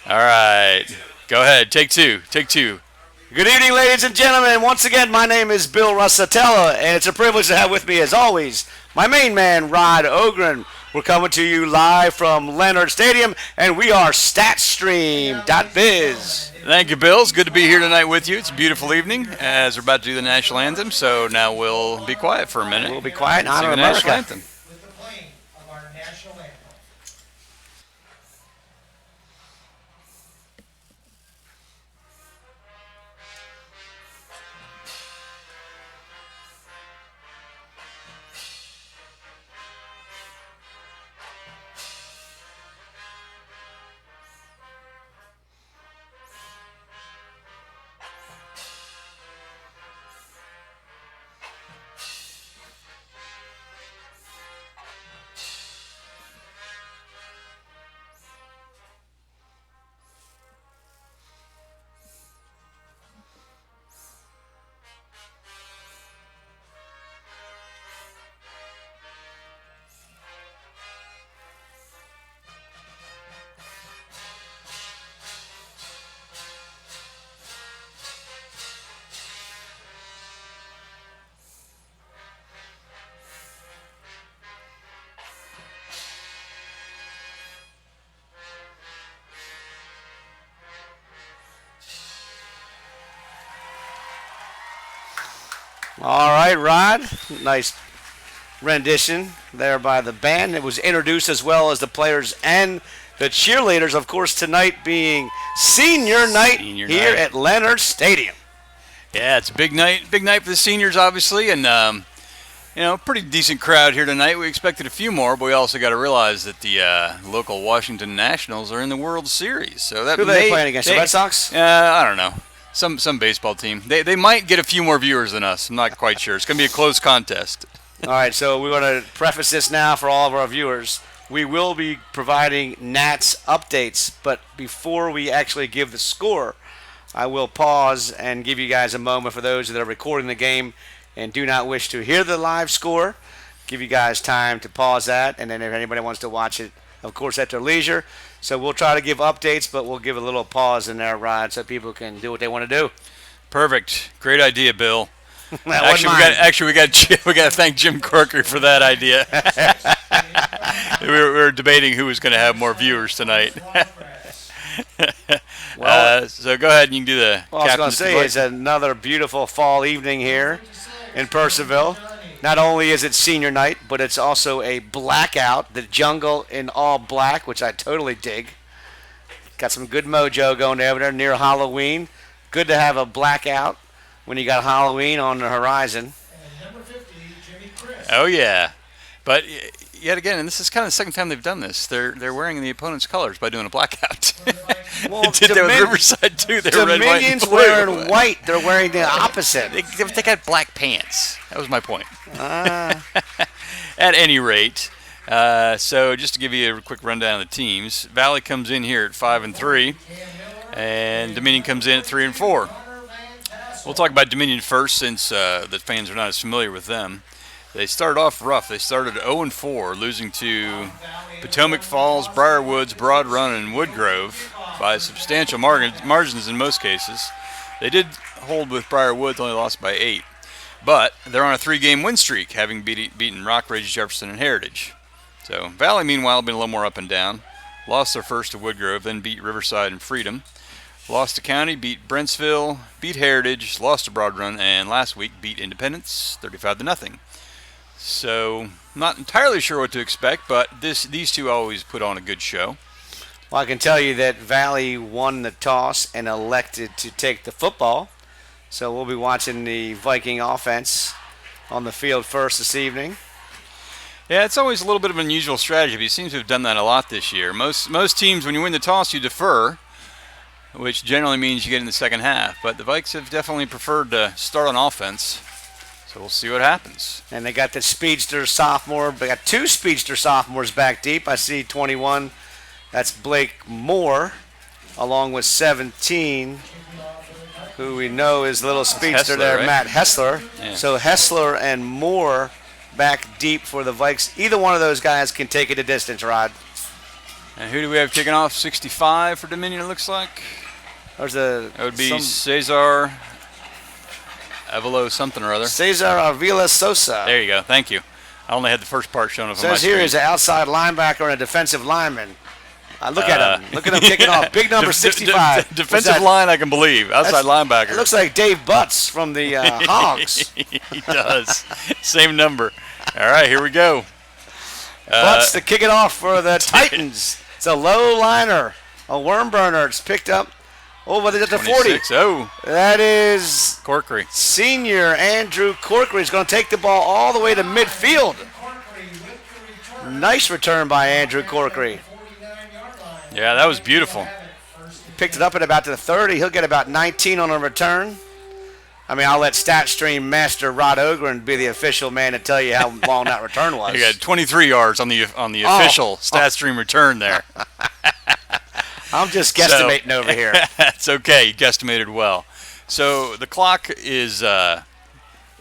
All right. Go ahead. Take two. Take two. Good evening, ladies and gentlemen. Once again, my name is Bill Russatella, and it's a privilege to have with me, as always, my main man, Rod Ogren. We're coming to you live from Leonard Stadium, and we are StatStream.biz. Thank you, Bill. It's good to be here tonight with you. It's a beautiful evening as we're about to do the national anthem, so now we'll be quiet for a minute. We'll be quiet in honor Sing of the national America. anthem. With the playing of our national anthem. All right, Rod. Nice rendition there by the band. It was introduced as well as the players and the cheerleaders, of course, tonight being senior night Senior here night. at Leonard Stadium. Yeah, it's a big night for the seniors, obviously, and pretty decent crowd here tonight. We expected a few more, but we also got to realize that the local Washington Nationals are in the World Series. So that Who are they playing against, the Red Sox? I don't know. Some baseball team. They might get a few more viewers than us. I'm not quite sure. It's going to be a close contest. All right, so we're going to preface this now for all of our viewers. We will be providing Nats updates, but before we actually give the score, I will pause and give you guys a moment for those that are recording the game and do not wish to hear the live score. Give you guys time to pause that, and then if anybody wants to watch it, of course, at their leisure. So we'll try to give updates, but we'll give a little pause in there, Rod, so people can do what they want to do. Perfect. Great idea, Bill. That Actually, wasn't we got to thank Jim Corker for that idea. we were debating who was going to have more viewers tonight. So go ahead and you can do the Well, I was captain's going to say, delight. it's another beautiful fall evening here in Purcellville. Not only is it senior night, but it's also a blackout, the jungle in all black, which I totally dig. Got some good mojo going over there near Halloween. Good to have a blackout when you got Halloween on the horizon. And number 50, Jimmy Chris. Oh yeah, but yet again, and this is kind of the second time they've done this. They're wearing the opponent's colors by doing a blackout. Well, They did that with Riverside too. They were red, white, and Dominion's blue. wearing white. They're wearing the opposite. They got black pants. That was my point. Ah. At any rate, so just to give you a quick rundown of the teams, Valley comes in here at 5-3, and Dominion comes in at 3-4. We'll talk about Dominion first, since the fans are not as familiar with them. They started off rough. They started 0-4, losing to Potomac Falls, Briarwoods, Broad Run, and Woodgrove by substantial margins in most cases. They did hold with Briarwoods, only lost by 8. But they're on a 3-game win streak, having beaten Rockridge, Jefferson, and Heritage. So Valley, meanwhile, been a little more up and down. Lost their first to Woodgrove, then beat Riverside and Freedom. Lost to County, beat Brentsville, beat Heritage, lost to Broad Run, and last week beat Independence 35-0. So not entirely sure what to expect, but these two always put on a good show. Well, I can tell you that Valley won the toss and elected to take the football. So we'll be watching the Viking offense on the field first this evening. Yeah, it's always a little bit of an unusual strategy, but he seems to have done that a lot this year. Most teams, when you win the toss, you defer, which generally means you get in the second half. But the Vikes have definitely preferred to start on offense. So we'll see what happens. And they got the speedster sophomore. They got two speedster sophomores back deep. I see 21. That's Blake Moore, along with 17, who we know is little speedster Hessler, there, right? Matt Hessler. Yeah. So Hessler and Moore back deep for the Vikes. Either one of those guys can take it a distance, Rod. And who do we have kicking off? 65 for Dominion, it looks like. There's a That would be Cesar Avilo something or other. Cesar Avila Sosa. There you go. Thank you. I only had the first part shown up on my Says here screen. he's an outside linebacker and a defensive lineman. Look at him. Look at him kicking off. Big number 65. What's Defensive that? line, I can believe. Outside linebacker. It looks like Dave Butts from the Hogs. He does. Same number. All right, here we go. Butts to kick it off for the Titans. It's a low liner, a worm burner. It's picked up over the 40. 26. Oh, That is Corkery. senior Andrew Corkery. He's going to take the ball all the way to midfield. Corkery with the return. Nice return by Andrew Corkery. 49-yard line. Yeah, that was beautiful. First Picked it up at about the 30. He'll get about 19 on a return. I mean, I'll let StatStream master Rod Ogren be the official man to tell you how long that return was. You got 23 yards on the official StatStream return there. I'm just guesstimating over here. That's okay. You guesstimated well. So the clock is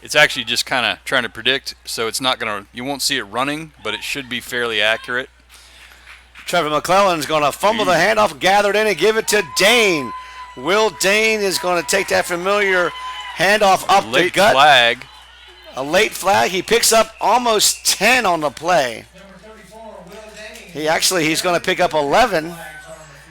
it's actually just kind of trying to predict. So it's not going to, you won't see it running, but it should be fairly accurate. Trevor McClellan's going to fumble the handoff, gather it in, and give it to Dane. Will Dane is going to take that familiar handoff up the Late gut. flag. A late flag. He picks up almost 10 on the play. number 34, Will Dane. He's going to pick up 11.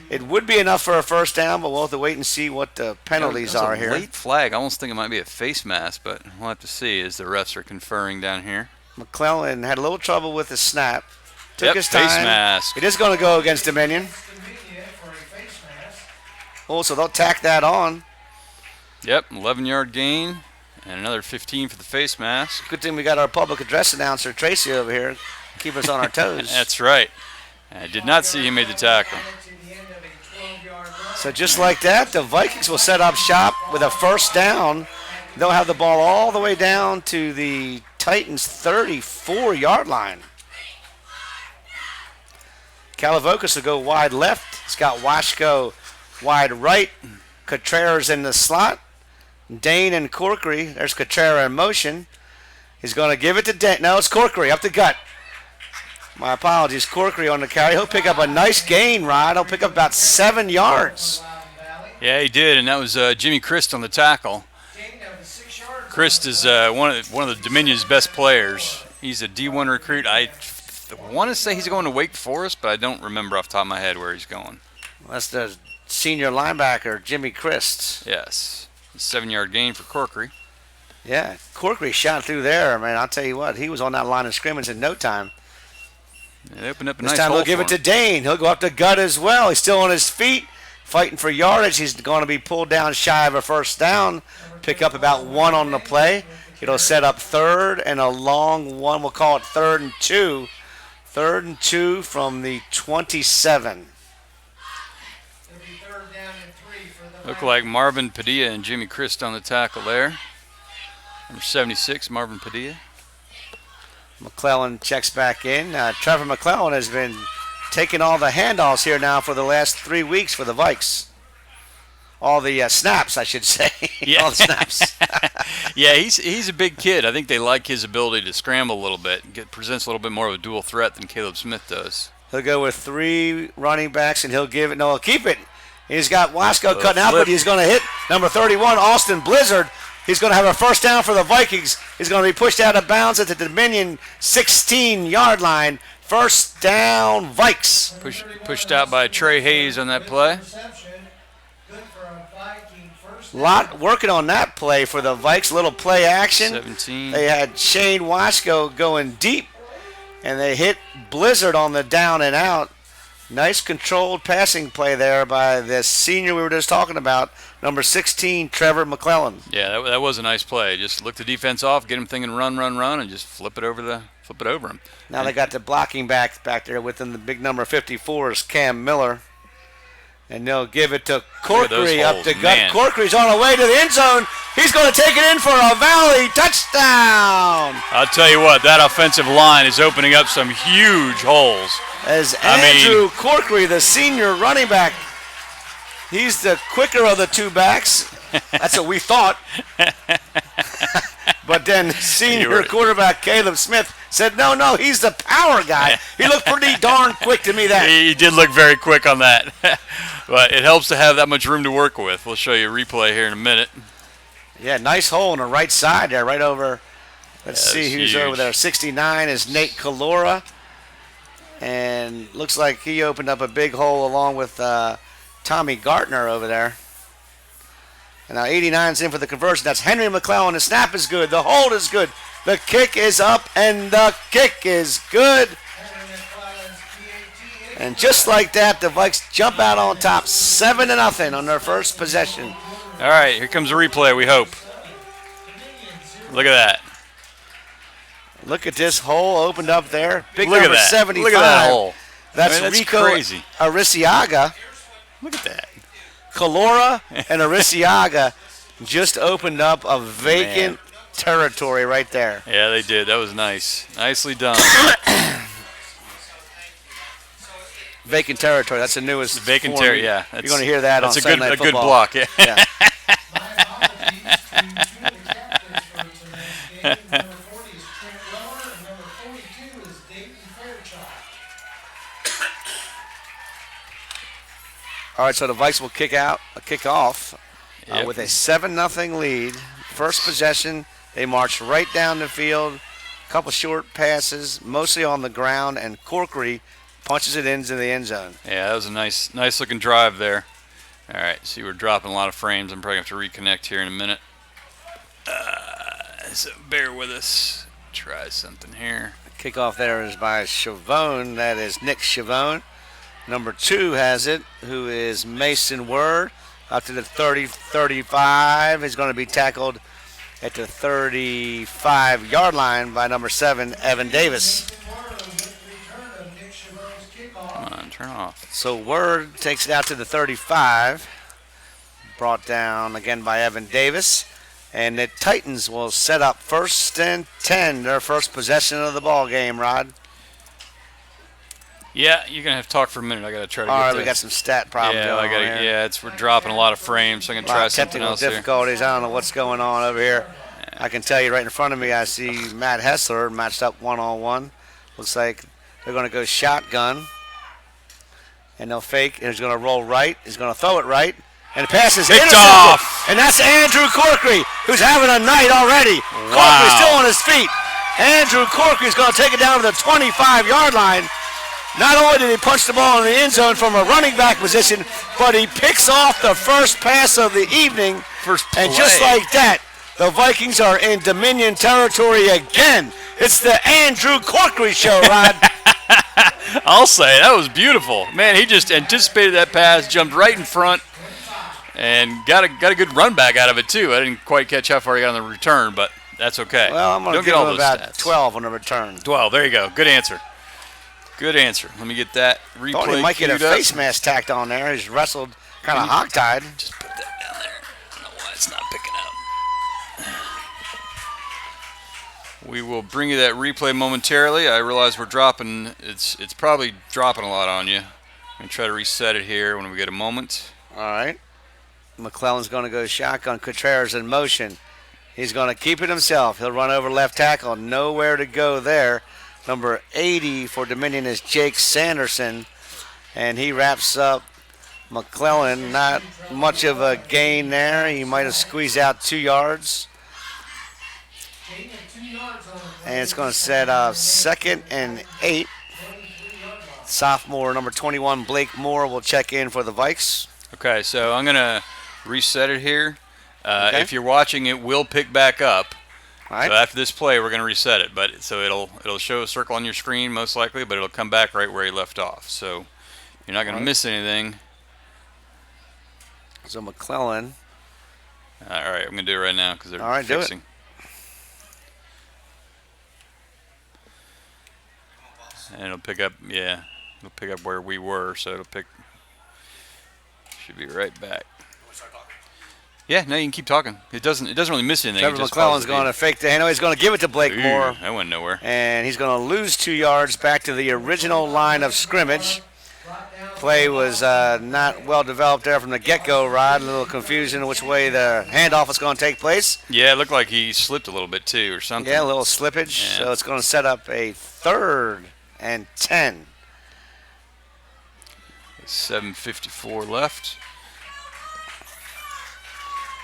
It would be enough for a first down, but we'll have to wait and see what the penalties That was are a here. Late flag. I almost think it might be a face mask, but we'll have to see as the refs are conferring down here. McClellan had a little trouble with the snap. Took Yep, his time. face mask. It is going to go against Dominion. Convenient for a face mask. Oh, so they'll tack that on. Yep, 11-yard gain and another 15 for the face mask. Good thing we got our public address announcer, Tracy, over here. Keep us on our toes. That's right. I did not see he made the tackle. To the end of a 12-yard run. So just like that, the Vikings will set up shop with a first down. They'll have the ball all the way down to the Titans' 34-yard line. Calavocas will go wide left. He's got Washko wide right. Contreras in the slot. Dane and Corkery. There's Contreras in motion. He's going to give it to Dane. No, it's Corkery up the gut. My apologies. Corkery on the carry. He'll pick up a nice gain, Rod. He'll pick up about 7 yards. Yeah, he did, and that was Jimmy Christ on the tackle. Dane down to 6 yards. Christ is one of the Dominion's best players. He's a D1 recruit. I want to say he's going to Wake Forest, but I don't remember off the top of my head where he's going. That's the senior linebacker, Jimmy Christ. Yes, 7-yard gain for Corkery. Yeah, Corkery shot through there. Man, I'll tell you what, he was on that line of scrimmage in no time. Yeah, they opened up a This nice time hole they'll give for it to him. Dane. He'll go up the gut as well. He's still on his feet, fighting for yardage. He's going to be pulled down shy of a first down. Pick up about 1 on the play. It'll set up third and a long one. We'll call it 3rd and 2. 3rd and 2 from the 27. It'll be 3rd down and 3 for the Look like Marvin Padilla and Jimmy Christ on the tackle there. Number 76, Marvin Padilla. McClellan checks back in. Trevor McClellan has been taking all the handoffs here now for the last 3 weeks for the Vikes. All the snaps, I should say. Yeah. All the snaps. Yeah, he's a big kid. I think they like his ability to scramble a little bit. Presents a little bit more of a dual threat than Caleb Smith does. He'll go with 3 running backs, and he'll give it. No, he'll keep it. He's got Wasco cutting out, flip. but he's going to hit number 31, Austin Blizzard. He's going to have a first down for the Vikings. He's going to be pushed out of bounds at the Dominion 16-yard line. First down, Vikes. Pushed out by Trey Hayes on that play. reception. Good for a Viking first down. Lot working on that play for the Vikes. Little play action. 17. They had Shane Wasco going deep, and they hit Blizzard on the down and out. Nice controlled passing play there by the senior we were just talking about, number 16, Trevor McClellan. Yeah, that was a nice play. Just look the defense off, get him thinking run, and just flip it over him. Now they got the blocking back there within the big number 54 is Cam Miller. And they'll give it to Look at those Corkery up holes, the gut. man. Corkery's on the way to the end zone. He's going to take it in for a Valley touchdown. I'll tell you what, that offensive line is opening up some huge holes. As I mean- Andrew Corkery, the senior running back, he's the quicker of the 2 backs. That's what we thought. But then You senior were- quarterback Caleb Smith said, no, he's the power guy. He looked pretty darn quick to me that. He did look very quick on that. But it helps to have that much room to work with. We'll show you a replay here in a minute. Yeah, nice hole on the right side there, right over. Let's Yeah, see that's who's huge. over there. 69 is Nate Kalora. And looks like he opened up a big hole along with Tommy Gartner over there. And now 89's in for the conversion. That's Henry McClellan. The snap is good. The hold is good. The kick is up, and the kick is good. And just like that, the Vikes jump out on top 7-0 on their first possession. All right, here comes a replay, we hope. Look at that. Look at this hole opened up there. Big Look at number that. 75. Look at that hole. That's, I mean, that's Rico crazy. Ariciaga. Look at that. Kalora and Ariciaga just opened up a vacant territory right there. Yeah, they did. That was nice. Nicely done. Vacant territory. That's the newest. Vacant form. territory, yeah. You're going to hear that on That's a Sunday good, Night a good Football. block, yeah. Yeah. Number 40 is Trent Weller, and number 42 is Dayton Fairchild. All right, so the Vikes will kick off Yep. with a 7-0 lead. First possession, they march right down the field. A couple short passes, mostly on the ground, and Corkery punches it into the end zone. Yeah, that was a nice looking drive there. All right, see, we're dropping a lot of frames. I'm probably going to have to reconnect here in a minute. So bear with us. Try something here. Kickoff there is by Chavone. That is Nick Chavone. Number 2 has it, who is Mason Word. Up to the 30-35. He's going to be tackled at the 35-yard line by number 7, Evan Davis. Come on, turn off. So Word takes it out to the 35. Brought down again by Evan Davis. And the Titans will set up 1st and 10, their first possession of the ball game, Rod. Yeah, you're going to have to talk for a minute. I got to try to All get right, this. we got some stat problems going on here. Yeah, we're dropping a lot of frames, so I'm going to A lot try of something technical else here. difficulties. I don't know what's going on over here. I can tell you right in front of me, I see Matt Hessler matched up one-on-one. Looks like they're going to go shotgun. And they'll fake, and he's going to roll right. He's going to throw it right. And the pass is Picked intercepted. off. And that's Andrew Corkery, who's having a night already. Wow. Corkery's still on his feet. Andrew Corkery's going to take it down to the 25-yard line. Not only did he punch the ball in the end zone from a running back position, but he picks off the first pass of the evening. First And just play. like that, the Vikings are in Dominion territory again. It's the Andrew Corkery show, Rod. I'll say, that was beautiful. Man, he just anticipated that pass, jumped right in front, and got a good run back out of it, too. I didn't quite catch how far he got on the return, but that's okay. Well, I'm going to Don't give get all him those about stats. 12 on the return. 12, there you go. Good answer. Good answer. Let me get that replay Thought he might get a queued up. face mask tacked on there. He's wrestled kind of hogtied. Just put that down there. I don't know why it's not picking up. We will bring you that replay momentarily. I realize we're dropping. It's probably dropping a lot on you. I'm going to try to reset it here when we get a moment. All right. McClellan's going to go shotgun. Contreras in motion. He's going to keep it himself. He'll run over left tackle. Nowhere to go there. Number 80 for Dominion is Jake Sanderson. And he wraps up McClellan. Not much of a gain there. He might have squeezed out 2 yards. And it's going to set 2nd and 8. Sophomore number 21, Blake Moore, will check in for the Vikes. Okay, so I'm going to reset it here. Okay. If you're watching, it will pick back up. All right. So after this play, we're going to reset it. But so it'll show a circle on your screen most likely, but it'll come back right where you left off. So you're not going to miss anything. So McClellan. All right, I'm going to do it right now because they're All right, do it. fixing. And it'll pick up, yeah, it'll pick up where we were, so it'll pick. Should be right back. Yeah, no, you can keep talking. It doesn't really miss anything. Trevor McClellan's going to fake the handoff. He's going to give it to Blake Moore. That went nowhere. And he's going to lose 2 yards back to the original line of scrimmage. Play was not well developed there from the get-go, Rod. A little confusion which way the handoff is going to take place. Yeah, it looked like he slipped a little bit too or something. Yeah, a little slippage. Yeah. So it's going to set up a 3rd and 10. 7:54 left.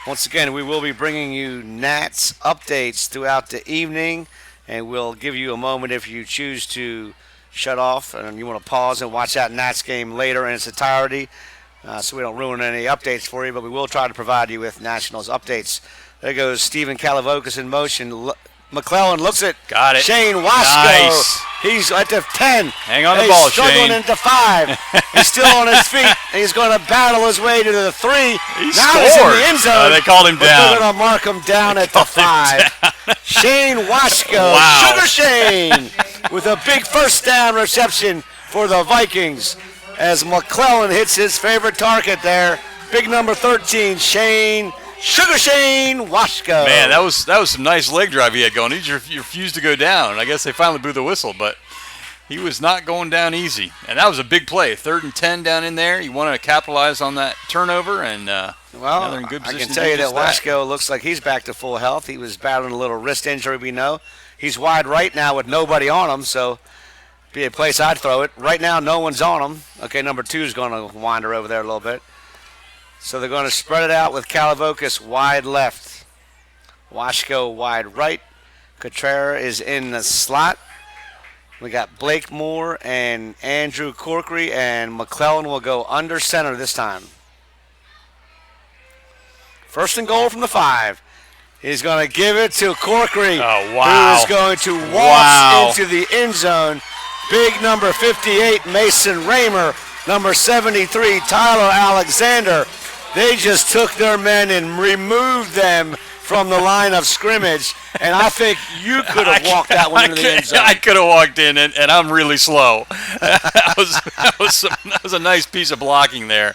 Once again, we will be bringing you Nats updates throughout the evening, and we'll give you a moment if you choose to shut off and you want to pause and watch that Nats game later in its entirety, so we don't ruin any updates for you, but we will try to provide you with Nationals updates. There goes Stephen Kalavokis in motion. McClellan looks at Got it. Shane Wasko. Nice. He's at the 10. Hang on the He's ball, struggling Shane. into 5. He's still on his feet. And he's going to battle his way to the 3. He Now he's in scored. the end zone. They called him but down. they're going to mark him down at the called him 5. Shane Wasko. Wow. Sugar Shane with a big first down reception for the Vikings as McClellan hits his favorite target there. Big number 13, Sugar Shane Wasko. Man, that was some nice leg drive he had going. He just refused to go down. I guess they finally blew the whistle, but he was not going down easy. And that was a big play. 3rd and 10 down in there. You wanted to capitalize on that turnover, and now they're in good I position can to tell you do that just Wasko looks like he's back to full health. He was battling a little wrist injury, we know. He's wide right now with nobody on him, so be a place I'd throw it. Right now, no one's on him. Okay, number 2 is going to wander over there a little bit. So they're going to spread it out with Kalavokis wide left. Wasko wide right. Cotrera is in the slot. We got Blake Moore and Andrew Corkery, and McClellan will go under center this time. 1st and goal from the 5. He's going to give it to Corkery, Oh, wow. who is going to waltz Wow. into the end zone. Big number 58, Mason Raymer. Number 73, Tyler Alexander. They just took their men and removed them from the line of scrimmage, and I think you could have walked that one into the end zone. I could have walked in, and I'm really slow. that was a nice piece of blocking there.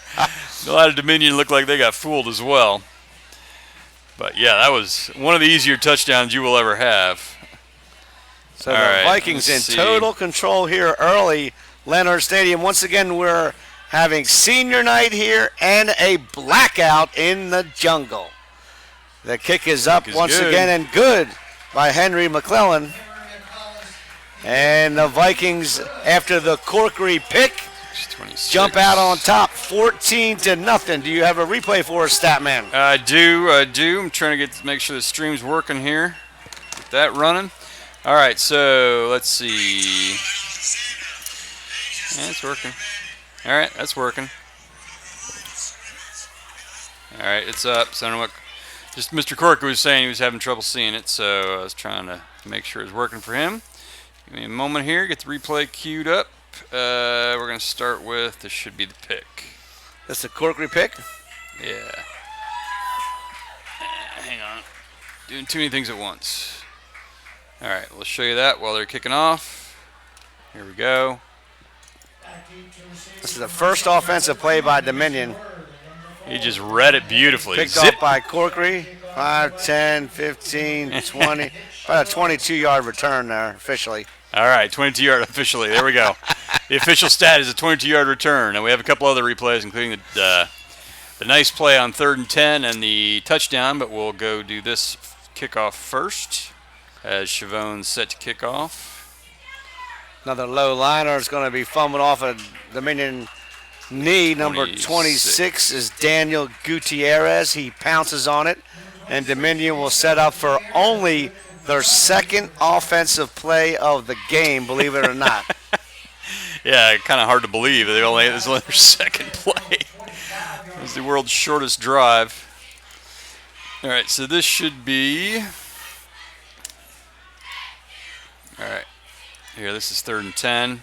A lot of Dominion looked like they got fooled as well. But, yeah, that was one of the easier touchdowns you will ever have. So All the right, Vikings in let's see. total control here early. Leonard Stadium. Once again, we're having senior night here and a blackout in the jungle. The kick is up Kick is once good. again and good by Henry McClellan. And the Vikings, after the Corkery pick, 26. jump out on top 14-0. Do you have a replay for us, Statman? I do. I'm trying to make sure the stream's working here. Get that running. All right, so let's see. Yeah, it's working. All right, that's working. All right, it's up. So I don't know what. Just Mr. Corker was saying he was having trouble seeing it, so I was trying to make sure it's working for him. Give me a moment here. Get the replay queued up. We're going to start with, this should be the pick. That's the Corkery pick. Yeah. Hang on. Doing too many things at once. All right, we'll show you that while they're kicking off. Here we go. This is the first offensive play by Dominion. He just read it beautifully. Picked Zip. off by Corkery. 5, 10, 15, 20. About a 22-yard return there officially. All right, 22-yard officially. There we go. The official stat is a 22-yard return, and we have a couple other replays, including the nice play on 3rd and 10 and the touchdown. But we'll go do this kickoff first, as Chavon's set to kick off. Another low liner is going to be fumbling off a Dominion knee. Number 26 is Daniel Gutierrez. He pounces on it, and Dominion will set up for only their second offensive play of the game, believe it or not. Yeah, kind of hard to believe. This is only their second play. It was the world's shortest drive. All right, so this should be. All right, here. This is 3rd and 10.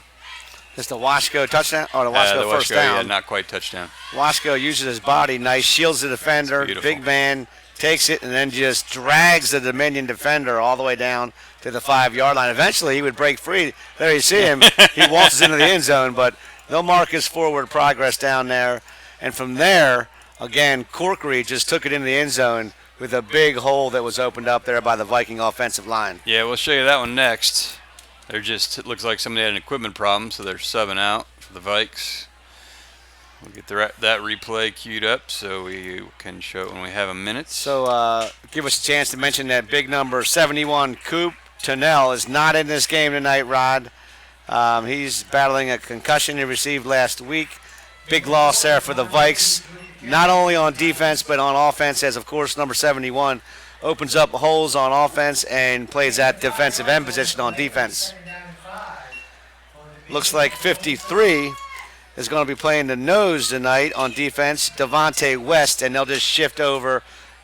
Is the Wasko touchdown? Or the Wasko The first Wasko, down? yeah, not quite touchdown. Wasko uses his body nice, shields the defender, Beautiful. big man, takes it, and then just drags the Dominion defender all the way down to the 5-yard line. Eventually, he would break free. There you see him. He waltzes into the end zone, but they'll mark his forward progress down there. And from there, again, Corkery just took it into the end zone with a big hole that was opened up there by the Viking offensive line. Yeah, we'll show you that one next. It looks like somebody had an equipment problem, so they're subbing out for the Vikes. We'll get that replay queued up so we can show it when we have a minute. So give us a chance to mention that big number 71, Coop Tunnell, is not in this game tonight, Rod. He's battling a concussion he received last week. Big loss there for the Vikes, not only on defense but on offense, as of course number 71 opens up holes on offense and plays that defensive end position on defense. Looks like 53 is going to be playing the nose tonight on defense, Devontae West, and they'll just shift over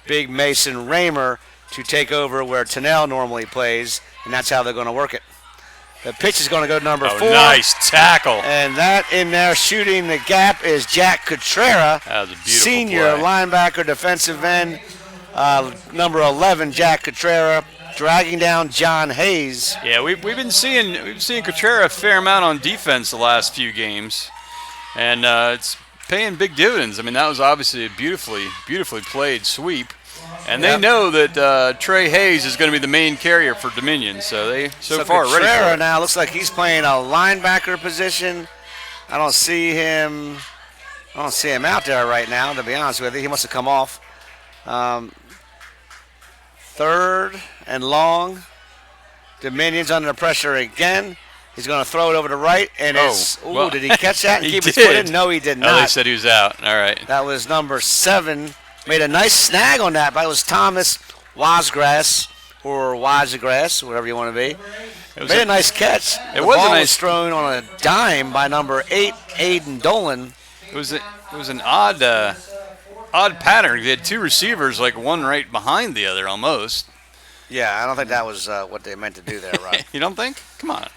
big Mason Raymer to take over where Tunnell normally plays, and that's how they're going to work it. The pitch is going to go to number 4. Nice tackle. And that in there shooting the gap is Jack Cutrera, That was a beautiful senior play. linebacker, defensive end, number 11, Jack Cutrera, dragging down John Hayes. Yeah, we've been seeing Coutera a fair amount on defense the last few games, and it's paying big dividends. I mean, that was obviously a beautifully played sweep, and they know that Trey Hayes is going to be the main carrier for Dominion. So they so far ready for Cutrera it. now looks like he's playing a linebacker position. I don't see him out there right now, to be honest with you. He must have come off. Third and long. Dominion's under pressure again. He's going to throw it over to right, and did he catch that and He keep his did. foot in? No, he did Oh, they not. said he was out. All right. That was number 7. Made a nice snag on that, but it was Thomas Wasgrass, or Wazagrass, whatever you want to be. Made a nice catch. The was a ball nice- was thrown on a dime by number 8, Aiden Dolan. It was an odd pattern. They had two receivers, like one right behind the other, almost. Yeah, I don't think that was what they meant to do there, Rod. You don't think? Come on.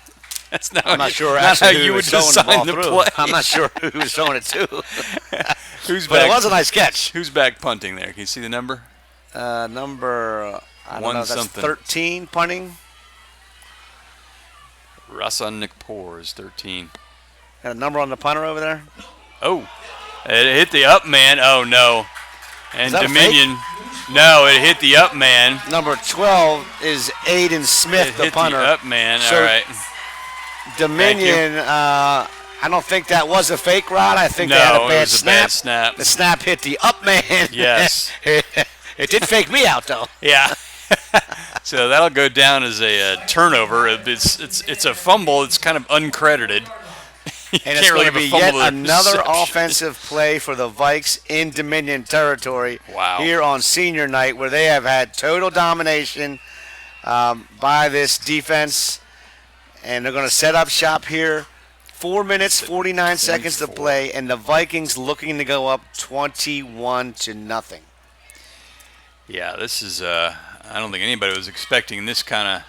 That's not. I'm not sure not actually how who you would was throwing design the the ball play. through. I'm not sure who he was throwing it to. Who's But back? it was a nice catch. Who's back punting there? Can you see the number? Number, I don't One know, that's something. 13 punting. Rasan Nikpour is 13. Got a number on the punter over there. Oh, it hit the up man. Oh no, and Is that a Dominion. No, it hit the up man. Number 12 is Aiden Smith, It the hit punter. the up man. So- All right. Dominion, I don't think that was a fake, Rod. I think they No, had a it bad was a snap. bad snap. The snap hit the up man. Yes. It did fake me out, though. Yeah. So that'll go down as a turnover. It's a fumble. It's kind of uncredited. And it's going to be yet another offensive play for the Vikes in Dominion territory. Wow. Here on senior night, where they have had total domination by this defense. And they're going to set up shop here. 4 minutes, 49 seconds to play, and the Vikings looking to go up 21-0. Yeah, this is. I don't think anybody was expecting this kind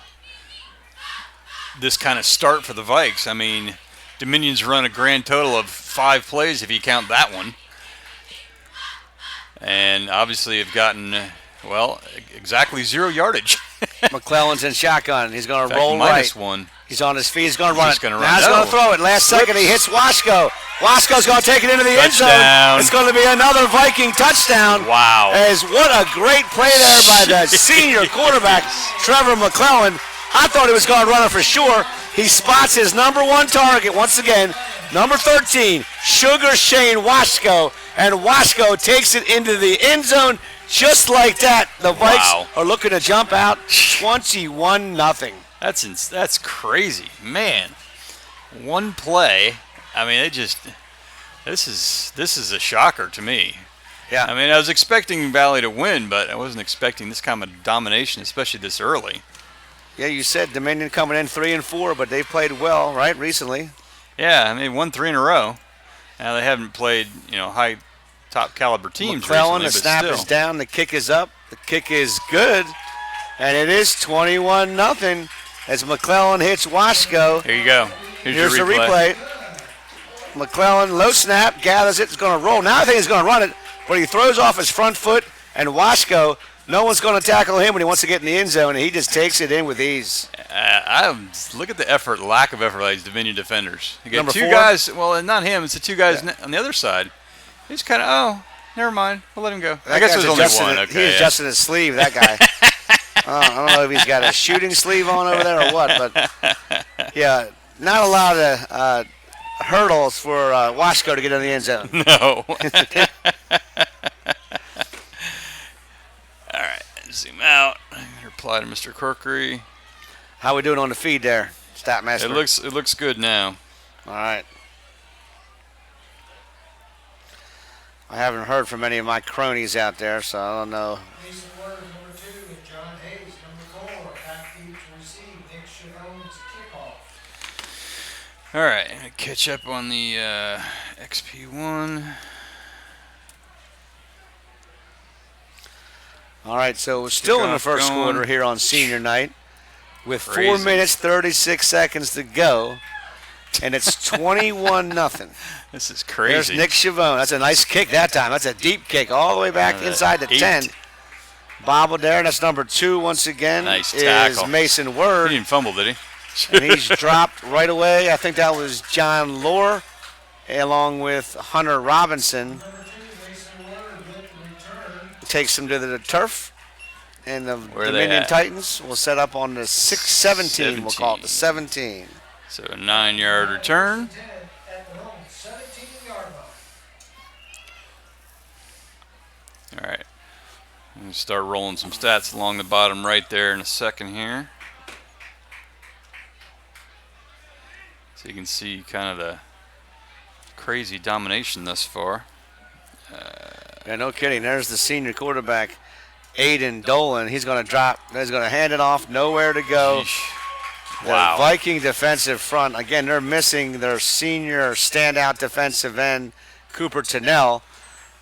of start for the Vikes. I mean, Dominion's run a grand total of 5 plays if you count that one, and obviously have gotten exactly 0 yardage. McClellan's in shotgun. He's going In to fact, roll minus right. 1. He's on his feet. He's going to run He's it. gonna Now run. he's going to No. throw it. Last second, he hits Washko. Washko's going to take it into the end zone. Touchdown. It's going to be another Viking touchdown. Wow. As what a great play there by the senior quarterback, Trevor McClellan. I thought he was going to run it for sure. He spots his number 1 target once again, number 13, Sugar Shane Washko, and Washko takes it into the end zone just like that. The Vikes are looking to jump out 21-0. That's crazy, man. One play. I mean, this is a shocker to me. Yeah. I mean, I was expecting Valley to win, but I wasn't expecting this kind of domination, especially this early. Yeah, you said Dominion coming in 3-4, but they've played well, right, recently. Yeah, I mean, won 3 in a row. Now they haven't played, high top caliber teams McClellan, recently, the but snap still. is down, the kick is up, the kick is good, and it is 21-0 as McClellan hits Washko. Here you go. Here's the replay. McClellan, low snap, gathers it, it's going to roll. Now I think he's going to run it, but he throws off his front foot, and Washko, no one's going to tackle him when he wants to get in the end zone, and he just takes it in with ease. Look at the lack of effort by these Dominion defenders. You got Number 2 4? guys, well, not him, it's the 2 guys on the other side. He's kind of, never mind, we'll let him go. I guess guy's there's only adjusting one. it- Okay, He's adjusting his sleeve, that guy. I don't know if he's got a shooting sleeve on over there or what, but yeah, not a lot of hurdles for Wasco to get in the end zone. No. All right, zoom out. Reply to Mr. Corkery. How we doing on the feed there, Statmaster? It looks good now. All right. I haven't heard from any of my cronies out there, so I don't know. Mason Word, number 2, and John Hayes, number 4. Backfield to receive. Nick Chavone's kickoff. All right, I'm gonna catch up on the XP1. All right, so we're still in the Kickoff first going. quarter here on senior night with 4 Crazy. minutes, 36 seconds to go, and it's 21-0. This is There's crazy. Nick Chavone. That's a nice kick that time. That's a deep kick all the way back Yeah, inside the 8. 10. Bobbled there, and that's number 2 once again. Nice is tackle. Mason He Word, didn't fumble, did he? and he's dropped right away. I think that was John Lohr, along with Hunter Robinson. Number 2, Mason Word with the return. Takes him to the turf, and the Where are they Dominion at? Titans will set up on the 6-17. We'll call it the 17. So a 9-yard return. 10 at the home, 17-yard line. All right. I'm going to start rolling some stats along the bottom right there in a second here. So you can see kind of the crazy domination thus far. Yeah, no kidding. There's the senior quarterback, Aiden Dolan. He's going to drop. He's going to hand it off. Nowhere to go. Sheesh. The Wow. Viking defensive front. Again, they're missing their senior standout defensive end, Cooper Tennell.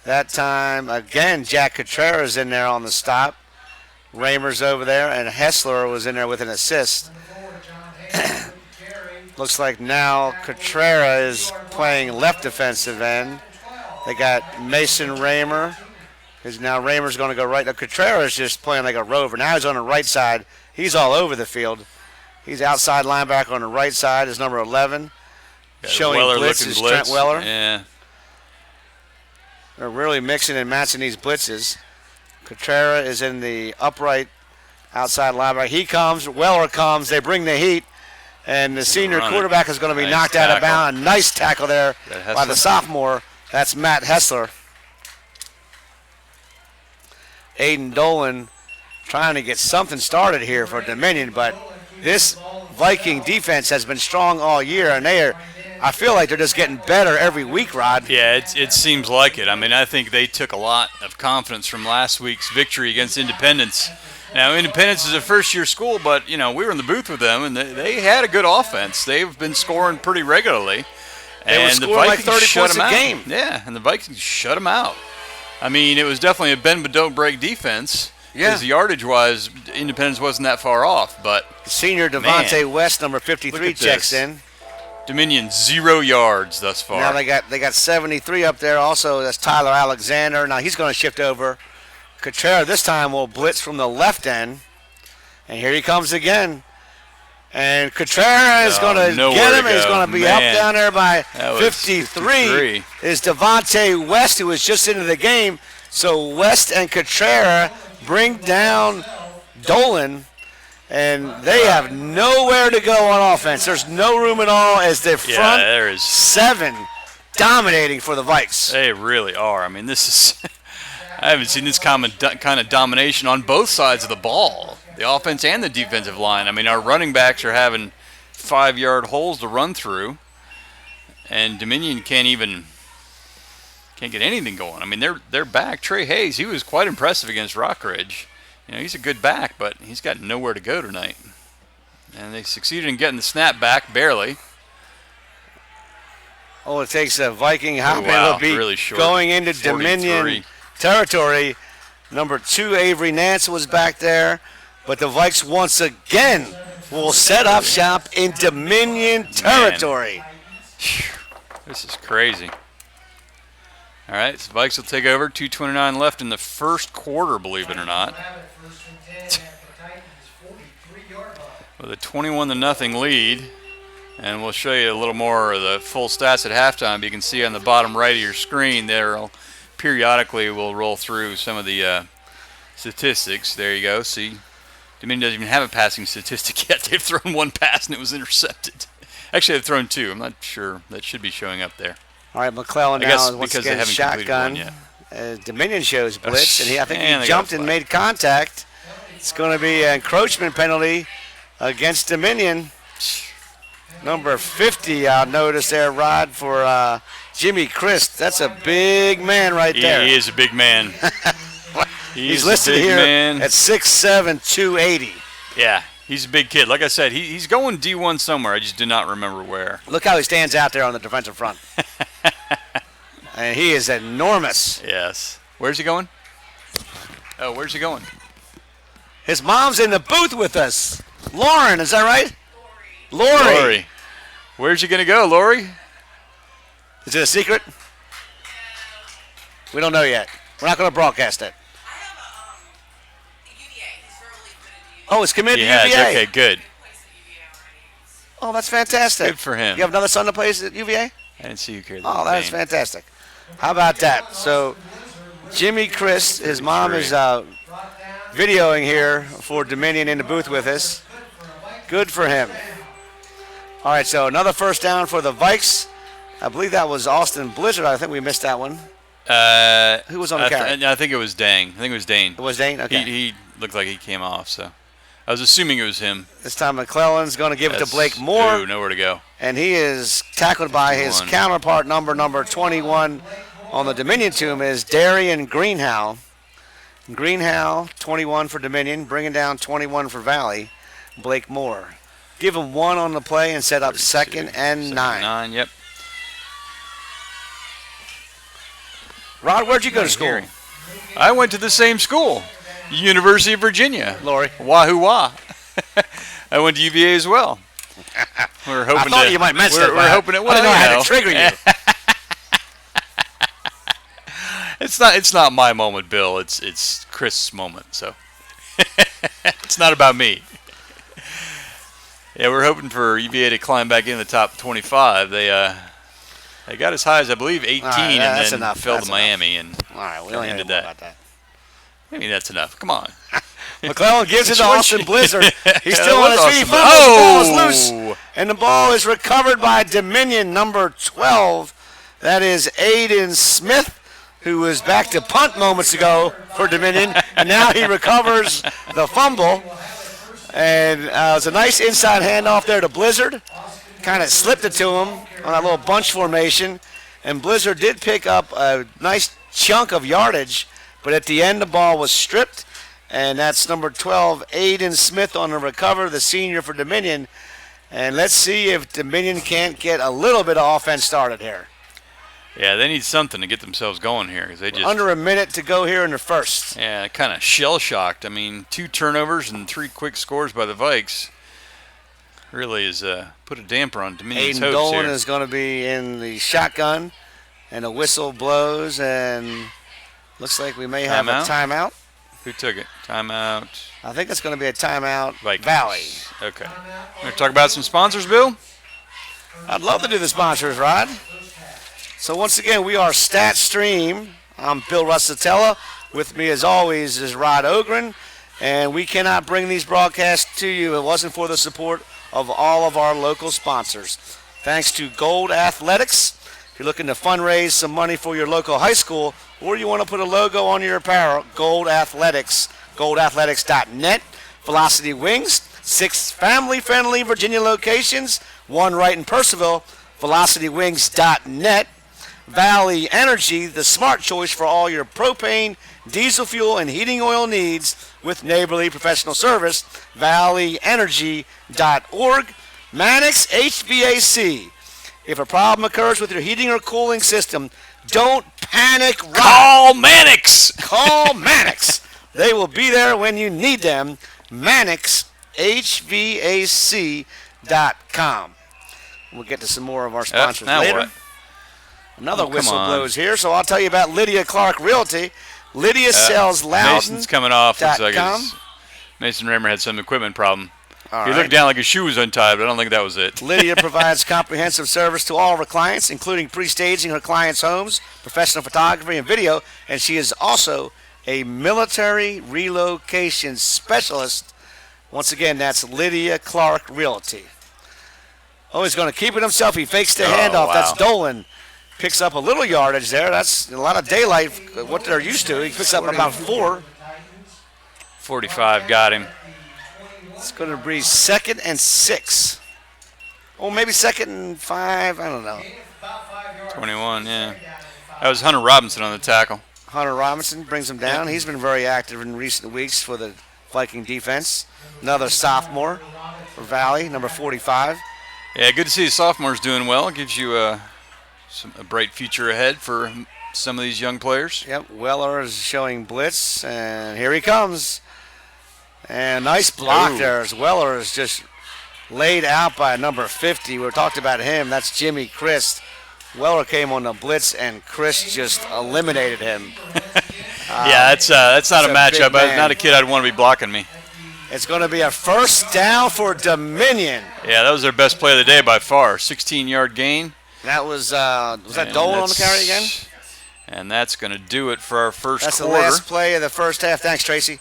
That time, again, Jack Contreras in there on the stop. Raymer's over there, and Hessler was in there with an assist. Number 4, John Hayes with the carry. Looks like now Contreras is playing left defensive end. They got Mason Raymer. Because now Raymer's going to go right. Now Contreras just playing like a rover. Now he's on the right side. He's all over the field. He's outside linebacker on the right side is number 11. Got Showing Weller blitz looking is blitz. Trent Weller. Yeah. They're really mixing and matching these blitzes. Contreras is in the upright outside linebacker. He comes. Weller comes. They bring the heat. And the senior Run it. quarterback is going to be Nice knocked out of tackle. bounds. A nice tackle there That by the Hessler. sophomore. That's Matt Hessler. Aiden Dolan trying to get something started here for Dominion, but this Viking defense has been strong all year, and I feel like they're just getting better every week, Rod. Yeah, it seems like it. I mean, I think they took a lot of confidence from last week's victory against Independence. Now, Independence is a first-year school, but, you know, we were in the booth with them, and they had a good offense. They've been scoring pretty regularly. They were And the scoring like Vikings 30 shut points them a out. game. Yeah, and the Vikings shut them out. I mean, it was definitely a bend but don't break defense. Yeah. Because the yardage-wise, Independence wasn't that far off, but Senior Devontae Man. West, number Look 53, at checks this. in. Dominion 0 yards thus far. Now they got 73 up there. Also, that's Tyler Alexander. Now he's going to shift over. Contreras this time will blitz from the left end, and here he comes again. And Contreras is going to nowhere get him. to He's go. going to be Man. up down there by That was 53. Is Devontae West, who was just into the game. So West and Contreras bring down Dolan. And they have nowhere to go on offense. There's no room at all as the Yeah, front there is. 7 dominating for the Vikes. They really are. I mean, this is. I haven't seen this kind of domination on both sides of the ball, the offense and the defensive line. I mean, our running backs are having 5-yard holes to run through, and Dominion can't get anything going. I mean, they're back. Trey Hayes, he was quite impressive against Rockridge. You know, he's a good back, but he's got nowhere to go tonight. And they succeeded in getting the snap back, barely. Oh, it takes a Viking hop. Wow, It'll be really short. going into 43. Dominion territory. Number 2, Avery Nance was back there. But the Vikes once again will set up shop in Dominion territory. This is crazy. All right, so Vikes will take over. 2:29 left in the first quarter, believe it or not, Have it first and 10 at the Titans' 43-yard line. with a 21-0 lead. And we'll show you a little more of the full stats at halftime. You can see on the bottom right of your screen there, periodically we'll roll through some of the statistics. There you go. See, Dominion doesn't even have a passing statistic yet. They've thrown one pass and it was intercepted. Actually, they've thrown 2. I'm not sure. That should be showing up there. All right, McClellan I guess now is once because they again haven't completed shotgun. one yet. Dominion shows blitz, and I think And he they got a jumped and flag. made contact. It's going to be an encroachment penalty against Dominion. Number 50, I'll notice there, Rod, for Jimmy Christ. That's a big man right there. He is a big man. He's a listed big here man. at 6'7", 280. Yeah, he's a big kid. Like I said, he's going D1 somewhere. I just do not remember where. Look how he stands out there on the defensive front. And he is enormous. Yes. Where's he going? Oh, where's he going? His mom's in the booth with us. Lauren, is that right? Lori. Lori. Where's he going to go, Lori? Is it a secret? We don't know yet. We're not going to broadcast it. I have UVA. He's verbally committed to UVA. Oh, it's committed He to has. UVA. Okay, good. Plays at UVA already. Oh, that's fantastic. Good for him. You have another son that plays at UVA? I didn't see you carry that. Oh, that's fantastic. How about that? So, Jimmy Christ, his mom is videoing here for Dominion in the booth with us. Good for him. All right, so another first down for the Vikes. I believe that was Austin Blizzard. I think we missed that one. Who was on the carry? I think it was Dane. I think it was Dane. It was Dane? Okay. He looked like he came off, so I was assuming it was him. This time McClellan's going to give it to Blake Moore. Ooh, nowhere to go. And he is tackled by his 21. counterpart, number 21 on the Dominion team is Darian Greenhow. Greenhow, 21 for Dominion, bringing down 21 for Valley. Blake Moore. Give him 1 on the play and set up 2nd and 9. 9, yep. Rod, where'd you go to school? I went to the same school, University of Virginia. Lori. Wahoo wah. I went to UVA as well. We were hoping I thought you might mention it. We're hoping it. I didn't know I had to trigger you. It's not my moment, Bill. It's Chris' moment. So it's not about me. Yeah, we're hoping for UVA to climb back in the top 25. They got as high as I believe 18, right, and that's then enough. fell That's to Miami, and All right, we don't ended need to that. about that. I mean that's enough. Come on. McClellan gives it to What Austin you- Blizzard. He's Yeah, still that on his was feet. He awesome. fumbles. The ball is Oh! loose. And the ball is recovered by Dominion, number 12. That is Aiden Smith, who was back to punt moments ago for Dominion. And now he recovers the fumble. And it was a nice inside handoff there to Blizzard. Kind of slipped it to him on that little bunch formation. And Blizzard did pick up a nice chunk of yardage. But at the end, the ball was stripped. And that's number 12, Aiden Smith on the recover, the senior for Dominion. And let's see if Dominion can't get a little bit of offense started here. Yeah, they need something to get themselves going here because they just Under a minute to go here in the first. yeah, kind of shell shocked. I mean, 2 turnovers and 3 quick scores by the Vikes really has put a damper on Dominion's Aiden hopes Dolan here. is going to be in the shotgun, and a whistle blows, and looks like we may have a timeout. Who took it? Timeout. I think it's going to be a timeout. Vikings. Valley. Okay. We're going to talk about some sponsors, Bill? I'd love to do the sponsors, Rod. So once again, we are Stat Stream. I'm Bill Russatella. With me, as always, is Rod Ogren. And we cannot bring these broadcasts to you if it wasn't for the support of all of our local sponsors. Thanks to Gold Athletics. If you're looking to fundraise some money for your local high school, or you want to put a logo on your apparel, Gold Athletics, goldathletics.net. Velocity Wings, 6 family-friendly Virginia locations, 1 right in Purcellville, velocitywings.net. Valley Energy, the smart choice for all your propane, diesel fuel, and heating oil needs with neighborly professional service, valleyenergy.org. Mannix HVAC. If a problem occurs with your heating or cooling system, don't panic. Call Mannix! Call Mannix. They will be there when you need them. MannixHVAC.com. We'll get to some more of our sponsors now later. what? Another Oh, come whistle on. blows here, so I'll tell you about Lydia Clark Realty. Lydia sells Mason's coming off. Looks like Loudon.com. his, Mason Raymer had some equipment problem. All He right. looked down like his shoe was untied, but I don't think that was it. Lydia provides comprehensive service to all of her clients, including pre-staging her clients' homes, professional photography, and video, and she is also a military relocation specialist. Once again, that's Lydia Clark Realty. Oh, he's going to keep it himself. He fakes the Oh, handoff. wow. That's Dolan. Picks up a little yardage there. That's a lot of daylight, what they're used to. He picks up about 4. 45 got him. It's going to be 2nd and 6. Oh, maybe 2nd and 5. I don't know. 21, yeah. That was Hunter Robinson on the tackle. Hunter Robinson brings him down. He's been very active in recent weeks for the Viking defense. Another sophomore for Valley, number 45. Yeah, good to see the sophomores doing well. Gives you a bright future ahead for some of these young players. Yep, Weller is showing blitz, and here he comes. And nice block Ooh. there as Weller is just laid out by number 50. We talked about him. That's Jimmy Christ. Weller came on the blitz, and Christ just eliminated him. Yeah, that's not a it's a big matchup. man. Not a kid I'd want to be blocking me. It's going to be a first down for Dominion. Yeah, that was their best play of the day by far. 16-yard gain. That was that And Dolan on the that's- carry again? And that's going to do it for our first That's the quarter. last play of the first half. Thanks, Tracy.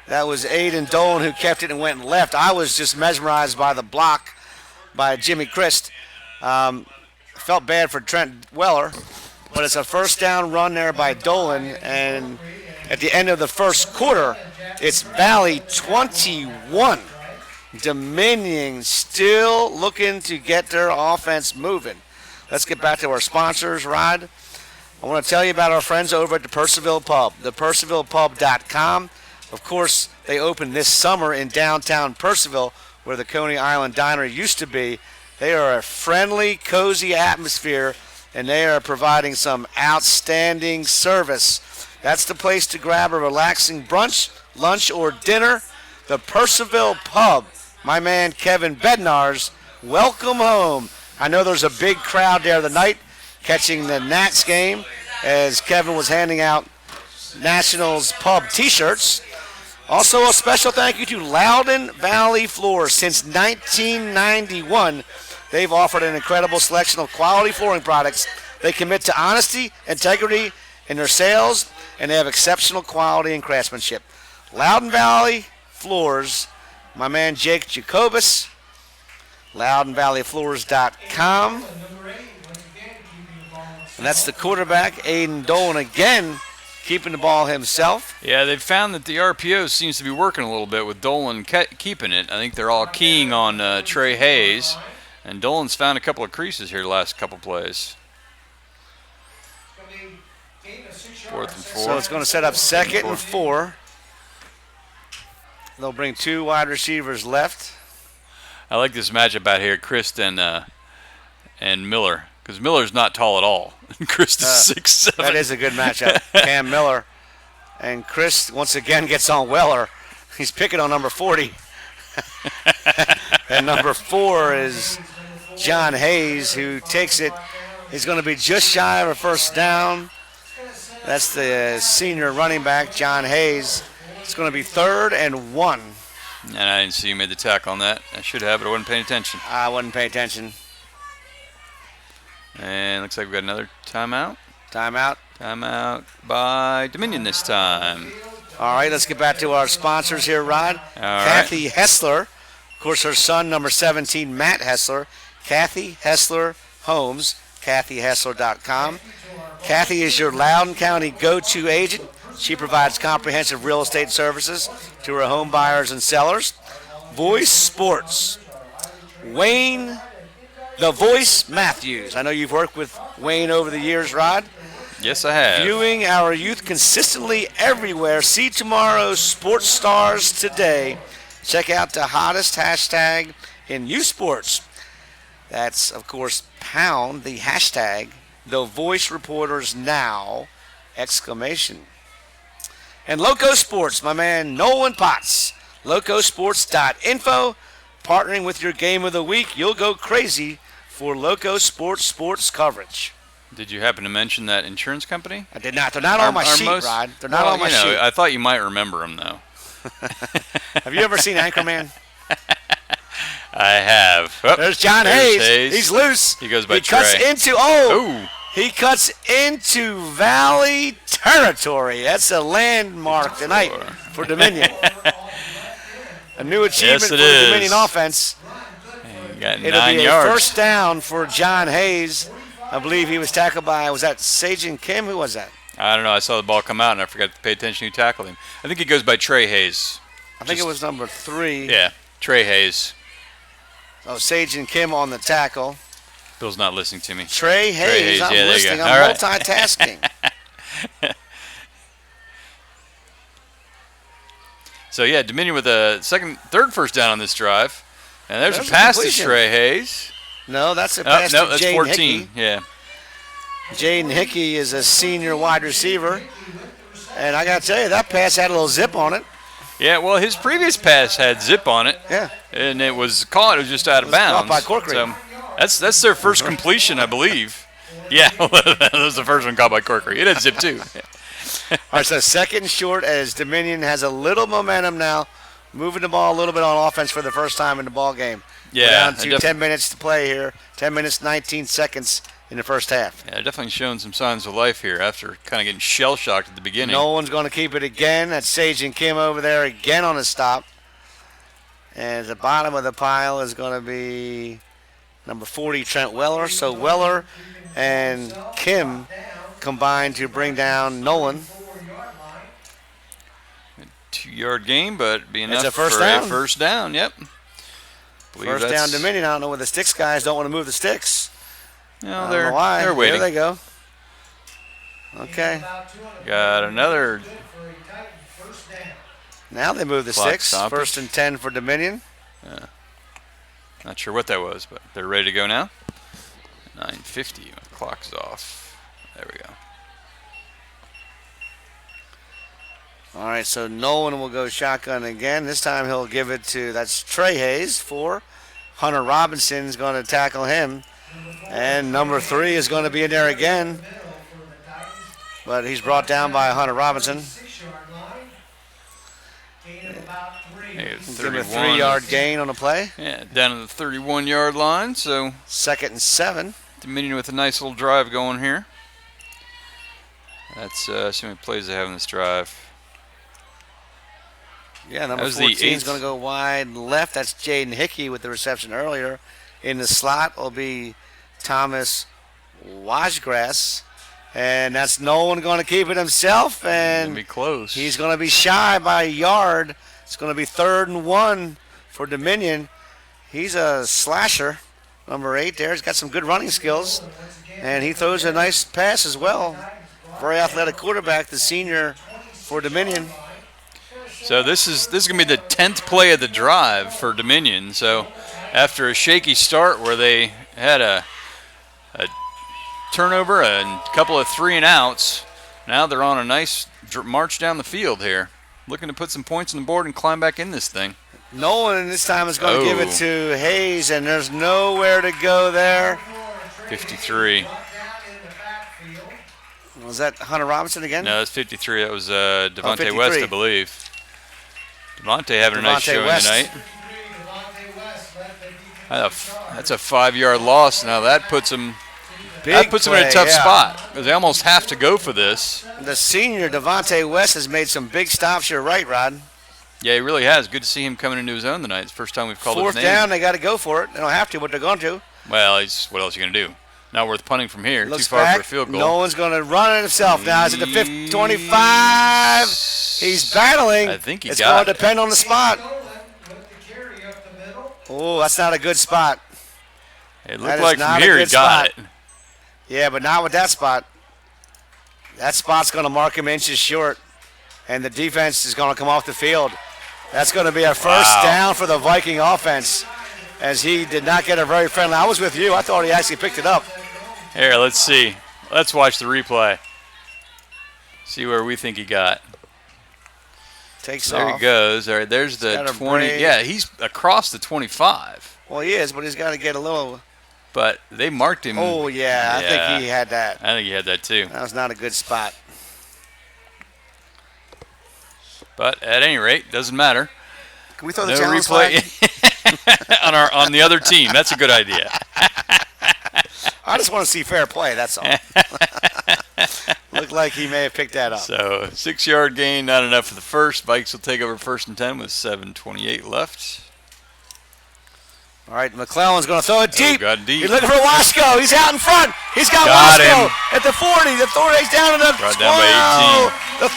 That was Aiden Dolan who kept it and went left. I was just mesmerized by the block by Jimmy Christ. Felt bad for Trent Weller, but it's a first down run there by Dolan. And at the end of the first quarter, it's Valley 21. Dominion still looking to get their offense moving. Let's get back to our sponsors, Rod. I want to tell you about our friends over at the Purcellville Pub, thePurcellvillePub.com. Of course, they opened this summer in downtown Purcellville, where the Coney Island Diner used to be. They are a friendly, cozy atmosphere, and they are providing some outstanding service. That's the place to grab a relaxing brunch, lunch, or dinner. The Purcellville Pub. My man Kevin Bednarz, welcome home. I know there's a big crowd there tonight catching the Nats game as Kevin was handing out Nationals Pub t-shirts. Also, a special thank you to Loudoun Valley Floors. Since 1991, they've offered an incredible selection of quality flooring products. They commit to honesty, integrity in their sales, and they have exceptional quality and craftsmanship. Loudoun Valley Floors, my man Jake Jacobus, LoudounValleyFloors.com. And that's the quarterback, Aiden Dolan, again keeping the ball himself. Yeah, they've found that the RPO seems to be working a little bit with Dolan keeping it. I think they're all keying on Trey Hayes, and Dolan's found a couple of creases here the last couple plays. 4th and 4. So it's going to set up 2nd and 4. They'll bring 2 wide receivers left. I like this matchup out here, Christ and Miller, because Miller's not tall at all. Christ is 6'7". That is a good matchup. Cam Miller and Chris once again gets on Weller. He's picking on number 40. And number 4 is John Hayes, who takes it. He's going to be just shy of a first down. That's the senior running back, John Hayes. It's going to be 3rd and 1. And I didn't see you made the tackle on that. I should have, but I wasn't paying attention. I wouldn't pay attention. And looks like we've got another timeout. Timeout. Timeout by Dominion this time. All right, let's get back to our sponsors here, Rod. All right. Kathy Hessler. Of course, her son, number 17, Matt Hessler. Kathy Hessler Homes, KathyHessler.com. Kathy is your Loudoun County go-to agent. She provides comprehensive real estate services to her home buyers and sellers. Voice Sports. Wayne, the Voice Matthews. I know you've worked with Wayne over the years, Rod. Yes, I have. Viewing our youth consistently everywhere. See tomorrow's sports stars today. Check out the hottest hashtag in youth sports. That's, of course, pound the hashtag, the Voice Reporters Now, exclamation. And Loco Sports, my man Nolan Potts. LocoSports.info. Partnering with your game of the week, you'll go crazy for Loco sports coverage. Did you happen to mention that insurance company? I did not. They're not on my sheet, Rod. They're not on my sheet. I thought you might remember them, though. Have you ever seen Anchorman? I have. Oh, There's John Hayes. He's loose. He goes by He cuts Trey. into, Ooh. he cuts into Valley territory. That's a landmark tonight for Dominion. A new achievement Yes, for it the is. Dominion offense. Got It'll 9 be yards. a first down for John Hayes. I believe he was tackled by, was that Sajin Kim? Who was that? I don't know. I saw the ball come out, and I forgot to pay attention who tackled him. I think he goes by Trey Hayes. I think it was number 3. Yeah, Trey Hayes. Oh, Sajin Kim on the tackle. Bill's not listening to me. Trey Hayes. Hayes, I'm yeah, there you listening. go. I'm All right. multitasking. So, yeah, Dominion with a third first down on this drive. And there's There's a a pass to completion. Trey Hayes. No, that's a Oh, pass no, to that's Jaden 14. Hickey. Yeah. Jaden Hickey is a senior wide receiver. And I got to tell you, that pass had a little zip on it. Yeah, well, his previous pass had zip on it. Yeah. And it was caught. It was just out of It was caught bounds. by Corcoran. So that's their first completion, I believe. Yeah, that was the first one caught by Corcoran. It had zip, too. All right, so second and short as Dominion has a little momentum now, moving the ball a little bit on offense for the first time in the ball game. Yeah, We're down I to def- 10 minutes to play here. 10 minutes, 19 seconds in the first half. Yeah, definitely showing some signs of life here after kind of getting shell-shocked at the beginning. No one's going to keep it again. That's Sage and Kim over there again on the stop. And the bottom of the pile is going to be number 40, Trent Weller. So Weller and Kim combined to bring down Nolan. 2-yard gain, but be enough It's a first for down. a first down. Yep. Believe First down that's- Dominion. I don't know where the sticks guys don't want to move the sticks. No, I don't they're know why. they're waiting. There they go. Okay. Got another. Now they move the Clock sticks. stoppage. First and 10 for Dominion. Not sure what that was, but they're ready to go now. 9:50. My clock's off. There we go. All right, so Nolan will go shotgun again. This time he'll give it to, that's Trey Hayes, 4. Hunter Robinson's going to tackle him. And number 3 is going to be in there again. But he's brought down by Hunter Robinson. 6-yard line. Gain of about 3. Hey, Give him a 31. 3-yard gain on the play. Yeah, down to the 31-yard line. So Second and 7. Dominion with a nice little drive going here. That's see how many plays they have in this drive. Yeah, number That was the 14 is eighth. going to go wide left. That's Jaden Hickey with the reception earlier. In the slot will be Thomas Wajgrass. And that's Nolan going to keep it himself. Gonna And be close. he's going to be shy by a yard. It's going to be 3rd and 1 for Dominion. He's a slasher. Number 8 there. He's got some good running skills. And he throws a nice pass as well. Very athletic quarterback, the senior for Dominion. So this is going to be the 10th play of the drive for Dominion. So after a shaky start where they had a turnover and a couple of 3-and-outs, now they're on a nice march down the field here, looking to put some points on the board and climb back in this thing. Nolan this time is going to give it to Hayes, and there's nowhere to go there. 53. Was that Hunter Robinson again? No, that's 53. That was Devontae 53. West, I believe. Devontae having a nice Devontae showing West. tonight. That's a 5-yard loss. Now that puts them in a play, tough yeah. spot because they almost have to go for this. The senior, Devontae West, has made some big stops. You're right, Rod. Yeah, he really has. Good to see him coming into his own tonight. It's the first time we've called Fourth his name. down, they got to go for it. They don't have to, but they're going to. Well, what else are you going to do? Not worth punting from here. Looks Too far back. for a field goal. Nolan's going to run it himself now. He's at the 25. He's battling. I think he it's got going to it. depend on the spot. Nolan with the carry up the middle. Oh, that's not a good spot. It That looked is like not from a here he good got spot. it. Yeah, but not with that spot. That spot's going to mark him inches short, and the defense is going to come off the field. That's going to be a first Wow. down for the Viking offense, as he did not get a very friendly. I was with you. I thought he actually picked it up. Here, let's see. Let's watch the replay. See where we think he got. Takes There off. he goes. All right, there's the got a 20. break. Yeah, he's across the 25. Well, he is, but he's got to get a little. But they marked him. Oh, yeah, I think he had that. I think he had that too. That was not a good spot. But at any rate, doesn't matter. Can we throw the No challenge flag? replay on the other team. That's a good idea. I just want to see fair play, that's all. Looked like he may have picked that up. So 6-yard gain, not enough for the first. Vikes will take over 1st and 10 with 7:28 left. All right, McClellan's going to throw it deep. got deep. He's looking for Wasco. He's out in front. He's got Got Wasco him. at the 40. The 40. He's down to the Brought down by 12. The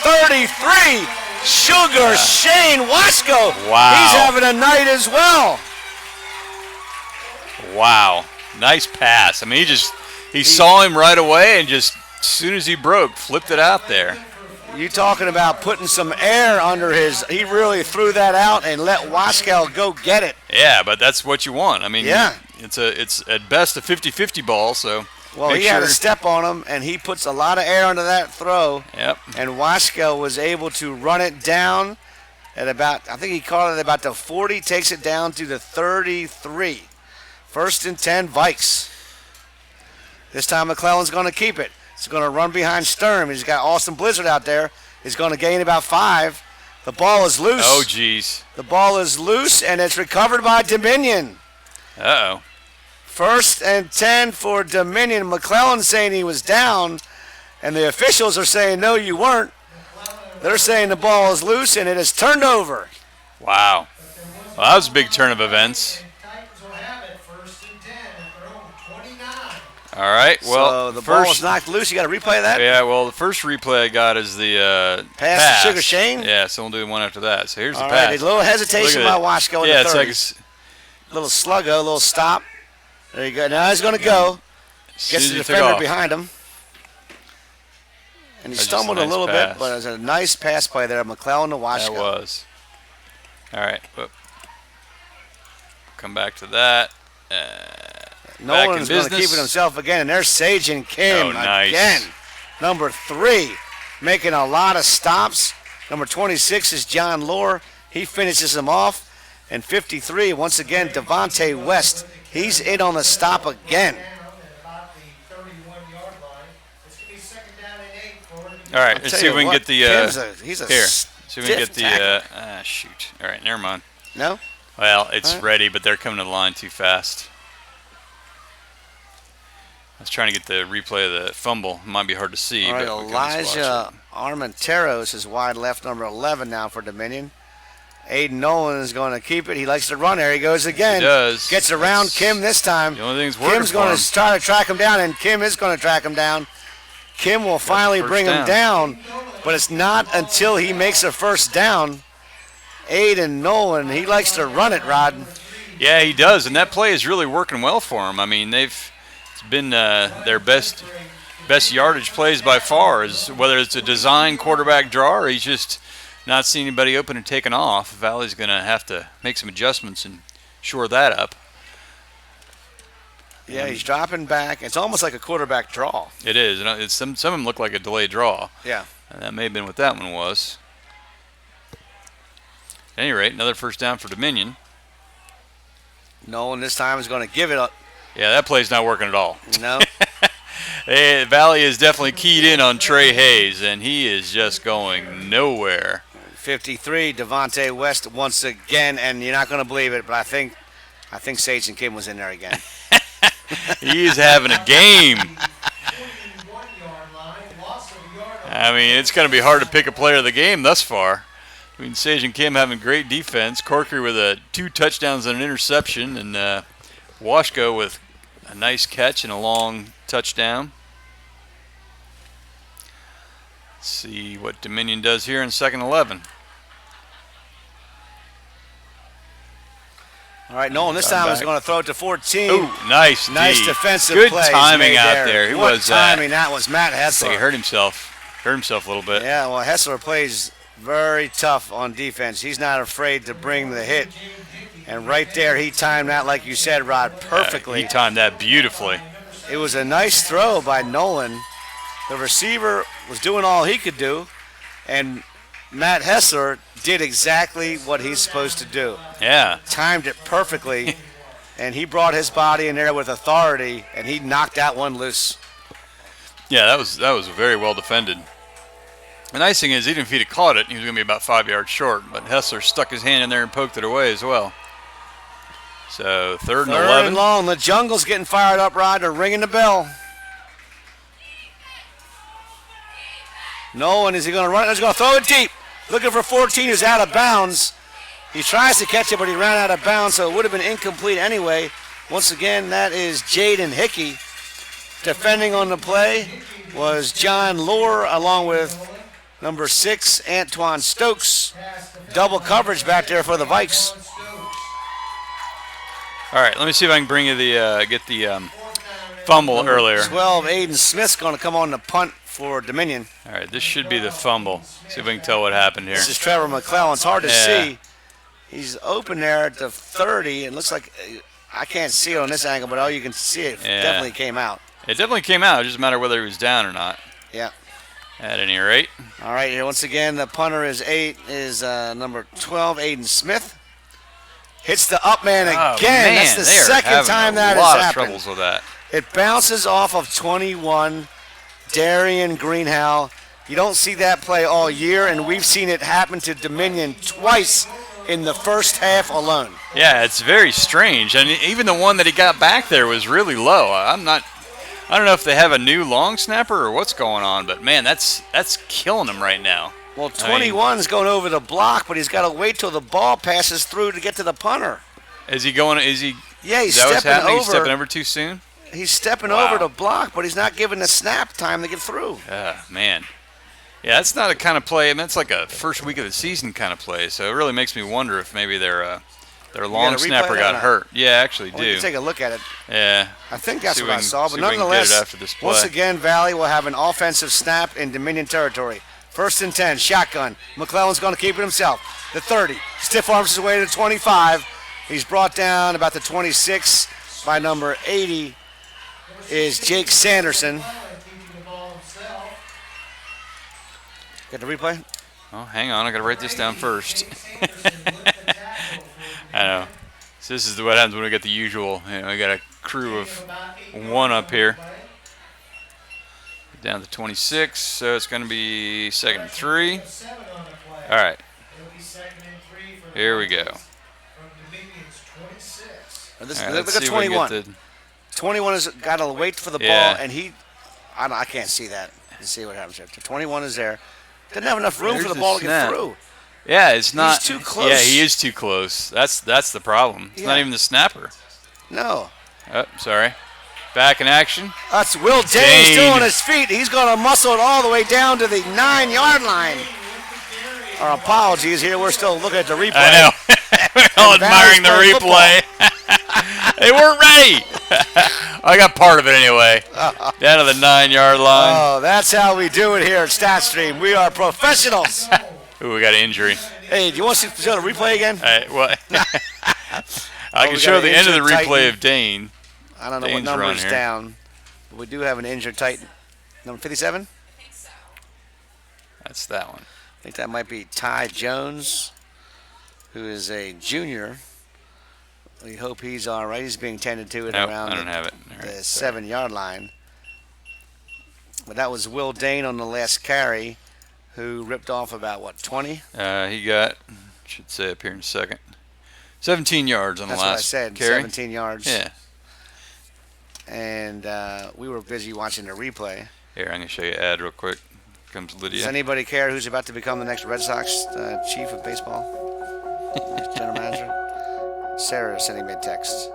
33. Sugar Shane Wasco. Wow. He's having a night as well. Wow. Nice pass. I mean, he saw him right away and just as soon as he broke, flipped it out there. You talking about putting some air under his? He really threw that out and let Wasco go get it. Yeah, but that's what you want. I mean, Yeah. it's at best a 50-50 ball, so Well, make he had sure. a step on him, and he puts a lot of air under that throw. Yep. And Wasco was able to run it down at about, I think he caught it about the 40, takes it down to the 33. 1st and 10, Vikes. This time McClellan's going to keep it. He's going to run behind Sturm. He's got Austin Blizzard out there. He's going to gain about 5. The ball is loose. Oh, geez. The ball is loose, and it's recovered by Dominion. Uh-oh. 1st and 10 for Dominion. McClellan saying he was down, and the officials are saying, no, you weren't. They're saying the ball is loose, and it is turned over. Wow. Well, that was a big turn of events. Titans will have it 1st and 10 at their own 29. All right. Well, So the ball is knocked loose. You got to replay that? Yeah, well, the first replay I got is the Pass to Sugar Shane? Yeah, so we'll do one after that. So here's All the right, pass. a little hesitation Look by at it. Wasco in Yeah, the it's 30s. like Little sluggo, little stop. There you go. Now he's going to go. as soon Gets as the he took defender off. behind him. And he That's just a stumbled a nice little pass. bit, but it was a nice pass play there. McClellan to Wasco. That was. All right. Whoop. Come back to that. Back in Nolan's going to keep business. it himself again. And there's Sage and Kim Oh, nice. again. Number 3, making a lot of stops. Number 26 is John Lohr. He finishes him off. And 53, once again, Devontae West. He's in on the stop again. About the 31-yard line. It's going to be 2nd down and 8 for All right. I'll Let's tell see if you we can what, get the Kim's he's a here. See if we can get stiff the shoot. All right. Never mind. No? Well, it's All right. ready, but they're coming to the line too fast. I was trying to get the replay of the fumble. It might be hard to see. All right, but we can at least watch Elijah it. Armenteros is wide left, number 11 now for Dominion. Aiden Nolan is going to keep it. He likes to run. There he goes again. He does. Gets around That's Kim this time. The only thing that's working Kim's for going him. to try to track him down, and Kim is going to track him down. Kim will finally first bring him down, but it's not until he makes a first down. Aiden Nolan, he likes to run it, Rod. Yeah, he does, and that play is really working well for him. I mean, it's been their best yardage plays by far. Is whether it's a design quarterback draw or he's just not seeing anybody open and taking off. Valley's going to have to make some adjustments and shore that up. Yeah, he's dropping back. It's almost like a quarterback draw. It is. And it's some of them look like a delayed draw. Yeah. And that may have been what that one was. At any rate, another first down for Dominion. Nolan this time is going to give it up. Yeah, that play's not working at all. No. Hey, Valley is definitely keyed in on Trey Hayes, and he is just going nowhere. 53, Devontae West once again, and you're not going to believe it, but I think Sage and Kim was in there again. He is having a game. 21-yard line. Loss of a yard. I mean, it's going to be hard to pick a player of the game thus far. I mean, Sage and Kim having great defense. Corkery with 2 touchdowns and an interception, and Washko with a nice catch and a long touchdown. Let's see what Dominion does here in 2nd 11. All right, Nolan this time is going to throw it to 14. Ooh, nice D. Defensive Good play. timing made out there. Who what was that? timing that was? Matt I think he Hessler. hurt himself a little bit. Yeah, well, Hessler plays very tough on defense. He's not afraid to bring the hit. And right there, he timed that, like you said, Rod, perfectly. He timed that beautifully. It was a nice throw by Nolan. The receiver was doing all he could do, and Matt Hessler did exactly what he's supposed to do. Yeah. Timed it perfectly, and he brought his body in there with authority, and he knocked that one loose. Yeah, that was very well defended. The nice thing is, even if he'd have caught it, he was going to be about 5 yards short. But Hessler stuck his hand in there and poked it away as well. So 3rd and 11. Third and long. The jungle's getting fired up, Rod. They're ringing the bell. Nolan, is he going to run it? He's going to throw it deep. Looking for 14, who's out of bounds. He tries to catch it, but he ran out of bounds, so it would have been incomplete anyway. Once again, that is Jaden Hickey. Defending on the play was John Lohr along with number 6, Antoine Stokes. Double coverage back there for the Vikes. All right, let me see if I can bring you the get the fumble earlier. 12, Aiden Smith's going to come on the punt for Dominion. All right, this should be the fumble. See if we can tell what happened here. This is Trevor McClellan. It's hard to Yeah. see. He's open there at the 30. It looks like I can't see it on this angle, but all you can see it Yeah. definitely came out. It definitely came out. It just matter whether he was down or not. Yeah. At any rate. All right, here once again, the punter is number 12, Aiden Smith. Hits the up man again. Oh, man, That's the they are second having time that a has lot of happened. troubles with that. It bounces off of 21, Darian Greenhow. You don't see that play all year, and we've seen it happen to Dominion twice in the first half alone. Yeah, it's very strange. And even the one that he got back there was really low. I don't know if they have a new long snapper or what's going on, but man, that's killing him right now. Well, 21's going over the block, but he's got to wait till the ball passes through to get to the punter. Is he going? Is he? Yeah, he's Is that what's stepping happening? over. He's stepping over too soon. He's stepping Wow. over the block, but he's not giving the snap time to get through. Man. Yeah, that's not a kind of play. I mean, it's like a first week of the season kind of play. So it really makes me wonder if maybe their long replay snapper that or got not? hurt. Yeah, I actually Well, you do. can take a look at it. Yeah. I think that's See what if I we can- saw, but see if we can get nonetheless, it after this play. once again, Valley will have an offensive snap in Dominion territory. 1st and 10, shotgun. McClellan's going to keep it himself. The 30, stiff arms his way to the 25. He's brought down about the 26 by number 80 is Jake Sanderson. Keeping the ball himself. Get the replay? Oh, hang on. I got to write this down first. I know. So this is what happens when we get the usual. You know, we got a crew of one up here. Down to 26, so it's going to be 2nd and 3. 7 on the play. All right, It'll be 2nd and 3 for the here we go. from Dominion's 26. This, All right, look let's at see if we can 21. get the- 21 has got to wait for the Yeah. ball, and I can't see that. Let's see what happens here. 21 is there. Didn't have enough room There's for the the ball to get snap. through. Yeah, it's not. too close. Yeah, he is too close. That's the problem. It's not Yeah. even the snapper. No. Oh, sorry. Back in action. That's Will Dane Dane. still on his feet. He's going to muscle it all the way down to the 9-yard line. Our apologies here. We're still looking at the replay. I know. We're all And admiring the Valley's replay. They weren't ready. I got part of it anyway. Down to the 9-yard line. Oh, that's how we do it here at StatStream. We are professionals. Ooh, we got an injury. Hey, do you want to see the replay again? What? I we can got show an the end of the injured replay Titan. of Dane. I don't know Dane's what number run is here. down, but we do have an injured Titan. Number 57? I think so. That's that one. I think that might be Ty Jones, who is a junior. We hope he's all right. He's being tended to Nope, around I don't have it. All the right, sorry. 7-yard line. But that was Will Dane on the last carry, who ripped off about, 20? He got, should say up here in a second, 17 yards on That's the what I last said, carry. 17 yards. Yeah. And we were busy watching the replay. Here, I'm going to show you an ad real quick. Comes Does Lydia. anybody care who's about to become the next Red Sox chief of baseball? General manager? Sarah is sending me a text.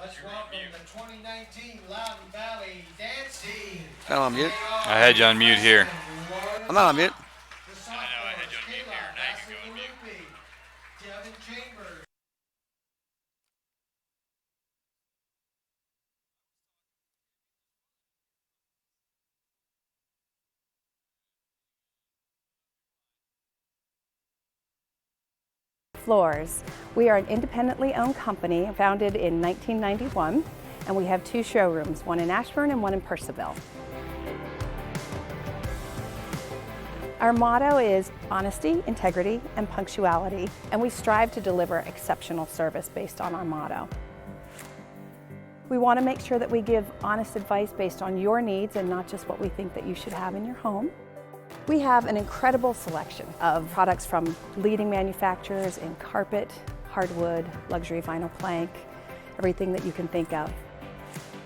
Let's welcome the 2019 Loudon Valley Dance Team. Fell on mute. I had you on mute here. I'm not on mute. The sophomores, Kayla Bassagalupi, Devin Chambers. Floors. We are an independently owned company founded in 1991, and we have 2 showrooms, one in Ashburn and one in Purcellville. Our motto is honesty, integrity, and punctuality, and we strive to deliver exceptional service based on our motto. We want to make sure that we give honest advice based on your needs and not just what we think that you should have in your home. We have an incredible selection of products from leading manufacturers in carpet, hardwood, luxury vinyl plank, everything that you can think of.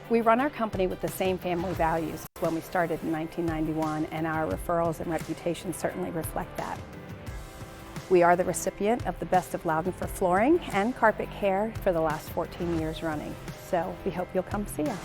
We run our company with the same family values when we started in 1991, and our referrals and reputation certainly reflect that. We are the recipient of the Best of Loudon for flooring and carpet care for the last 14 years running, so we hope you'll come see us.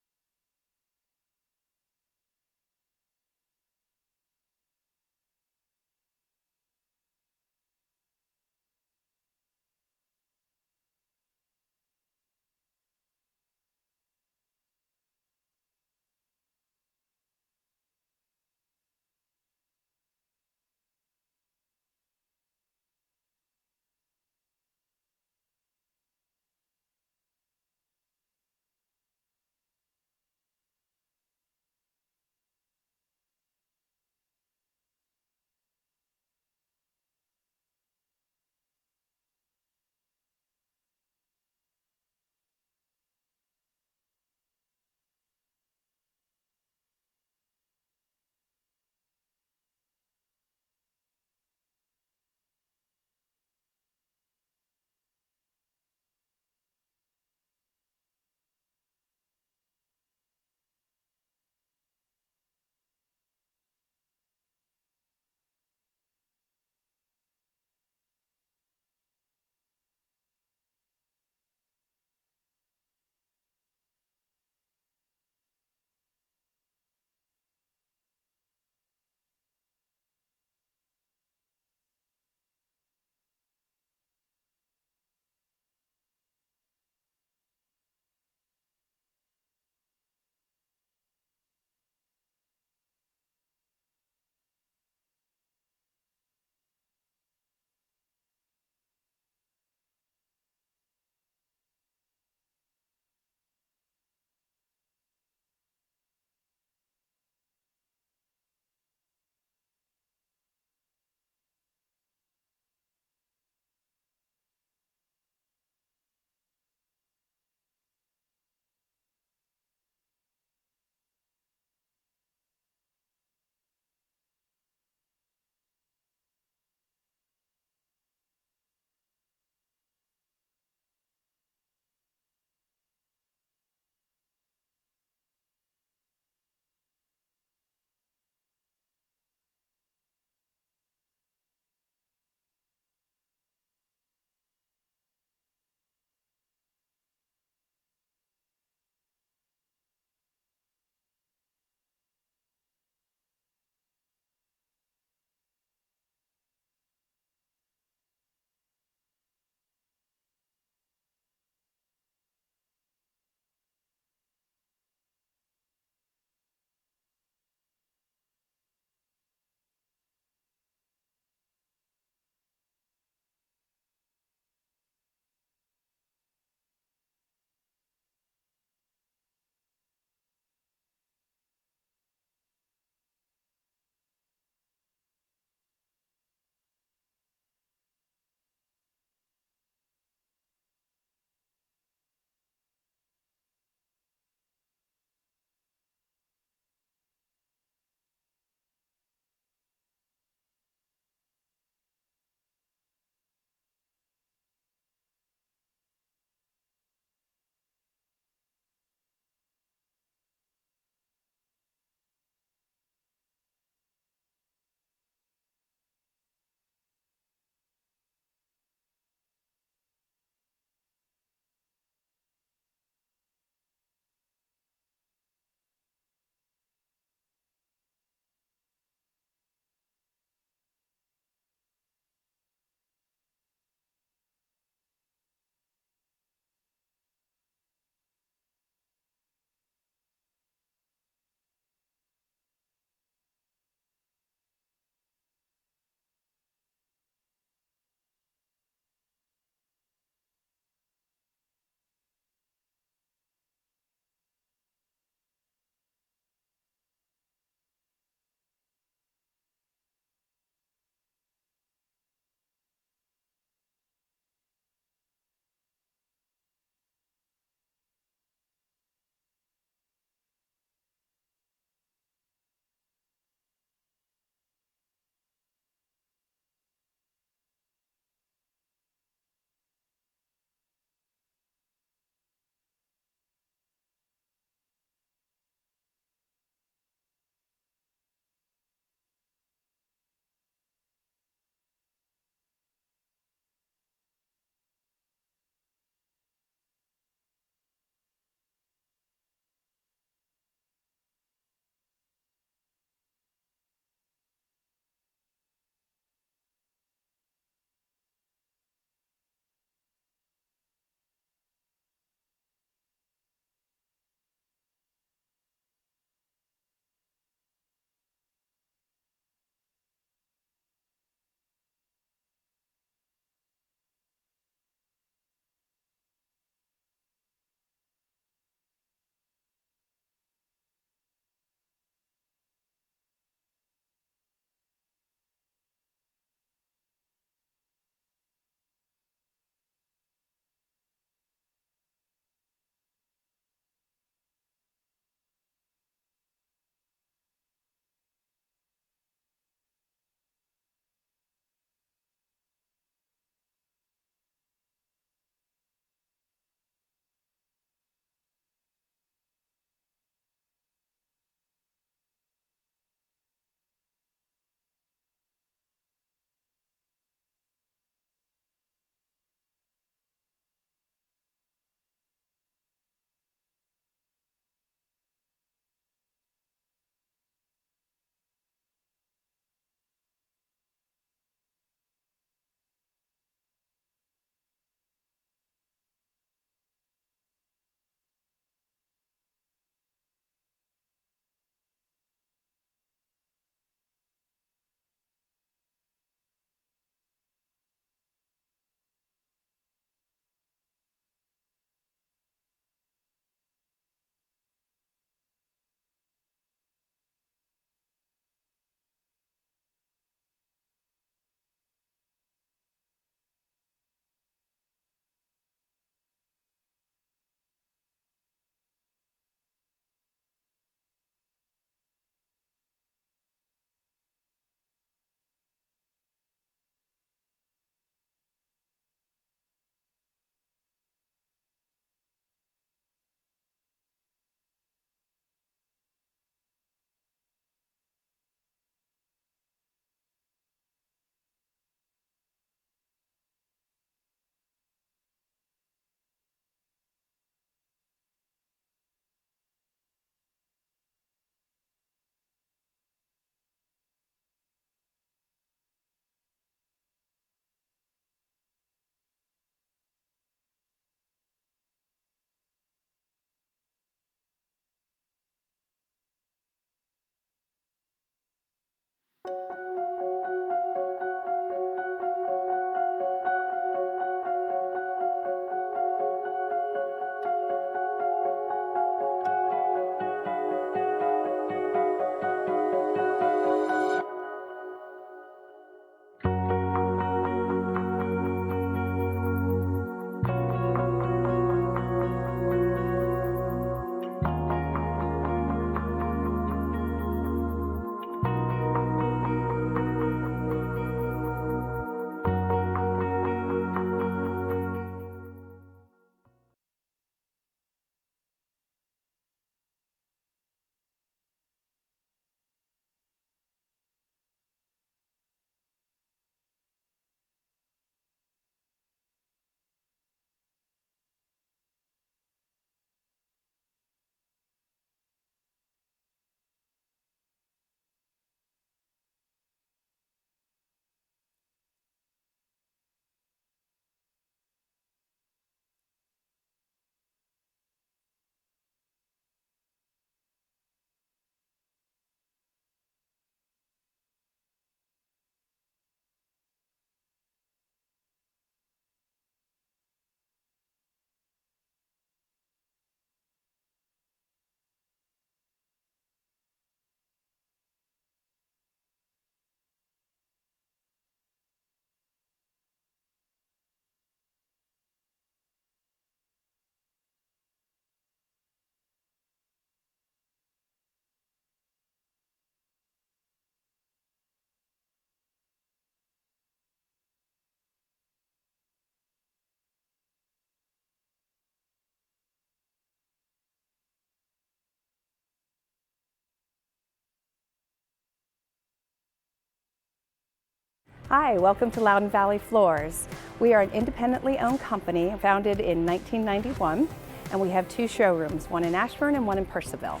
Hi, welcome to Loudoun Valley Floors. We are an independently owned company founded in 1991, and we have 2 showrooms, one in Ashburn and one in Purcellville.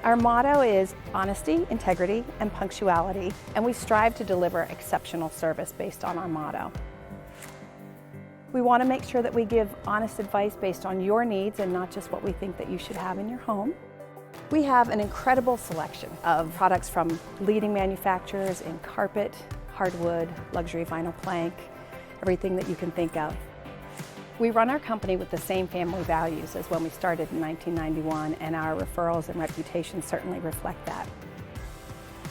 Our motto is honesty, integrity, and punctuality, and we strive to deliver exceptional service based on our motto. We want to make sure that we give honest advice based on your needs and not just what we think that you should have in your home. We have an incredible selection of products from leading manufacturers in carpet, hardwood, luxury vinyl plank, everything that you can think of. We run our company with the same family values as when we started in 1991, and our referrals and reputation certainly reflect that.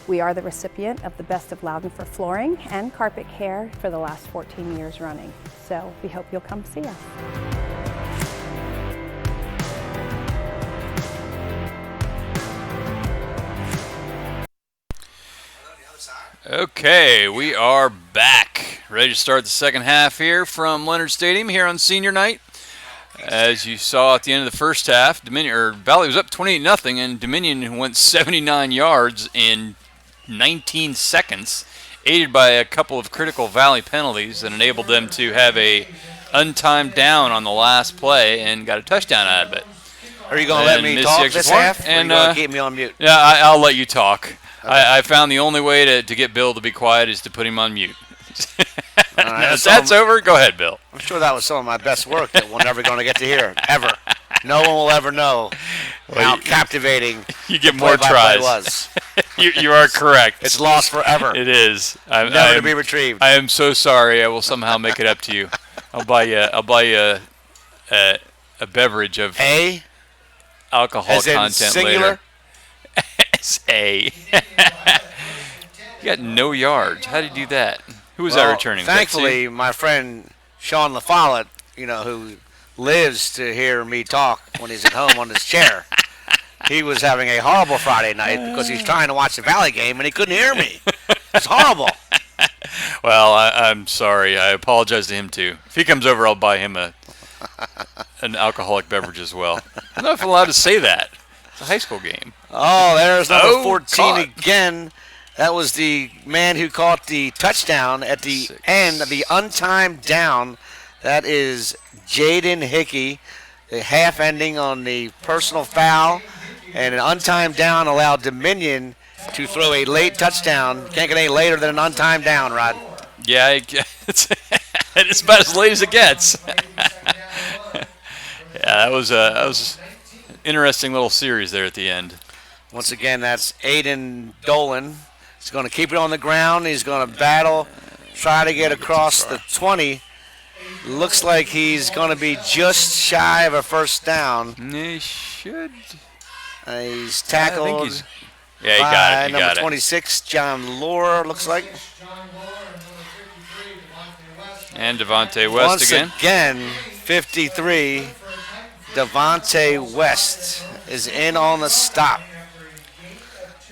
We are the recipient of the Best of Loudoun for flooring and carpet care for the last 14 years running, so we hope you'll come see us. Okay, we are back. Ready to start the second half here from Leonard Stadium here on senior night. As you saw at the end of the first half, Valley was up 28-0, and Dominion went 79 yards in 19 seconds, aided by a couple of critical Valley penalties that enabled them to have a untimed down on the last play and got a touchdown out of it. Are you going to let me talk this half, or are you going to keep me on mute? Yeah, I'll let you talk. Okay. I found the only way to get Bill to be quiet is to put him on mute. Now, if that's over, go ahead, Bill. I'm sure that was some of my best work that we're never going to get to hear, ever. No one will ever know how captivating you get more tries. Was. you are correct. It's lost forever. It is. Never to be retrieved. I am so sorry. I will somehow make it up to you. I'll buy you a beverage of alcohol as in content singular? later. You got no yards. How did you do that? Who was that returning? Thankfully, my friend Sean LaFollette, who lives to hear me talk when he's at home on his chair, he was having a horrible Friday night because he's trying to watch the Valley game and he couldn't hear me. It's horrible. Well, I'm sorry. I apologize to him too. If he comes over, I'll buy him an alcoholic beverage as well. I'm not allowed to say that. It's a high school game. Oh, there's number 14 again. That was the man who caught the touchdown at the end of the untimed down. That is Jaden Hickey. The half ending on the personal foul. And an untimed down allowed Dominion to throw a late touchdown. Can't get any later than an untimed down, Rod. Yeah, it's about as late as it gets. Yeah, that was an interesting little series there at the end. Once again, that's Aiden Dolan. He's going to keep it on the ground. He's going to battle, try to get across the 20. Looks like he's going to be just shy of a first down. He should. He's I tackled think he's. Yeah, he by got it. He number got it. 26, John Lohr, looks like. John Moore and number 53, Devontae West. And Devontae West Once again. again, 53, Devontae West is in on the stop.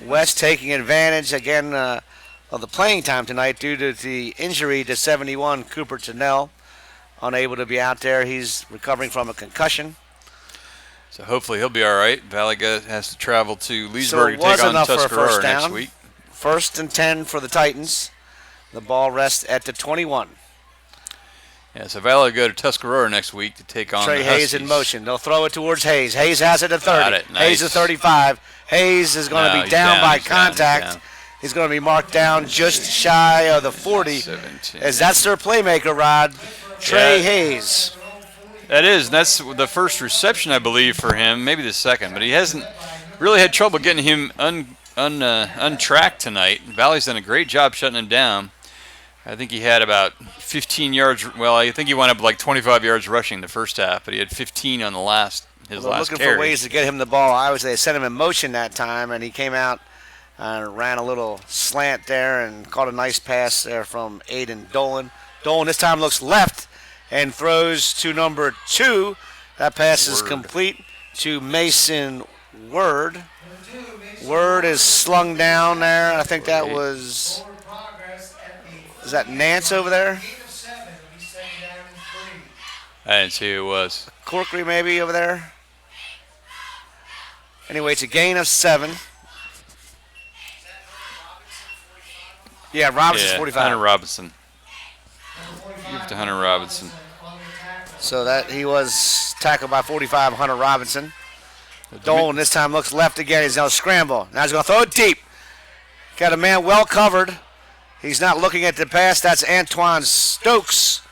West taking advantage again of the playing time tonight due to the injury to 71, Cooper Tennell. Unable to be out there. He's recovering from a concussion. So hopefully he'll be all right. Valley has to travel to So Leesburg it to take was on enough for a Tuscarora first next down. week. 1st and 10 for the Titans. The ball rests at the 21. Yeah, so Valley will go to Tuscarora next week to take on Trey the Hayes Huskies. in motion. They'll throw it towards Hayes. Hayes has it at 30. Got it. Hayes Nice. at 35. Hayes is going No, to be he's down down, by he's down, he's contact. down. He's going to be marked down just shy of the 40. 17. As that's their playmaker, Rod. Trey Yeah. Hayes. That is, and that's the first reception, I believe, for him. Maybe the second, but he hasn't really had trouble getting him untracked tonight. Valley's done a great job shutting him down. I think he had about 15 yards. Well, I think he wound up like 25 yards rushing the first half, but he had 15 on the last They're last looking carry. for ways to get him the ball. Obviously, they sent him in motion that time, and he came out and ran a little slant there and caught a nice pass there from Aiden Dolan. Dolan this time looks left and throws to number 2. That pass is Word. complete to Mason Word. Word is slung down there. I think that was, Forward progress at the is that Nance over there? 8 of 7. He's staying down in 3. I didn't see who it was. Corkery maybe over there. Anyway, it's a gain of 7. Yeah, Robinson's Yeah, 45. Hunter Robinson. Number 45, Give it to Hunter Robinson. on the tackle. So that he was tackled by 45, Hunter Robinson. Dolan this time looks left again. He's going to scramble. Now he's going to throw it deep. Got a man well covered. He's not looking at the pass. That's Antoine Stokes.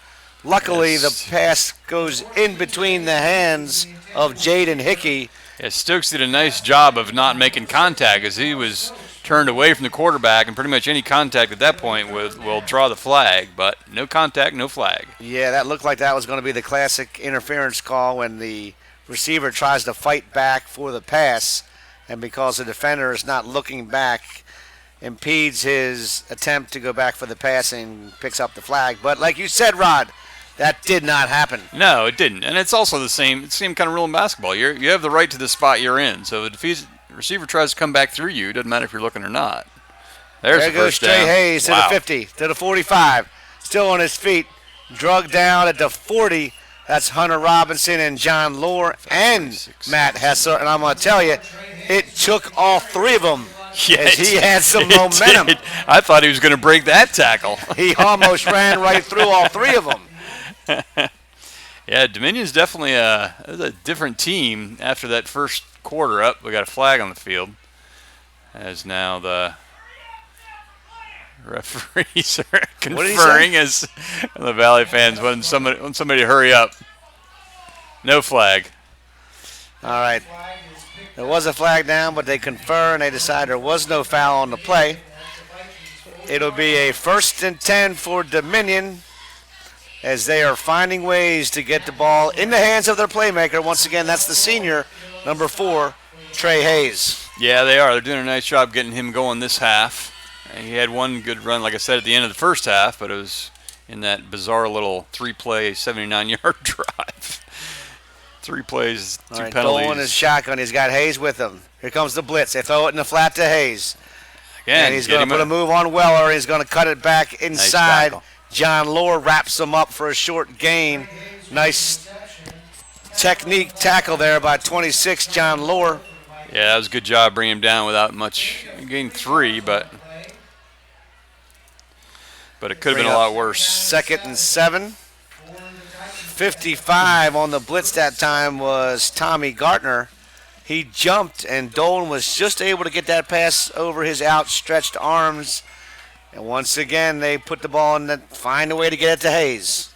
Luckily, Yes. the pass goes in between the hands of Jaden Hickey. Yeah, Stokes did a nice job of not making contact as he was turned away from the quarterback, and pretty much any contact at that point will draw the flag, but no contact, no flag. Yeah, that looked like that was going to be the classic interference call when the receiver tries to fight back for the pass, and because the defender is not looking back, impedes his attempt to go back for the pass and picks up the flag. But like you said, Rod, that did not happen. No, it didn't. And it's also the same kind of rule in basketball. You have the right to the spot you're in. So if the receiver tries to come back through you, it doesn't matter if you're looking or not. There's There the goes first Trey down. Hayes to Wow. the 50, to the 45. Still on his feet. Drugged down at the 40. That's Hunter Robinson and John Lohr and 46. Matt Hesser. And I'm going to tell you, it took all 3 of them. Yeah, as he had some it momentum. did. I thought he was going to break that tackle. He almost ran right through all 3 of them. Yeah, Dominion's definitely a different team after that first quarter up. We got a flag on the field, as now the referees are What did he conferring as the Valley fans want somebody to hurry up. No flag. All right. There was a flag down, but they confer and they decide there was no foul on the play. It'll be a 1st and 10 for Dominion as they are finding ways to get the ball in the hands of their playmaker. Once again, that's the senior, number 4, Trey Hayes. Yeah, they are. They're doing a nice job getting him going this half. And he had one good run, like I said, at the end of the first half, but it was in that bizarre little 3-play, 79-yard drive. 3 plays, 2 All right, penalties. Dolan is shotgun. He's got Hayes with him. Here comes the blitz. They throw it in the flat to Hayes. Again, And he's get going him to put a move on Weller. He's going to cut it back inside. tackle. John Lohr wraps him up for a short gain. Nice technique tackle there by 26, John Lohr. Yeah, that was a good job bringing him down without much. He gained 3, but it could have been a lot worse. 2nd and 7. 55 on the blitz that time was Tommy Gartner. He jumped, and Dolan was just able to get that pass over his outstretched arms. And once again, they put the ball in, find a way to get it to Hayes.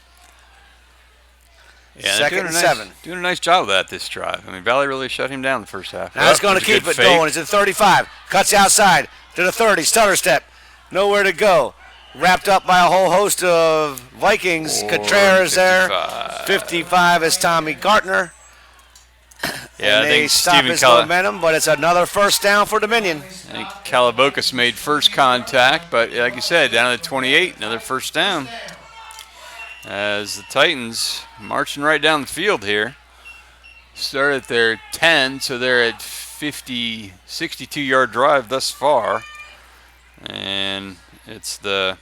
Yeah, Second doing and a nice, 7. Doing a nice job of that this drive. I mean, Valley really shut him down the first half. Now he's going to there's a keep good it fake. going. He's at 35. Cuts outside to the 30. Stutter step. Nowhere to go. Wrapped up by a whole host of Vikings. Contreras there. 55 is Tommy Gartner. Yeah, And I they think stop Stephen his momentum, but it's another first down for Dominion. I think Calabokas made first contact, but like you said, down to 28, another first down. As the Titans marching right down the field here. Start at their 10, so they're at 62-yard drive thus far. And it's the,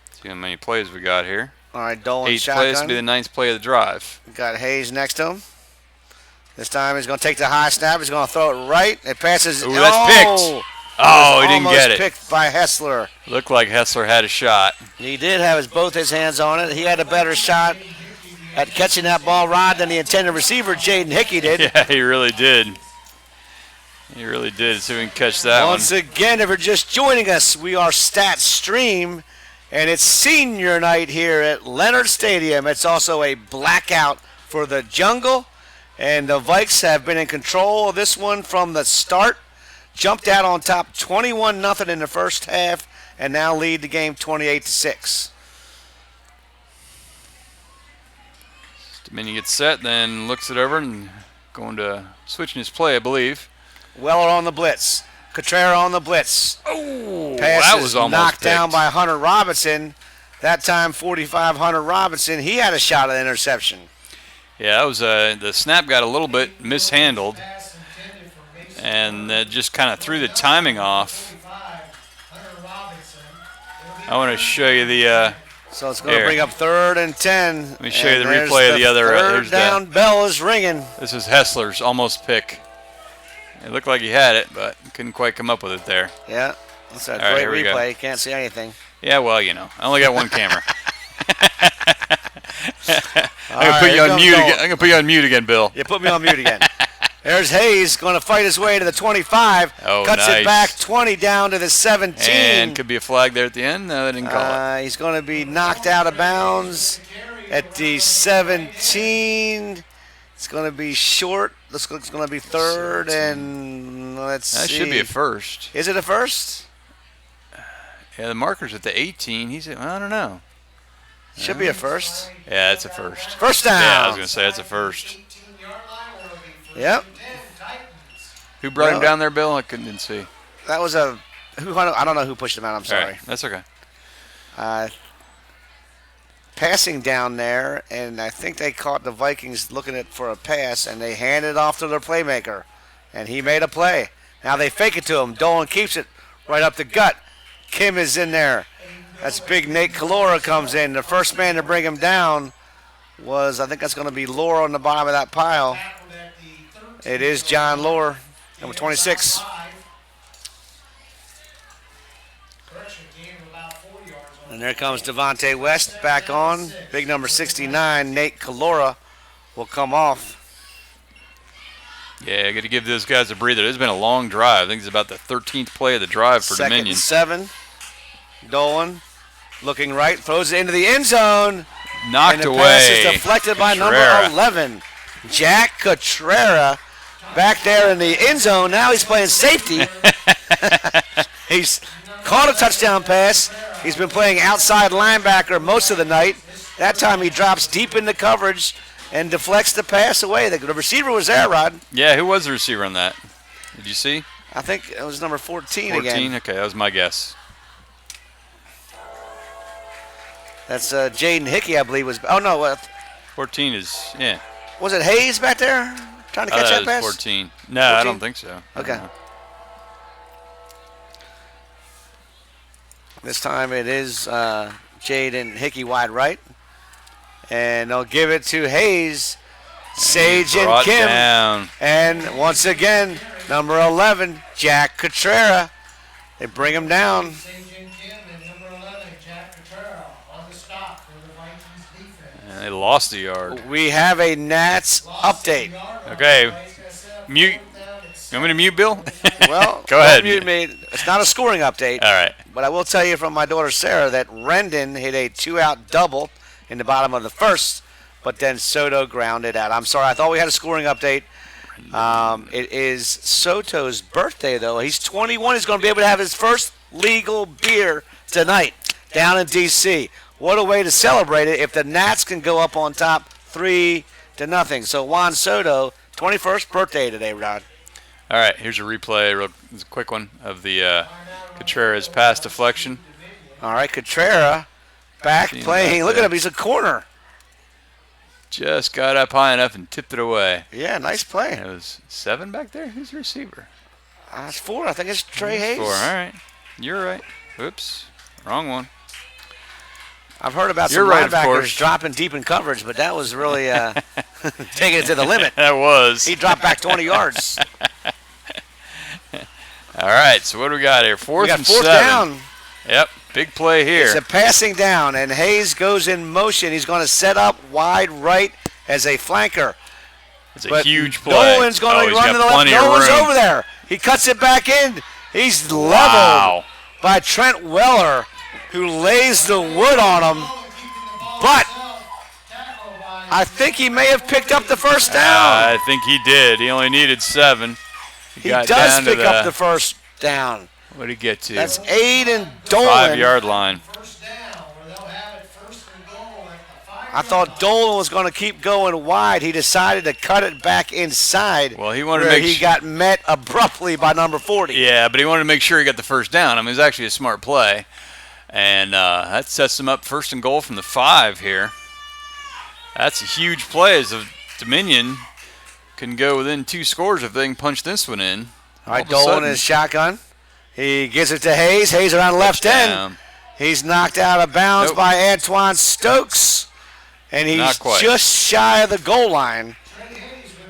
let's see how many plays we got here. All right, Dolan 8 plays to shotgun. be the 9th play of the drive. Got Hayes next to him. This time he's going to take the high snap. He's going to throw it right. It passes. Ooh, that's picked. Oh, he didn't get it. Picked by Hessler. Looked like Hessler had a shot. He did have both his hands on it. He had a better shot at catching that ball, Rod, than the intended receiver, Jaden Hickey, did. Yeah, he really did. He really did. See if we can catch that Once again, if you're just joining us, we are Stat Stream, and it's senior night here at Leonard Stadium. It's also a blackout for the Jungle, and the Vikes have been in control of this one from the start. Jumped out on top 21-0 in the first half, and now lead the game 28-6. Dominion gets set, then looks it over and going to switching his play, I believe. Weller on the blitz. Cotrera on the blitz. Oh, Pass that is was almost knocked down picked. by Hunter Robinson. That time, 45 Hunter Robinson. He had a shot at interception. Yeah, that was the snap got a little bit mishandled, and just kind of threw the timing off. I want to show you the. So it's going to Here. bring up 3rd and 10. Let me show you the replay of the other. Third Here's down bell is ringing. This is Hessler's almost pick. It looked like he had it, but couldn't quite come up with it there. Yeah, that's a All right, great here we go. replay. You can't see anything. Yeah, well, you know, I only got one camera. I'm right, gonna put you here on comes mute Dolan. again. I'm gonna put you on mute again, Bill. You put me on mute again. There's Hayes going to fight his way to the 25. Oh, Cuts nice. it back 20 down to the 17. And could be a flag there at the end. No, they didn't call it. He's going to be knocked out of bounds at the 17. It's going to be short. Looks like it's going to be 3rd, and let's That see. should be a first. Is it a first? Yeah, the marker's at the 18. He's at, I don't know. Should be a first. Yeah, it's a first. First down. Yeah, I was gonna say it's a first. Yep. Who brought him Well- down there, Bill? I didn't see. That was a. I don't know who pushed him out. I'm All sorry. right, that's okay. Passing down there, and I think they caught the Vikings looking for a pass, and they handed it off to their playmaker, and he made a play. Now they fake it to him. Dolan keeps it right up the gut. Kim is in there. That's big Nate Calora comes in. The first man to bring him down was, I think that's going to be Laura on the bottom of that pile. It is John Lohr, number 26. And there comes Devontae West back on. Big number 69, Nate Calora, will come off. Yeah, I got to give those guys a breather. It's been a long drive. I think it's about the 13th play of the drive for Second Dominion. and 7. Dolan looking right, throws it into the end zone. Knocked and the away. pass is deflected by number Cotrera. 11, Jack Cotrera, back there in the end zone. Now he's playing safety. He's caught a touchdown pass. He's been playing outside linebacker most of the night. That time he drops deep into coverage and deflects the pass away. The receiver was there, Rod. Yeah, who was the receiver on that? Did you see? I think it was number 14 14? again. Okay, that was my guess. That's Jaden Hickey, I believe, was. Oh, no. 14 is, yeah. Was it Hayes back there trying to catch that was pass? 14. No, I 14? don't think so. I don't Okay. know. This time it is Jaden Hickey wide right. And they'll give it to Hayes, Sage, and Brought Kim. down. And once again, number 11, Jack Cotrera. They bring him down. St. Kim and number 11, Jack Cottrell on the stop for the Vikings defense. And they lost a yard. We have a Nats update. Okay. Mute. You want me to mute, Bill? Well, Go ahead. don't mute me. It's not a scoring update. All right. But I will tell you from my daughter Sarah that Rendon hit a 2-out double in the bottom of the first but then Soto grounded out. I'm sorry, I thought we had a scoring update. It is Soto's birthday, though. He's 21. He's going to be able to have his first legal beer tonight down in D.C. What a way to celebrate it if the Nats can go up on top 3-0. So Juan Soto, 21st birthday today, Rod. All right, here's a replay, real quick one, of the Contreras pass deflection. All right, Contreras back Seen playing. that Look at there. him. He's a corner. Just got up high enough and tipped it away. Yeah, nice play. It was 7 back there? Who's the receiver? It's 4. I think it's Trey Hayes. 4, all right. You're right. Oops, wrong one. I've heard about You're some right, of linebackers course. dropping deep in coverage, but that was really taking it to the limit. That was. He dropped back 20 yards. All right, so what do we got here? Fourth We got and 4th 7. down. Yep, big play here. It's a passing down, and Hayes goes in motion. He's going to set up wide right as a flanker. It's a But huge play. Nolan's going to he's run got to the left. plenty of Nolan's room. over there. He cuts it back in. He's leveled Wow. by Trent Weller, who lays the wood on him. But I think he may have picked up the first down. I think he did. He only needed 7. He got does down to pick up the first down. What did he get to? That's Aiden Dolan. 5-yard line. First down, where they'll have it first and goal at the 5-yard I thought Dolan was going to keep going wide. He decided to cut it back inside. Well, he wanted to where make he got met abruptly by number 40. Yeah, but he wanted to make sure he got the first down. I mean, it was actually a smart play. And that sets him up first and goal from the 5 here. That's a huge play as the Dominion can go within 2 scores if they can punch this one in. All right, of a Dolan sudden, is shotgun. He gives it to Hayes. Hayes around left end. touchdown. He's knocked out of bounds Nope. by Antoine Stokes. And he's Not quite. just shy of the goal line.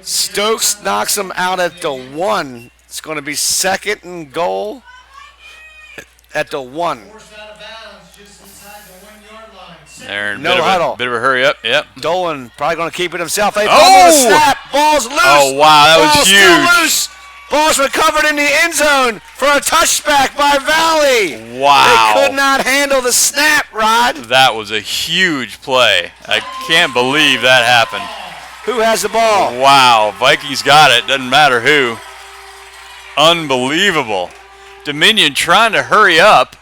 Stokes knocks him out at the 1. It's going to be 2nd and goal at the 1. Forced out of bounds just inside the 1-yard line. There, No huddle. Bit of a hurry up. Yep. Dolan probably going to keep it himself. They Oh! fumble the snap. Ball's loose. Oh, wow, that was Ball's huge. Still loose. Ball's recovered in the end zone for a touchback by Valley. Wow. They could not handle the snap, Rod. That was a huge play. I can't believe that happened. Who has the ball? Wow, Vikings got it. Doesn't matter who. Unbelievable. Dominion trying to hurry up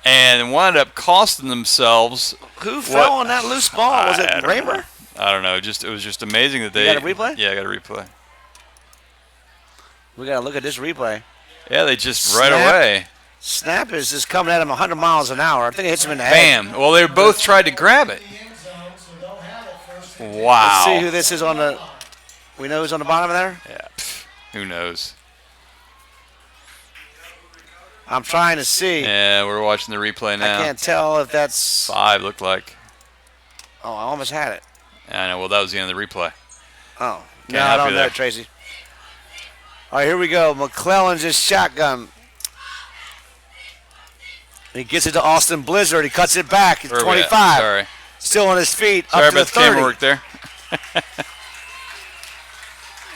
and wound up costing themselves. Who fell on that loose ball? Was it I don't Raymer? know. I don't know. It was just amazing that they. got a replay? Yeah, I got a replay. We got to look at this replay. Yeah, they just right Snap. away. Snap is just coming at him 100 miles an hour. I think it hits him in the head. Bam. Well, they both tried to grab it. End zone, so they'll have it first and Wow. Let's see who this is on the. We know who's on the bottom of there? Yeah. Who knows? I'm trying to see. Yeah, we're watching the replay I now. can't tell if that's. 5 looked like. Oh, I almost had it. I know. Well, that was the end of the replay. Oh. Can't No, I help don't you know, there. Tracy. All right, here we go. McClellan's just shotgun. He gets it to Austin Blizzard. He cuts it back. It's Where are we at? 25. Sorry. Still on his feet. Sorry up to about the the 30. camera work there.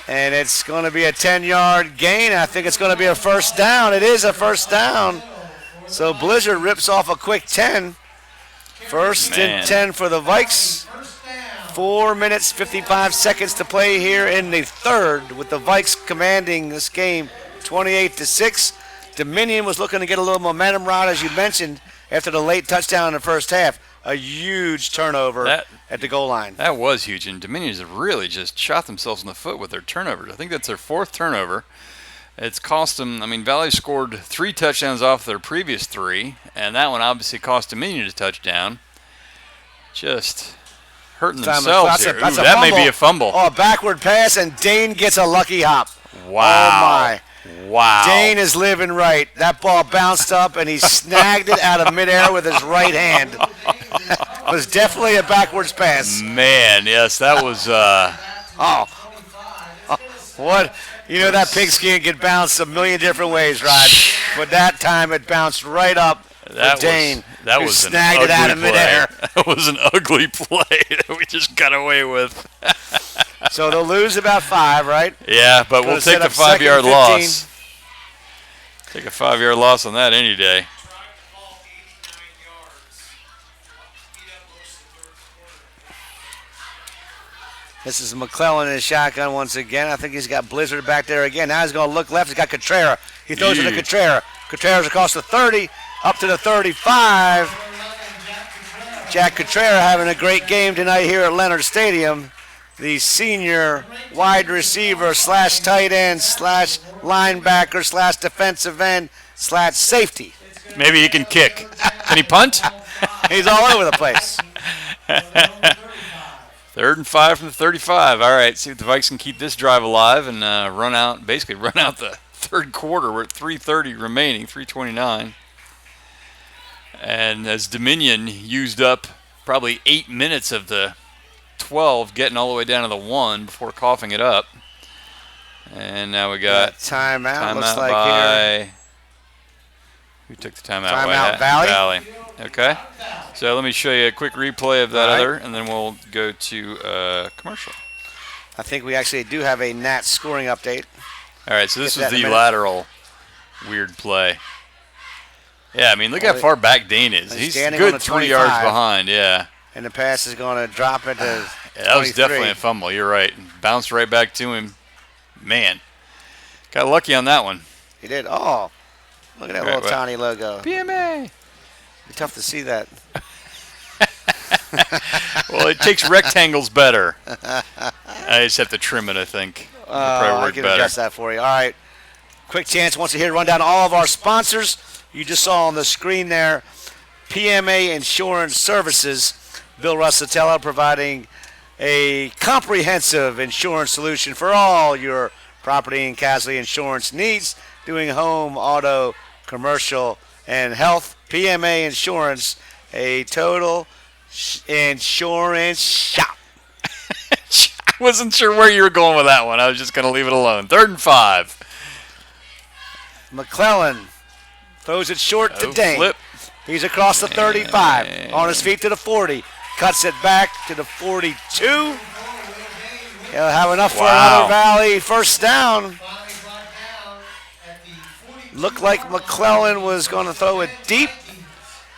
And it's going to be a 10-yard gain. I think it's going to be a first down. It is a first down. So Blizzard rips off a quick 10. First Man. and 10 for the Vikes. 4 minutes, 55 seconds to play here in the third, with the Vikes commanding this game 28-6. Dominion was looking to get a little momentum, Rod, as you mentioned, after the late touchdown in the first half. A huge turnover at the goal line. That was huge, and Dominion's really just shot themselves in the foot with their turnovers. I think that's their 4th turnover. It's cost them, I mean, Valley scored 3 touchdowns off their previous 3, and that one obviously cost Dominion a touchdown. Just hurting themselves here. Ooh, that may be a fumble. Oh, a backward pass, and Dane gets a lucky hop. Wow. Oh, my. Wow. Dane is living right. That ball bounced up, and he snagged it out of midair with his right hand. It was definitely a backwards pass. Man, yes, that was Oh, what? You know that pigskin can bounce a million different ways, Rod. But that time it bounced right up for Dane. That who was snagged an it out of ugly midair. play. That was an ugly play that we just got away with. So they'll lose about 5, right? Yeah, but we'll Gonna set take the up second 5-yard 15. loss. Take a 5-yard loss on that any day. This is McClellan in his shotgun once again. I think he's got Blizzard back there again. Now he's going to look left. He's got Cotrera. He throws it to Cotrera. Cotrera's across the 30, up to the 35. Jack Cotrera having a great game tonight here at Leonard Stadium. The senior wide receiver slash tight end slash linebacker slash defensive end slash safety. Maybe he can kick. Can he punt? He's all over the place. 3rd and 5 from the 35. All right, see if the Vikes can keep this drive alive and run out the third quarter. We're at 3:30 remaining, 3:29. And as Dominion used up probably 8 minutes of the 12, getting all the way down to the 1 before coughing it up. And now we got timeout. Looks timeout like by here. who took the timeout? Timeout, Valley. Valley. Okay. So let me show you a quick replay of that All right. other, and then we'll go to commercial. I think we actually do have a Nats scoring update. All right, so this Get was that in a the minute. lateral weird play. Yeah, I mean, look how far back Dane is. He's He's standing good on the 3 yards 25. behind, yeah. And the pass is going to drop it to Yeah, that was 23. definitely a fumble. You're right. Bounced right back to him. Man, got lucky on that one. He did. Oh, look at that little what? tiny logo. PMA. Be tough to see that. Well, it takes rectangles better. I just have to trim it, I think. It'll probably I work can better. adjust that for you. All right. Quick chance once again to run down all of our sponsors. You just saw on the screen there, PMA Insurance Services. Bill Russatello providing a comprehensive insurance solution for all your property and casualty insurance needs, doing home, auto, commercial, and health. PMA Insurance, a total insurance shop. I wasn't sure where you were going with that one. I was just going to leave it alone. 3rd and 5. McClellan throws it short to Dane. Flip. He's across the 35, on his feet to the 40, cuts it back to the 42. He'll have enough for Wow. another Valley first down. Finally brought down at the 40. Looked like McClellan was going to throw it deep.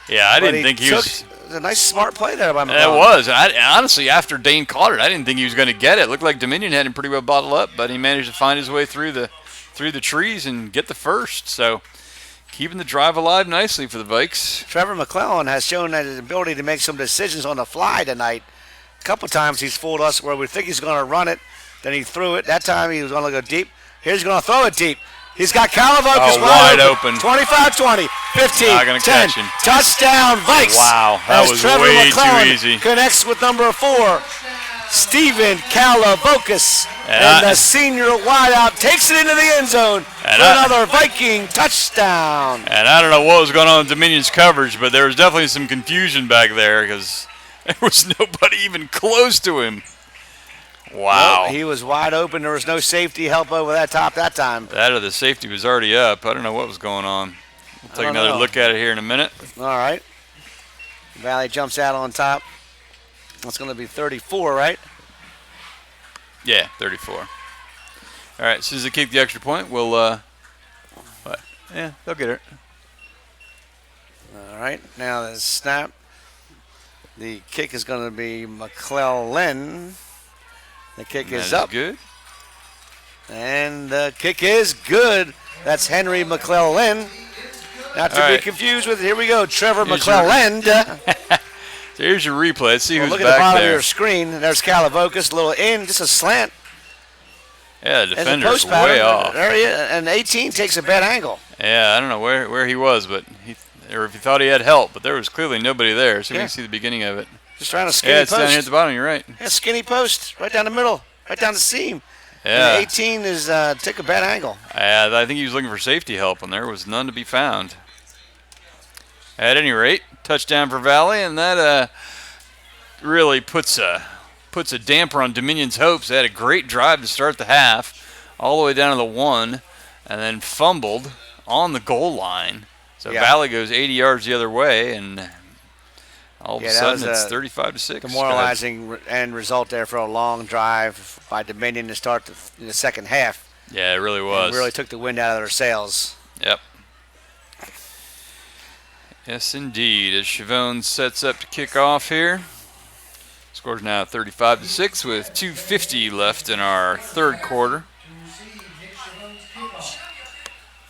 Yeah, I but didn't think he took was. it was a nice smart play there by It McClellan. was. Honestly, after Dane caught it, I didn't think he was going to get it. Looked like Dominion had him pretty well bottled up, but he managed to find his way through the trees and get the first. So keeping the drive alive nicely for the Vikes. Trevor McClellan has shown that his ability to make some decisions on the fly tonight. A couple times he's fooled us where we think he's going to run it, then he threw it. That time he was going to go deep. Here's going to throw it deep. He's got Calavocas wide open. 25-20, 15, Not gonna 10, catch him. touchdown Vikes. Wow, that As was Trevor way McClellan too easy. connects with number 4, Stephen Calavocas. And the senior wideout takes it into the end zone for And another Viking touchdown. And I don't know what was going on with Dominion's coverage, but there was definitely some confusion back there because there was nobody even close to him. Wow. Well, he was wide open. There was no safety help over that top that time. That or the safety was already up. I don't know what was going on. We'll take don't another know. look at it here in a minute. All right. Valley jumps out on top. That's going to be 34, right? Yeah, 34. All right, as soon as they kick the extra point, we'll, what? Yeah, they'll get it. All right. Now the snap. The kick is going to be McClellan. The kick That is up. good. And the kick is good. That's Henry McClellan. Not to All be right. confused with, here we go, Trevor Here's your- McClellan. So here's your replay. Let's see Well, who's look at the back bottom of there. your screen. There's Calavocas, a little in, just a slant. Yeah, the As a defender's post way pattern. off. There he is, and 18 takes a bad angle. Yeah, I don't know where he was, but or if he thought he had help, but there was clearly nobody there. So we Yeah. can see the beginning of it. Just trying to skinny Yeah, it's post. down here at the bottom. You're right. Yeah, skinny post, right down the middle, right down the seam. Yeah. And 18 is took a bad angle. I think he was looking for safety help, and there was none to be found. At any rate, touchdown for Valley, and that really puts a damper on Dominion's hopes. They had a great drive to start the half, all the way down to the 1, and then fumbled on the goal line. So Yeah. Valley goes 80 yards the other way, and all of a Yeah, that sudden was it's a 35-6. Demoralizing end result there for a long drive by Dominion to start the second half. Yeah, it really And was. really took the wind out of their sails. Yep. Yes, indeed. As Chavone sets up to kick off here. Score's now 35-6 with 2:50 left in our third quarter. To receive, Nick Chavone's kickoff.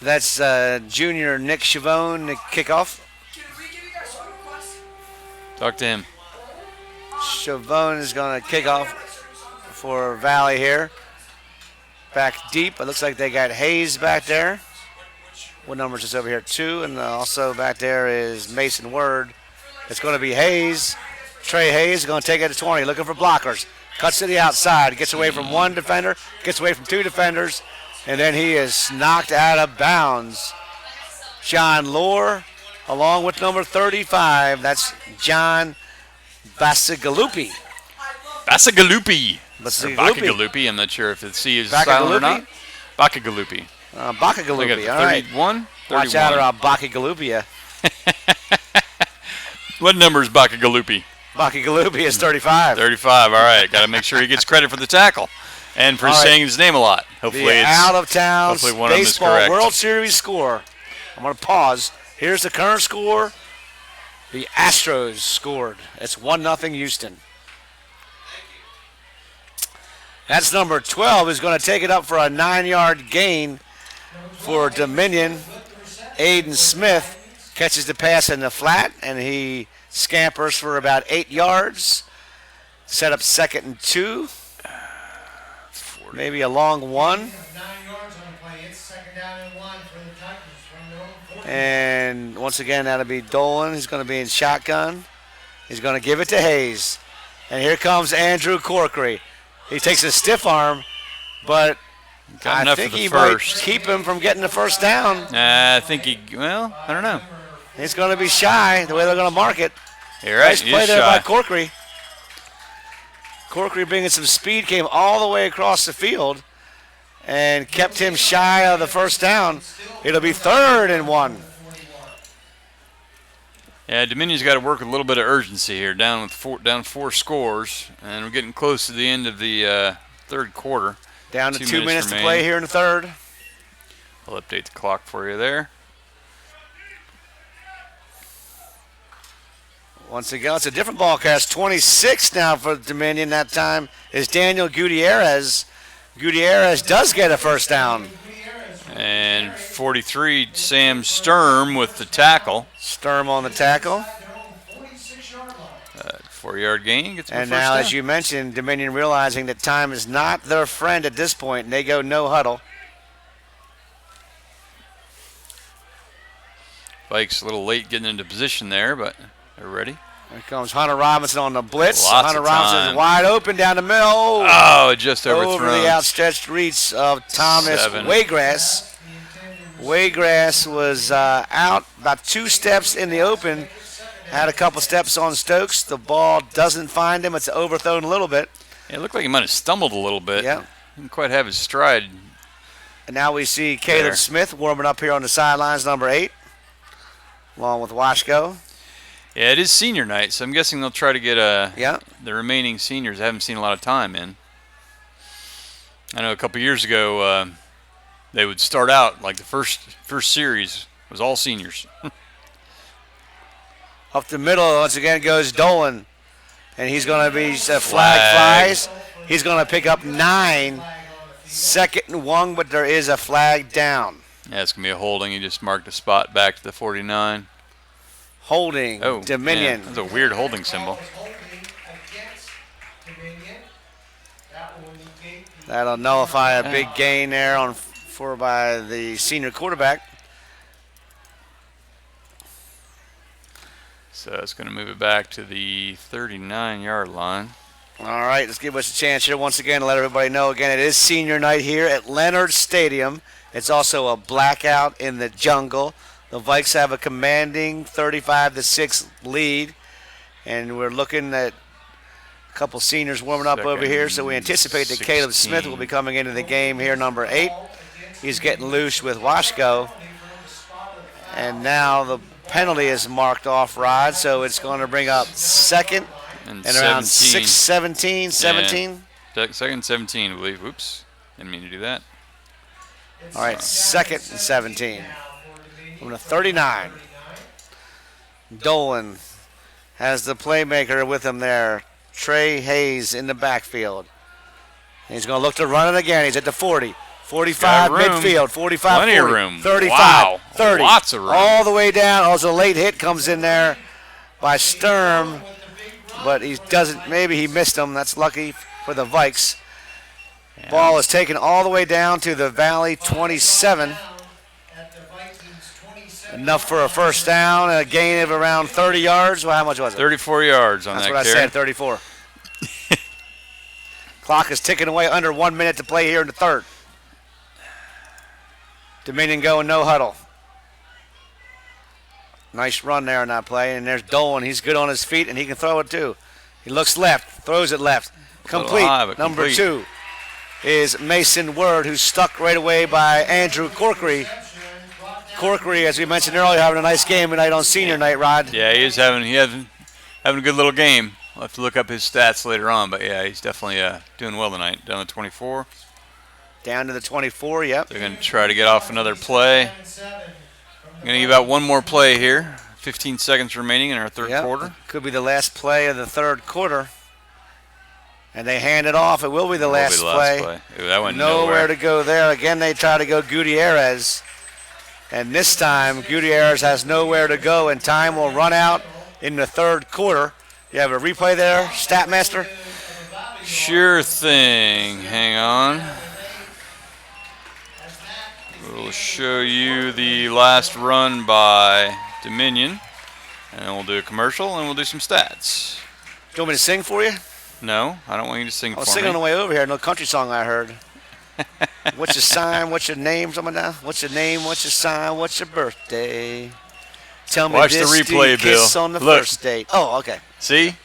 That's junior Nick Chavone, the kickoff. Talk to him. Chavone is going to kick off for Valley here. Back deep. It looks like they got Hayes back there. What number is this over here? 2. And also back there is Mason Word. It's going to be Hayes. Trey Hayes is going to take it to 20, looking for blockers. Cuts to the outside. Gets away from one defender. Gets away from 2 defenders. And then he is knocked out of bounds. John Lohr, along with number 35. That's John Bacigalupi. Bacigalupi. Or Bacigalupi. Bacagalupi. I'm not sure if the C is silent or not. Bacagalupi. Bacagalupi, all right. 31? Watch out around Bacagalupia. What number is Bacagalupi? Bacagalupia is 35. 35. All right. Got to make sure he gets credit for the tackle and for All right. saying his name a lot. Hopefully The it's out-of-town hopefully one of them is baseball correct. World Series score. I'm going to pause. Here's the current score. The Astros scored. It's 1-0 Houston. That's number 12 is going to take it up for a 9-yard gain for Dominion. Aiden Smith catches the pass in the flat, and he scampers for about 8 yards. Set up 2nd and 2. Maybe a long one. 9 yards on the play. It's 2nd down and 1 for the Titans from their own 40. And once again, that'll be Dolan. He's going to be in shotgun. He's going to give it to Hayes. And here comes Andrew Corkery. He takes a stiff arm, but Got I enough think for the he first. might keep him from getting the first down. I think I don't know. He's going to be shy the way they're going to mark it. You're right. Nice He play is there by shy. Corkery. Corkery bringing some speed, came all the way across the field and kept him shy of the first down. It'll be 3rd and 1. Yeah, Dominion's got to work with a little bit of urgency here. Down 4 scores, and we're getting close to the end of the third quarter. Down to 2 2 minutes to remaining. play here in the third. I'll update the clock for you there. Once again, it's a different ball cast. 26 now for Dominion. That time is Daniel Gutierrez. Gutierrez does get a first down. And 43, Sam Sturm with the tackle. Sturm on the tackle. 46-yard line. 4-yard gain. Gets him a And first now, down. as you mentioned, Dominion realizing that time is not their friend at this point, and they go no huddle. Vikes a little late getting into position there, but they're ready. Here comes Hunter Robinson on the blitz. Lots Hunter of Robinson time. is wide open down the middle. Oh, just Over overthrown. the outstretched reach of Thomas 7. Waygrass. Waygrass was out about 2 steps in the open. Had a couple steps on Stokes. The ball doesn't find him. It's overthrown a little bit. It looked like he might have stumbled a little bit. Yeah. Didn't quite have his stride. And now we see Caleb There. Smith warming up here on the sidelines, number 8, along with Washko. Yeah, it is senior night, so I'm guessing they'll try to get Yeah. the remaining seniors I haven't seen a lot of time in. I know a couple years ago they would start out like the first series was all seniors. Up the middle, once again, goes Dolan. And he's going to be flag Flag. flies. He's going to pick up 9. 2nd and 1, but there is a flag down. Yeah, it's going to be a holding. He just marked a spot back to the 49. Holding Oh, Dominion. Yeah, that's a weird holding symbol. Holding against Dominion. That will negate the That'll nullify a big gain there by the senior quarterback. So it's going to move it back to the 39-yard line. All right, let's give us a chance here once again to let everybody know. Again, it is senior night here at Leonard Stadium. It's also a blackout in the jungle. The Vikes have a commanding 35-6 lead, and we're looking at a couple seniors warming up over here, so we anticipate that Caleb 16. Smith will be coming into the game here, number 8. He's getting loose with Washko, and now the penalty is marked off, Rod, so it's going to bring up 2nd And and around 17. 17. Second 17, I believe. Oops. Didn't mean to do that. All right, 2nd and 17. From the 39. Dolan has the playmaker with him there. Trey Hayes in the backfield. He's going to look to run it again. He's at the 40. 45 Got room. midfield. 45, Plenty of 40, room. 35, Wow. 30. Lots of room. All the way down. Also, late hit comes in there by Sturm, but he doesn't. Maybe he missed him. That's lucky for the Vikes. Yeah. Ball is taken all the way down to the Valley 27. At the Vikings 27. Enough for a first down and a gain of around 30 yards. Well, how much was it? 34 yards on That's that what I carry. said, 34. Clock is ticking away, under 1 minute to play here in the third. Dominion going no huddle. Nice run there on that play, and there's Dolan. He's good on his feet, and he can throw it too. He looks left, throws it left. Complete. high, but Number complete. 2 is Mason Word, who's stuck right away by Andrew Corkery. Corkery, as we mentioned earlier, having a nice game tonight on senior night, Rod. Yeah, he having a good little game. I'll have to look up his stats later on, but yeah, he's definitely doing well tonight. Down to 24. Down to the 24, yep. They're going to try to get off another play. I'm going to give out one more play here. 15 seconds remaining in our third Yep. quarter. Could be the last play of the third quarter. And they hand it off. It will be the Will be last the play. Ooh, that went Nowhere nowhere. to go there. Again, they try to go Gutierrez. And this time, Gutierrez has nowhere to go, and time will run out in the third quarter. You have a replay there, Statmaster? Sure thing. Hang on. We'll show you the last run by Dominion. And we'll do a commercial, and we'll do some stats. Do you want me to sing for you? No, I don't want you to sing I was for singing on me. the way over here. No country song I heard. What's your sign? What's your name? Something like that. What's your name? What's your sign? What's your birthday? Tell me Watch the this, do replay, you kiss Bill. on the Look. first date? Oh, okay. See?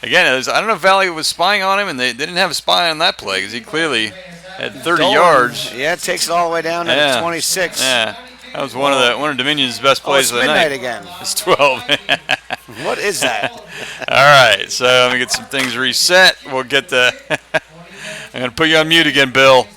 Again, I don't know if Valley was spying on him, and they didn't have a spy on that play because he clearly had 30 Dolan, yards. Yeah, it takes it all the way down to Yeah. the 26. Yeah, that was one of Dominion's best Oh, plays it's of the midnight night. again. It's 12. What is that? All right, so let me get some things reset. We'll get the. I'm going to put you on mute again, Bill.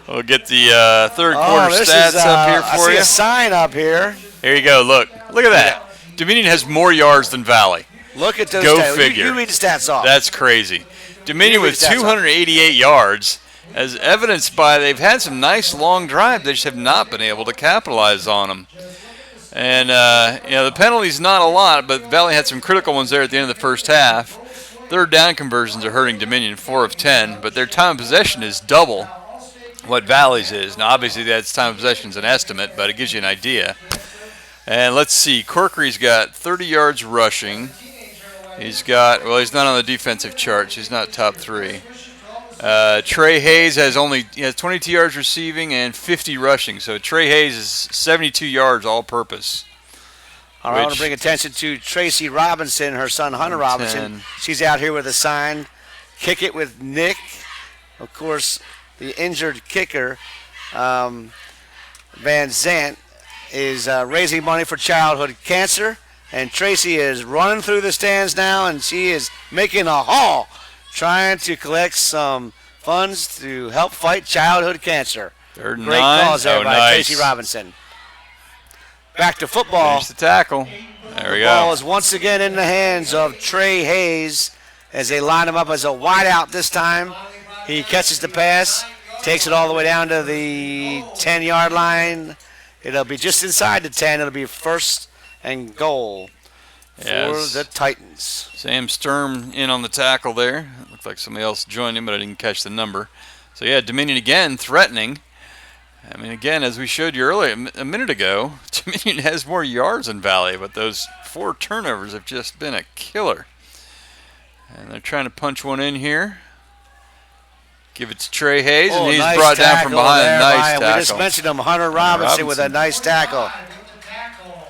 We'll get the third quarter this stats is, up here I for see you. a sign up here. Here you go. Look at that. Dominion has more yards than Valley. Look at those Go stats. figure. You read the stats off. That's crazy. Dominion with That's 288 yards, as evidenced by they've had some nice long drives. They just have not been able to capitalize on them. And the penalties not a lot, but Valley had some critical ones there at the end of the first half. Third down conversions are hurting Dominion, 4 of 10, but their time of possession is double what Valley's is. Now, obviously, that's time of possession is an estimate, but it gives you an idea. And let's see, Corkery's got 30 yards rushing. He's not on the defensive charts. He's not top 3. Trey Hayes has 22 yards receiving and 50 rushing. So Trey Hayes is 72 yards all-purpose. All right, I want which- to bring attention to Tracy Robinson, her son Hunter Robinson. 10. She's out here with a sign. Kick it with Nick. Of course, the injured kicker, Van Zant, is raising money for childhood cancer. And Tracy is running through the stands now, and she is making a haul, trying to collect some funds to help fight childhood cancer. Third and Great 9. cause there Oh, by nice. Tracy Robinson. Back to football. Finish the tackle. There we The ball go. is once again in the hands of Trey Hayes as they line him up as a wideout this time. He catches the pass, takes it all the way down to the 10-yard line. It'll be just inside the 10. It'll be first and goal for Yes. the Titans. Sam Sturm in on the tackle there. Looked like somebody else joined him, but I didn't catch the number. So, yeah, Dominion again threatening. I mean, again, as we showed you earlier, a minute ago, Dominion has more yards than Valley, but those 4 turnovers have just been a killer. And they're trying to punch one in here. Give it to Trey Hayes, and he's nice brought down from tackle behind. there, Nice Ryan. tackle. We just mentioned him, Hunter Robinson with a nice tackle. With the tackle,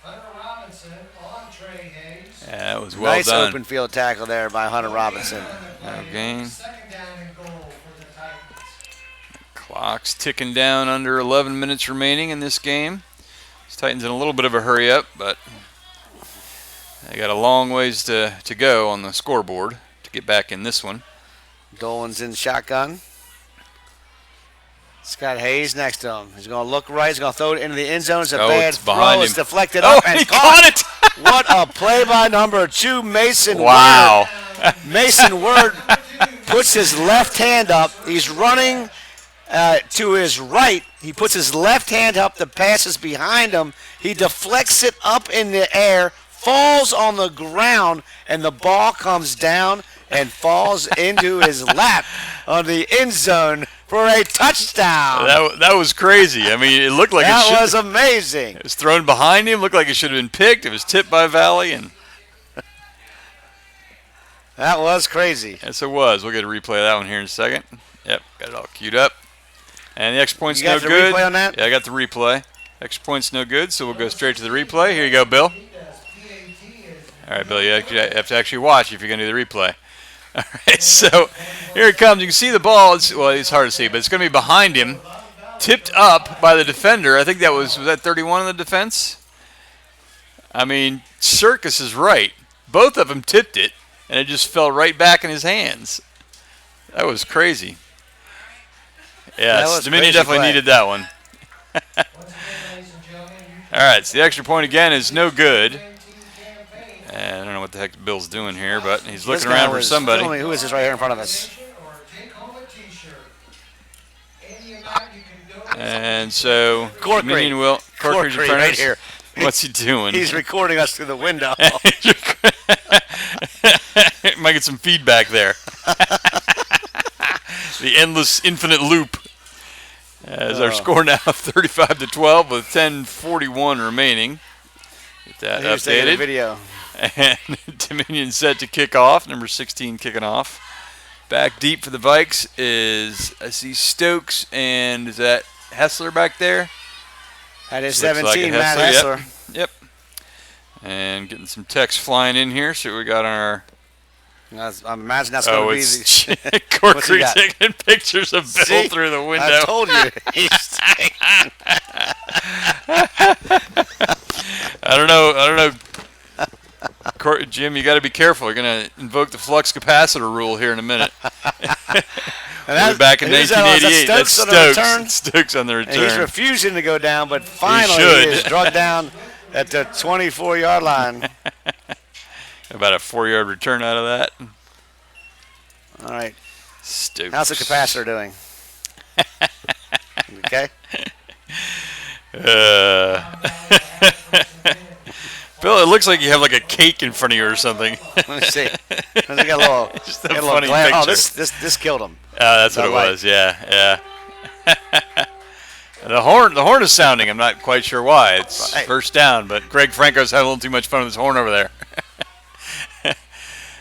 Hunter Robinson on Trey Hayes. Yeah, that was well Nice done. open field tackle there by Hunter Robinson. No gain. Second down and goal for the Titans. Clock's ticking down, under 11 minutes remaining in this game. These Titans in a little bit of a hurry up, but they got a long ways to go on the scoreboard to get back in this one. Dolan's in shotgun. He's got Hayes next to him. He's going to look right. He's going to throw it into the end zone. It's a Oh, bad it's behind throw. him. It's deflected Oh, up and he caught. caught it! What a play by number 2, Mason Wow. Word. Mason Word puts his left hand up. He's running to his right. He puts his left hand up. The pass is behind him. He deflects it up in the air, falls on the ground, and the ball comes down and falls into his lap on the end zone for a touchdown. That was crazy. I mean, it looked like That was amazing. it was thrown behind him. Looked like it should have been picked. It was tipped by Valley, and That was crazy. yes, it was. We'll get a replay of that one here in a second. Yep, got it all queued up. And the extra point's You got no the good. replay on that? Yeah, I got the replay. Extra point's no good, so we'll go straight to the replay. Here you go, Bill. All right, Bill, you have to actually watch if you're going to do the replay. All right, so here it comes. You can see the ball. It's hard to see, but it's going to be behind him, tipped up by the defender. I think was that 31 in the defense? I mean, Circus is right. Both of them tipped it, and it just fell right back in his hands. That was crazy. Yes, was Dominion crazy definitely play. needed that one. Once again, ladies and gentlemen, All right, so the extra point again is no good. And I don't know what the heck Bill's doing here, but he's This looking guy around for was- somebody. tell me who is this right here in front of us? or take home a t-shirt. Any amount you can donate. And so Corkery. Dominion will Corkery's Corkery apprentice. right here. What's he doing? He's recording us through the window. Might get some feedback there. The endless, infinite loop. As our score now 35-12 with 10:41 remaining. Get that Here's taking a updated. video. And Dominion set to kick off. Number 16 kicking off. Back deep for the Vikes is, I see Stokes, and is that Hessler back there? That is Looks like 17, a Matt Hessler, Hessler. Yep. And getting some text flying in here. See what we got on our. I imagine that's Oh, going to be it's the. What's he Corkery got? taking pictures of Bill See? through the I window. told you. He's I don't know. Jim, you got to be careful. You're going to invoke the flux capacitor rule here in a minute. We'll be back in who's that? Oh, is that 1988. That's Stokes on the return? Stokes. Stokes on the and he's return. refusing to go down, but finally should. he is drugged down at the 24-yard line. About a 4-yard return out of that. All right. Stokes. How's the capacitor doing? Okay. Bill, it looks like you have like a cake in front of you or something. Let me see. They got a little. Just a got a little funny glare. Oh, picture. this killed him. That's what That it light. was. Yeah. The horn is sounding. I'm not quite sure why. It's Right. first down, but Greg Franco's having a little too much fun with his horn over there.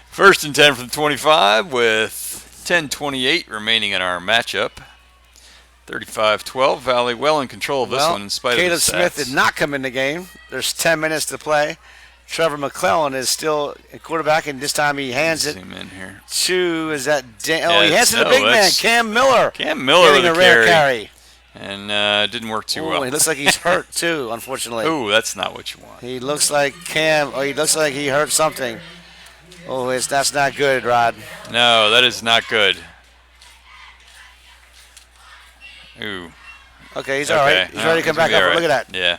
First and 10 from the 25 with 10:28 remaining in our matchup. 35-12. Valley well in control of this one in spite Caleb of the Smith stats. did not come in the game. There's 10 minutes to play. Trevor McClellan is still a quarterback, and this time he hands it Zoom in here. to, is that Dan? Yeah, Oh, he hands it to the no, big man, that's- Cam Miller. Cam Miller getting with a the rare carry. carry. And it didn't work too Ooh, well. he looks like he's hurt too, unfortunately. Ooh, that's not what you want. He looks like he looks like he hurt something. Oh, that's not good, Rod. No, that is not good. Ooh. Okay, he's all right. He's ready to come back up. Look at that. Yeah,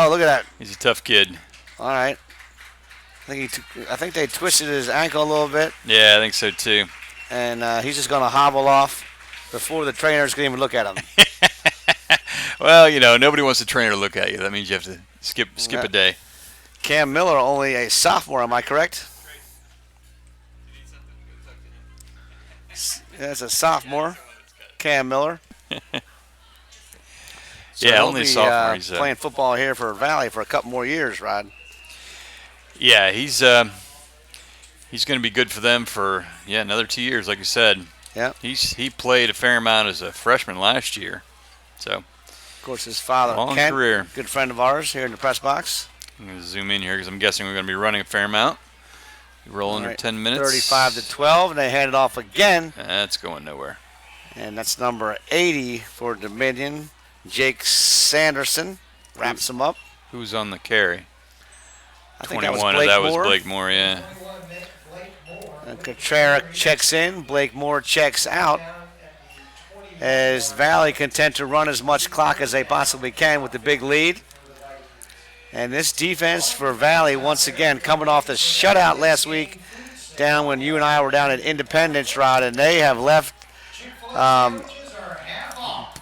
Look at that. he's a tough kid. All right. I think they twisted his ankle a little bit, Yeah, I think so too. and he's just going to hobble off before the trainers can even look at him. Well, nobody wants the trainer to look at you. That means you have to skip a day. Cam Miller, only a sophomore, am I correct? That's a sophomore, Cam Miller. So Yeah, he'll only a be, sophomore. He's playing football here for Valley for a couple more years, Rod. yeah, he's going to be good for them for another 2 years, like you said. Yeah. He played a fair amount as a freshman last year, so Of course, his father, long Kent, career. good friend of ours here in the press box. I'm going to zoom in here because I'm guessing we're going to be running a fair amount. Roll under All right, 10 minutes. 35-12, and they hand it off again. That's going nowhere. And that's number 80 for Dominion. Jake Sanderson wraps him up. Who's on the carry? I think that was 21. Blake That Moore. was Blake Moore. Yeah. 21 Blake Moore. And Katrera checks in. Blake Moore checks out. Down at the as Valley content to run as much clock as they possibly can with the big lead. And this defense for Valley, once again, coming off the shutout last week down when you and I were down at Independence, Rod, and they have left,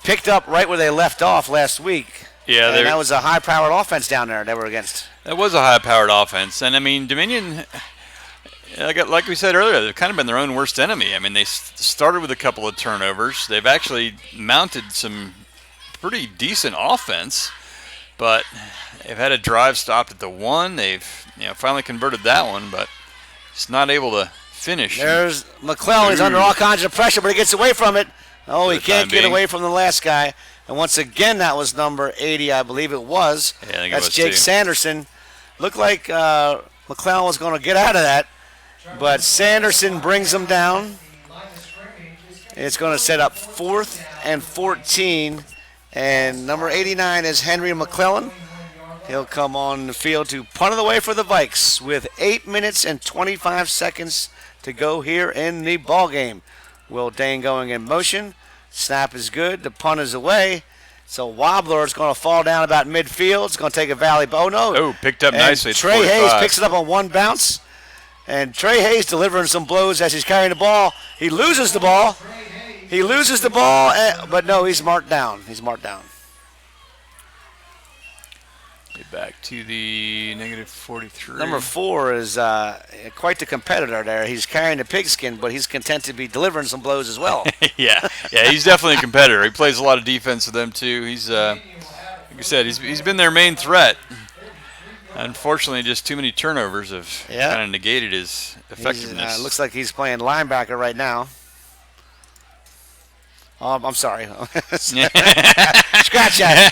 picked up right where they left off last week. Yeah, and that was a high-powered offense down there they were against. That was a high-powered offense. And, I mean, Dominion, like we said earlier, they've kind of been their own worst enemy. I mean, they started with a couple of turnovers. They've actually mounted some pretty decent offense, but they've had a drive stopped at the 1. They've finally converted that one, but just not able to finish. There's McClellan. He's under all kinds of pressure, but he gets away from it. Oh, he can't get away from the last guy. And once again, that was number 80, I believe it was. Yeah, I think That's it was Jake too. Sanderson. Looked like McClellan was going to get out of that, but Sanderson brings him down. It's going to set up 4th and 14. And number 89 is Henry McClellan. He'll come on the field to punt it away for the Vikes with 8 minutes and 25 seconds to go here in the ball game. Will Dane going in motion. Snap is good. The punt is away. So Wobbler is going to fall down about midfield. It's going to take a Valley. Oh, no. Oh, picked up And nicely. It's Trey 45. Hayes picks it up on one bounce. And Trey Hayes delivering some blows as he's carrying the ball. He loses the ball. But no, he's marked down. Get back to the negative 43. Number 4 is quite the competitor there. He's carrying the pigskin, but he's content to be delivering some blows as well. yeah, he's definitely a competitor. He plays a lot of defense with them too. He's, like I said, he's been their main threat. Unfortunately, just too many turnovers have kind of negated his effectiveness. Looks like he's playing linebacker right now. I'm sorry. Scratch that.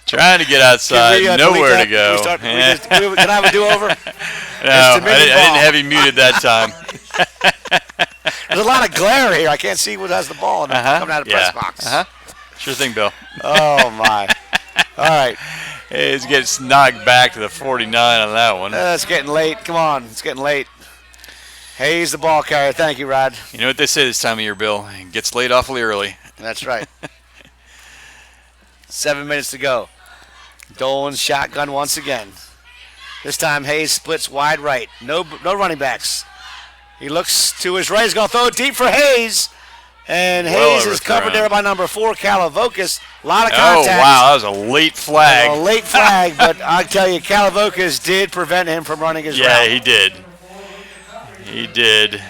Trying to get outside, nowhere to go. Can I have a do-over? No, I didn't have you muted that time. There's a lot of glare here. I can't see what has the ball coming out of the press box. Sure thing, Bill. Oh, my. All right. He's getting knocked back to the 49 on that one. It's getting late. Come on. It's getting late. Hayes, the ball carrier. Thank you, Rod. You know what they say this time of year, Bill? It gets laid awfully early. That's right. 7 minutes to go. Dolan's shotgun once again. This time Hayes splits wide right. No running backs. He looks to his right. He's going to throw it deep for Hayes. And Hayes is covered there by number 4, Kalavokis. A lot of contact. Oh, wow. That was a late flag. A late flag, but I'll tell you, Kalavokis did prevent him from running his route. Yeah, he did. He did.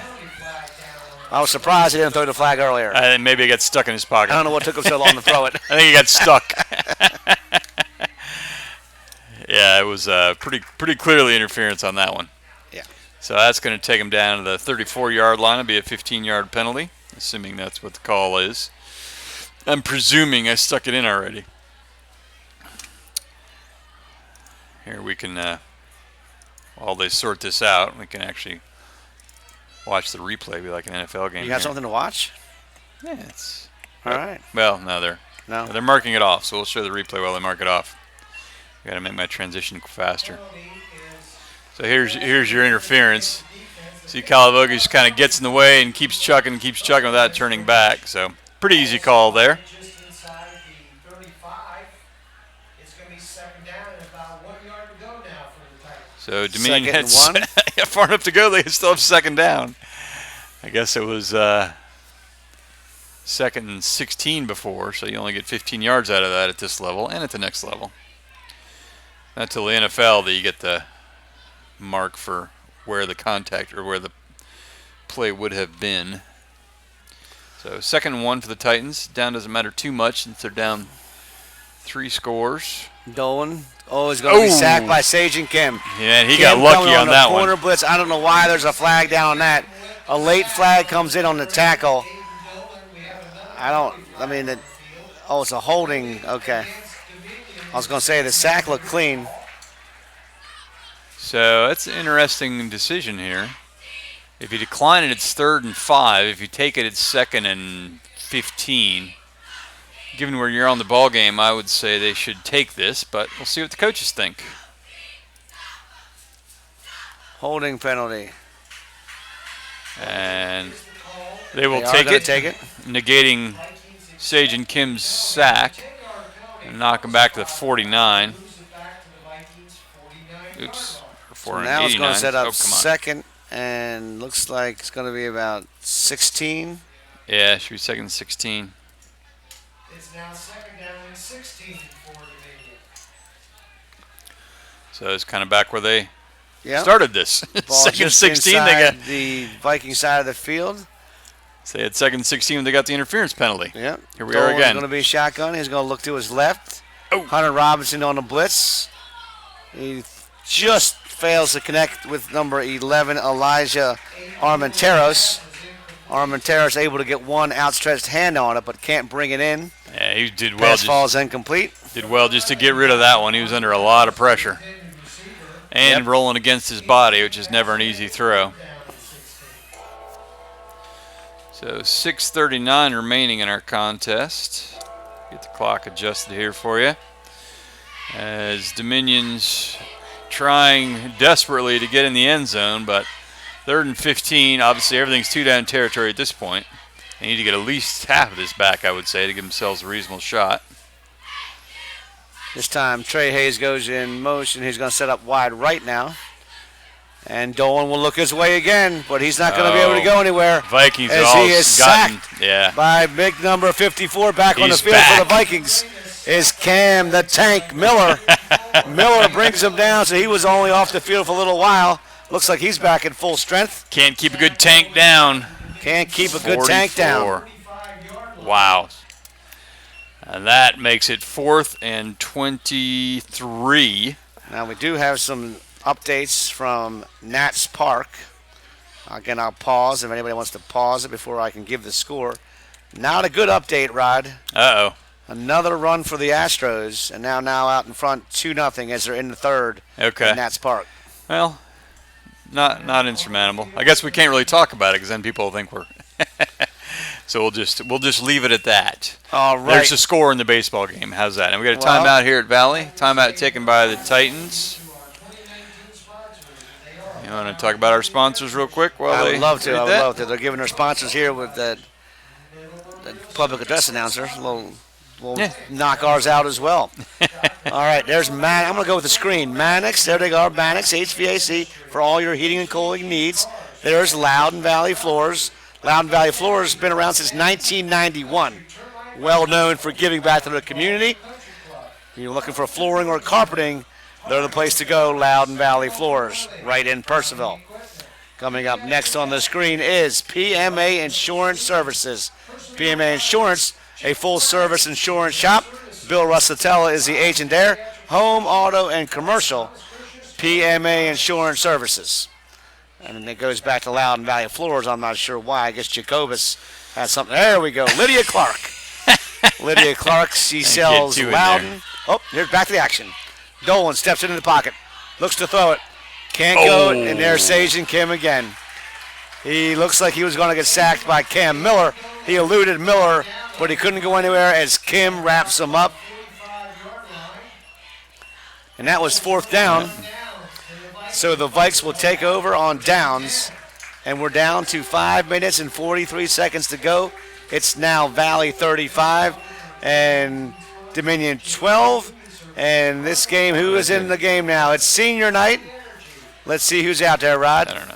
I was surprised he didn't throw the flag earlier. I think maybe it got stuck in his pocket. I don't know what took him so long to throw it. I think he got stuck. Yeah, it was pretty clearly interference on that one. Yeah. So that's going to take him down to the 34-yard line. It'll be a 15-yard penalty, assuming that's what the call is. I'm presuming I stuck it in already. Here we can, while they sort this out, we can actually watch the replay, be like an NFL game. You got something to watch? Yeah, it's all right. Well, no, they're marking it off, so we'll show the replay while they mark it off. Got to make my transition faster. So here's your interference. See, Kalavokis kind of gets in the way and keeps chucking without turning back. So pretty easy call there. Just inside the 35. It's going to be second down and about 1 yard to go now for the Titans. So Dominion Second had and 1. far enough to go. They still have second down. I guess it was second and 16 before, so you only get 15 yards out of that at this level and at the next level. Not till the NFL that you get the mark for where the contact or where the play would have been. So 2nd and 1 for the Titans. Down doesn't matter too much since they're down 3 scores. Dolan. Oh, he's going to be sacked by Sajin Kim. Yeah, he Kim got lucky coming on that corner one. blitz. I don't know why there's a flag down on that. A late flag comes in on the tackle. It's a holding. Okay. I was going to say the sack looked clean. So that's an interesting decision here. If you decline it, it's 3rd and 5. If you take it, it's 2nd and 15. Given where you're on the ball game, I would say they should take this, but we'll see what the coaches think. Holding penalty. And They will They are take gonna it, take it. negating Sage and Kim's sack and knock him back to the 49. Lose it back to the Vikings, 49 Oops, or So now it's 489. going to set up Oh, come on. second, and looks like it's going to be about 16. Yeah, should be second and 16. It's now second down and 16 for Dominion. So it's kind of back where they Yeah. started this. Ball second just 16, they inside got. the Viking side of the field. So they had second and 16 when they got the interference penalty. Yep. Here we are again. going to be shotgun. He's going to look to his left. Oh. Hunter Robinson on the blitz. He just fails to connect with number 11, Elijah Armenteros. Armenteros able to get one outstretched hand on it, but can't bring it in. Yeah, he did well. Pass falls incomplete. Did well just to get rid of that one. He was under a lot of pressure. And rolling against his body, which is never an easy throw. So 6:39 remaining in our contest. Get the clock adjusted here for you. As Dominion's trying desperately to get in the end zone, but 3rd and 15. Obviously, everything's 2-down territory at this point. They need to get at least half of this back, I would say, to give themselves a reasonable shot. This time, Trey Hayes goes in motion. He's going to set up wide right now. And Dolan will look his way again, but he's not going to be able to go anywhere. Vikings as have all he is gotten, sacked yeah. by big number 54 back on the He's field for the back. Vikings is Cam the Tank Miller. Miller brings him down, so he was only off the field for a little while. Looks like he's back at full strength. Can't keep a good tank down. Can't keep a good tank down. 44. Wow. And that makes it 4th and 23. Now we do have some updates from Nats Park. Again, I'll pause if anybody wants to pause it before I can give the score. Not a good update, Rod. Uh-oh. Another run for the Astros, and now out in front 2-0 as they're in the third Okay. at Nats Park. Well, not insurmountable. I guess we can't really talk about it because then people will think we're. So we'll just leave it at that. All right. There's a score in the baseball game. How's that? And we got a Well- timeout here at Valley. Timeout taken by the Titans. You want to talk about our sponsors real quick? While I they would love to. read I would that? love to. They're giving their sponsors here with the public address announcer. We'll Yeah. knock ours out as well. All right, there's Man. I'm going to go with the screen. Mannix, there they are. Mannix HVAC for all your heating and cooling needs. There's Loudon Valley Floors. Loudon Valley Floors has been around since 1991. Well known for giving back to the community. If you're looking for flooring or carpeting, they're the place to go, Loudon Valley Floors, right in Purcellville. Coming up next on the screen is PMA Insurance Services. PMA Insurance, a full-service insurance shop. Bill Russatella is the agent there. Home, auto, and commercial. PMA Insurance Services. And it goes back to Loudon Valley Floors. I'm not sure why. I guess Jacobus has something. There we go. Lydia Clark. Lydia Clark, she sells two in Loudon. Oh, here's back to the action. Dolan steps into the pocket. Looks to throw it. Can't go, and there's Sage and Kim again. He looks like he was going to get sacked by Cam Miller. He eluded Miller, but he couldn't go anywhere as Kim wraps him up. And that was 4th down. So the Vikes will take over on downs. And we're down to 5 minutes and 43 seconds to go. It's now Valley 35 and Dominion 12. And this game, who is in the game now? It's senior night. Let's see who's out there, Rod. I don't know.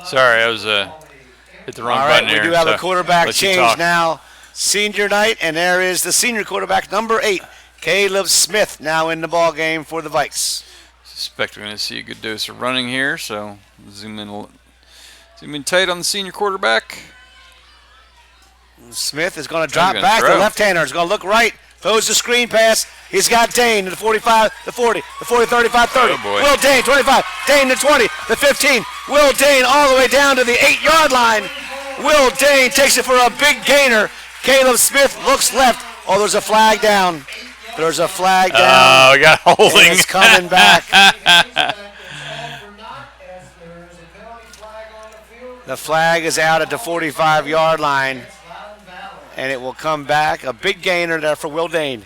Sorry, I was hit the wrong All right, button here. we do have a so quarterback let you change talk. now. Senior night, and there is the senior quarterback, number 8, Caleb Smith, now in the ball game for the Vikes. Suspect we're going to see a good dose of running here, so zoom in tight on the senior quarterback. Smith is going to drop gonna back. throw. The left-hander is going to look right. Throws the screen pass. He's got Dane to the 45, the 40, the 40, 35, 30. Oh, boy. Will Dane, 25. Dane to 20, the 15. Will Dane all the way down to the 8-yard line. Will Dane takes it for a big gainer. Caleb Smith looks left. Oh, there's a flag down. There's a flag down. Oh, we got holding. And it's coming back. The flag is out at the 45-yard line, and it will come back. A big gainer there for Will Dane.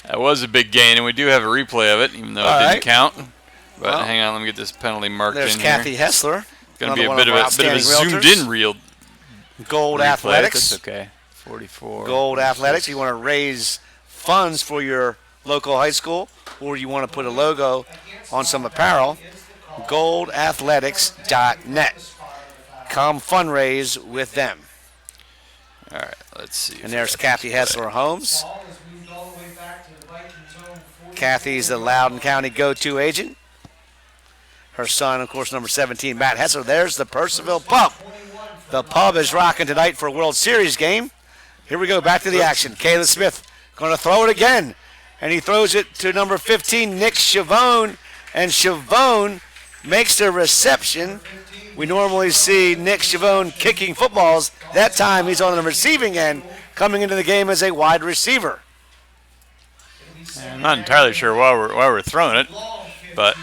That was a big gain, and we do have a replay of it, even though All it didn't right. count. But Well, hang on, let me get this penalty marked There's in Kathy here. Hessler. Going to be Another a one of bit our of a outstanding zoomed realtors. in real Gold replay. Athletics. That's okay. 44. Gold 46. Athletics. You want to raise funds for your local high school, or you want to put a logo on some apparel, goldathletics.net. Come fundraise with them. All right, let's see. And there's Kathy Hessler Holmes. Kathy's the Loudoun County go-to agent. Her son, of course, number 17, Matt Hessler. There's the Purcellville Pub. The pub is rocking tonight for a World Series game. Here we go, back to the action. Caleb Smith going to throw it again. And he throws it to number 15, Nick Chavone. And Chavone makes the reception. We normally see Nick Chavone kicking footballs. That time he's on the receiving end, coming into the game as a wide receiver. I'm not entirely sure why we're throwing it, but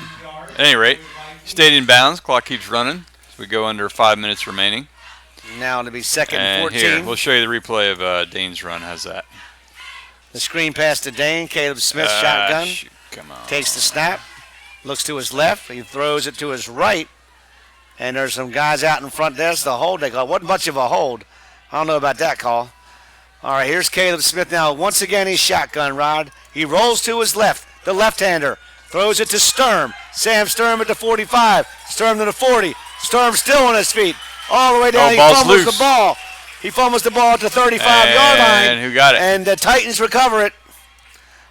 at any rate, stayed in bounds. Clock keeps running. So we go under 5 minutes remaining. Now to be second and And 14. here, we'll show you the replay of Dane's run. How's that? The screen pass to Dane. Caleb Smith, shotgun. Shoot, come on. Takes the snap. Looks to his left. He throws it to his right. And there's some guys out in front. There's the hold they call. Wasn't much of a hold. I don't know about that call. All right, here's Caleb Smith now. Once again, he's shotgun, Rod. He rolls to his left. The left-hander throws it to Sturm. Sam Sturm at the 45. Sturm to the 40. Sturm still on his feet. All the way down. He ball's fumbles loose. the ball. He fumbles the ball at the 35-yard line. And who got it? And the Titans recover it.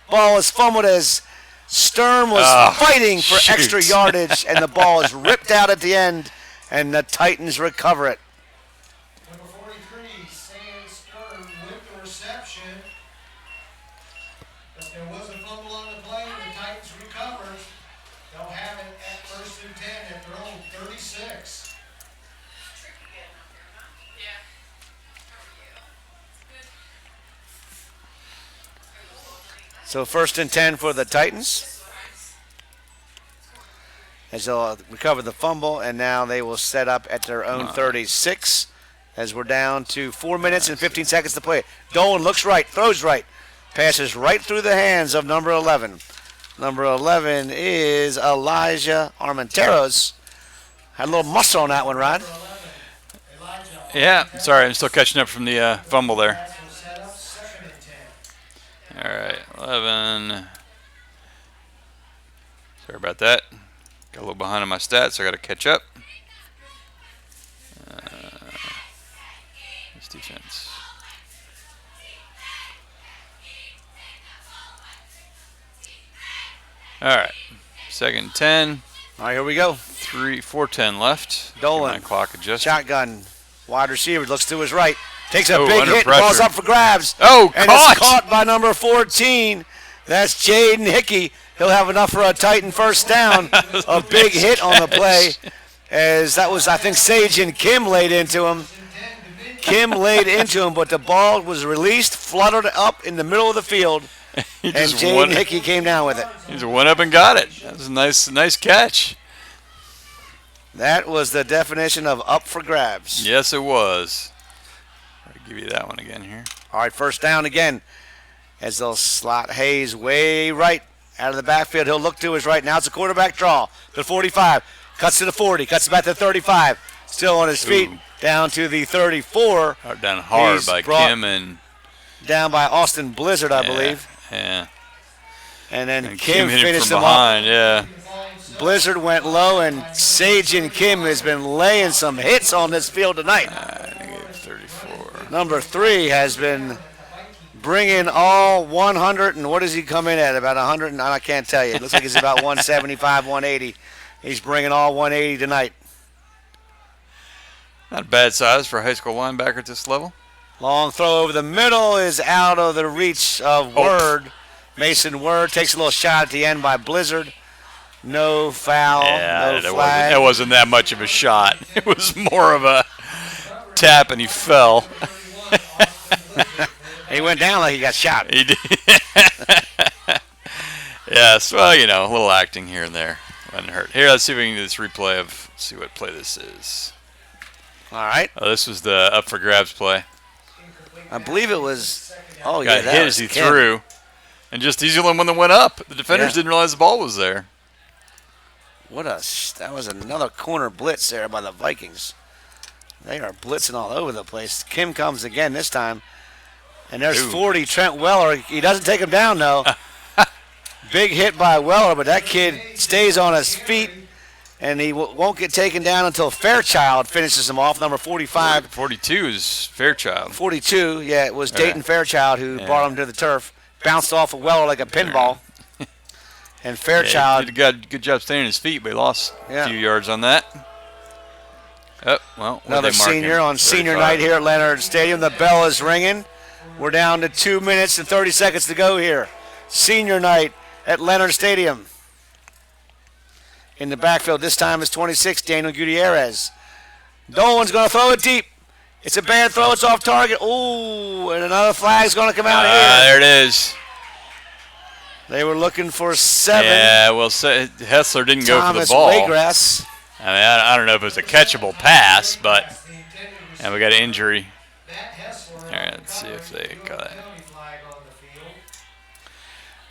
Ball is fumbled as Sturm was fighting for shoot. extra yardage, and the ball is ripped out at the end, and the Titans recover it. Number 43, Sam Stern with the reception. But there was a fumble on the play. The Titans recovered. They'll have it at 1st and 10 at their own 36. Tricky getting up here, huh? Yeah. How are you? Good. So 1st and 10 for the Titans. As they'll recover the fumble, and now they will set up at their own 36 as we're down to 4 minutes and 15 seconds to play. Dolan looks right, throws right, passes right through the hands of number 11. Number 11 is Elijah Armenteros. Had a little muscle on that one, Rod. Yeah, sorry, I'm still catching up from the fumble there. That's what set up 2nd and 10. All right, 11. Sorry about that. Got a little behind on my stats, so I got to catch up. This defense. All right, 2nd and 10. All right, here we go. 4:10 left. Dolan. Get my clock adjusted. Shotgun, wide receiver, looks to his right, takes a Oh, big under hit, pressure. ball's up for grabs. Oh, and caught! it's caught by number 14. That's Jaden Hickey. He'll have enough for a Titan first down. A big hit on the play, as that was, I think, Sage and Kim laid into him. Kim laid into him, but the ball was released, fluttered up in the middle of the field, He and just Jaden won. Hickey came down with it. He just went up and got it. That was a nice catch. That was the definition of up for grabs. Yes, it was. I'll give you that one again here. All right, first down again, as they'll slot Hayes way right out of the backfield. He'll look to his right. Now it's a quarterback draw. The 45, cuts to the 40, cuts back to the 35. Still on his feet, Ooh. down to the 34. Down hard He's by brought- Kim and Down by Austin Blizzard, I believe. Yeah. And then And Kim hit him finished from him off. behind. Yeah. Blizzard went low, and Sage and Kim has been laying some hits on this field tonight. Negative 34. Number 3 has been bringing all 100, and what does he come in at? About 100, and I can't tell you. It looks like it's about 175, 180. He's bringing all 180 tonight. Not a bad size for a high school linebacker at this level. Long throw over the middle is out of the reach of Word. Mason Word takes a little shot at the end by Blizzard. No foul, no flag. It wasn't that much of a shot. It was more of a tap, and he fell. He went down like he got shot. He did. Yes, well, a little acting here and there. Wouldn't hurt. Here, let's see if we can do this replay of, see what play this is. All right. Oh, this was the up for grabs play. I believe it was, oh, Got yeah, that hit was as he Kim. threw. And just, he's the only one that went up. The defenders Yeah. didn't realize the ball was there. That was another corner blitz there by the Vikings. They are blitzing all over the place. Kim comes again this time. And there's 40, Trent Weller. He doesn't take him down, though. Big hit by Weller, but that kid stays on his feet, and he won't get taken down until Fairchild finishes him off, number 45. 42 is Fairchild. 42, yeah, it was Dayton Fairchild who brought him to the turf. Bounced off of Weller like a pinball. And Fairchild. He did a good job staying on his feet, but he lost a few yards on that. Oh, well, another senior on senior night here at Leonard Stadium. The bell is ringing. We're down to 2 minutes and 30 seconds to go here. Senior night at Leonard Stadium. In the backfield this time is 26, Daniel Gutierrez. Dolan's going to throw it deep. It's a bad throw. It's off target. Ooh, and another flag's going to come out here. There it is. They were looking for 7. Yeah, well, Hessler didn't go for the ball. Waygrass. I mean, I don't know if it was a catchable pass, but and we got an injury. All right, let's see if they got it.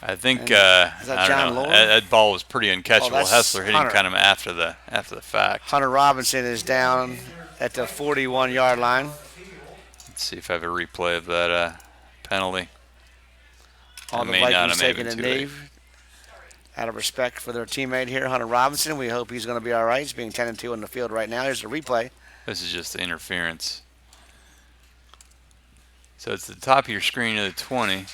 I think I don't know. That ball was pretty uncatchable. Hessler hit him kind of after the fact. Hunter Robinson is down at the 41-yard line. Let's see if I have a replay of that penalty. All the Vikings taking a knee out of respect for their teammate here, Hunter Robinson. We hope he's going to be all right. He's being 10-2 on the field right now. Here's the replay. This is just the interference. So it's the top of your screen of the 20.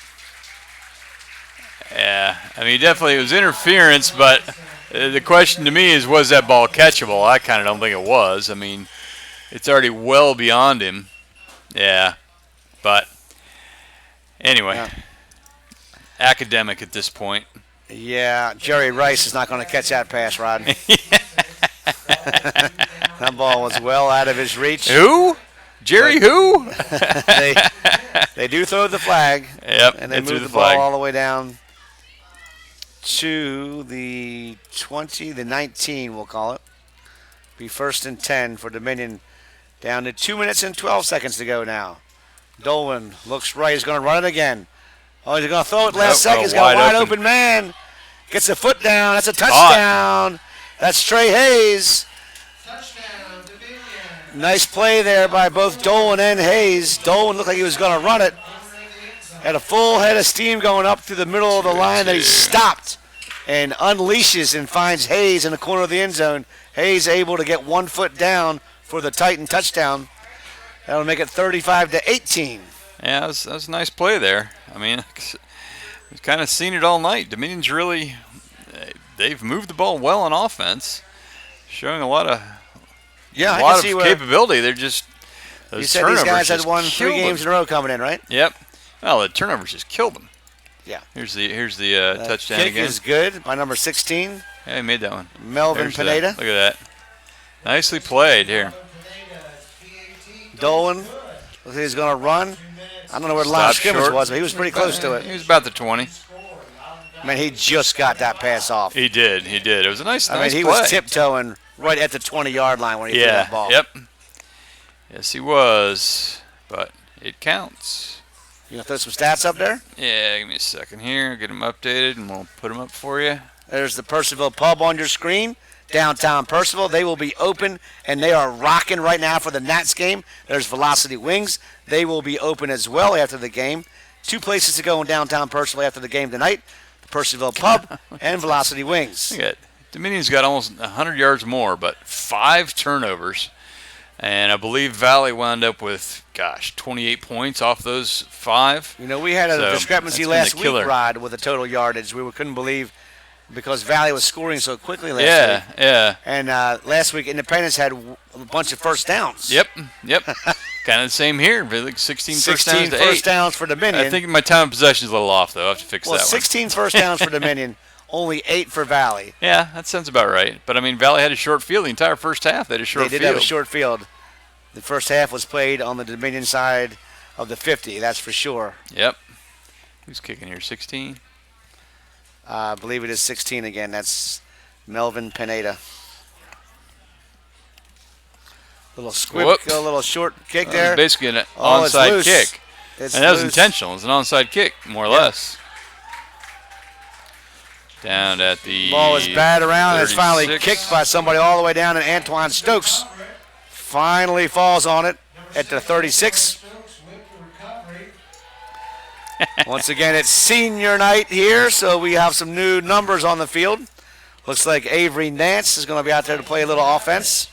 Yeah, I mean, definitely it was interference, but the question to me is, was that ball catchable? I kind of don't think it was. I mean, it's already well beyond him. Yeah, but anyway, academic at this point. Yeah, Jerry Rice is not going to catch that pass, Rod. That ball was well out of his reach. Who? Jerry who? They do throw the flag. Yep, and they move the ball all the way down to the 20, the 19, we'll call it. Be 1st and 10 for Dominion. Down to 2 minutes and 12 seconds to go now. Dolan looks right. He's going to run it again. Oh, he's going to throw it last second. He's got a wide open man. Gets a foot down. That's a touchdown. That's Trey Hayes. Touchdown, Dominion. Nice play there by both Dolan and Hayes. Dolan looked like he was going to run it. Had a full head of steam going up through the middle of the line that he stopped and unleashes and finds Hayes in the corner of the end zone. Hayes able to get 1 foot down for the Titan touchdown. That'll make it 35-18. Yeah, that was a nice play there. I mean, we've kind of seen it all night. Dominion's really, they've moved the ball well on offense, showing a lot of capability. They're just, you said these guys had won 3 games in a row coming in, right? Yep. Well, the turnovers just killed them. Yeah. Here's the touchdown kick again. Is good by number 16. Yeah, he made that one. Melvin Pineda. Look at that. Nicely played here. Dolan. Looks like he's going to run. I don't know where the line of scrimmage was, but he was pretty close to it. He was about the 20. I mean, he just got that pass off. He did. It was a nice play. He was tiptoeing right at the 20-yard line when he threw that ball. Yep. Yes, he was. But it counts. You want to throw some stats up there? Yeah, give me a second here. Get them updated, and we'll put them up for you. There's the Purcellville Pub on your screen. Downtown Purcellville. They will be open, and they are rocking right now for the Nats game. There's Velocity Wings. They will be open as well after the game. 2 places to go in downtown Purcellville after the game tonight. The Purcellville Pub and Velocity Wings. Look at Dominion's got almost 100 yards more, but 5 turnovers. And I believe Valley wound up with, 28 points off those 5. You know, we had a discrepancy last week, Rod, with the total yardage. We couldn't believe because Valley was scoring so quickly last week. Yeah. And last week, Independence had a bunch of first downs. Yep. Kind of the same here. Like 16 first downs to 8. First downs for Dominion. I think my time of possession is a little off, though. I have to fix that one. 16 first downs for Dominion, only 8 for Valley. Yeah, that sounds about right. But, I mean, Valley had a short field the entire first half. They had a short field. They did have a short field. The first half was played on the Dominion side of the 50, that's for sure. Yep. Who's kicking here, 16? I believe it is 16 again. That's Melvin Pineda. Little squib, a little short kick there. Basically an onside kick. And that was intentional. It was an onside kick, more or less. Down at the Ball is batted around and it's finally 36. kicked by somebody all the way down, and Antoine Stokes finally falls on it at the 36. Stokes with the recovery. Once again, it's senior night here, so we have some new numbers on the field. Looks like Avery Nance is going to be out there to play a little offense.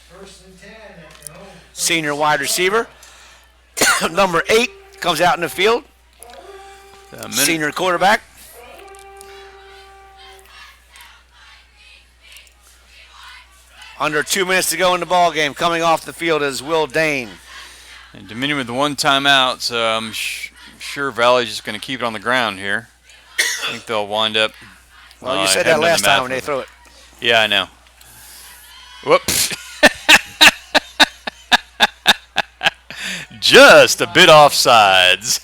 First and 10 at their own. Senior wide receiver. Number 8 comes out in the field. A minute. Senior quarterback. Under 2 minutes to go in the ball game. Coming off the field is Will Dane. And Dominion with the one timeout, so I'm sure Valley's just going to keep it on the ground here. I think they'll wind up. Well, you I said haven't that done last the math time when they with- threw it. Yeah, I know. Whoops. Just a bit offsides.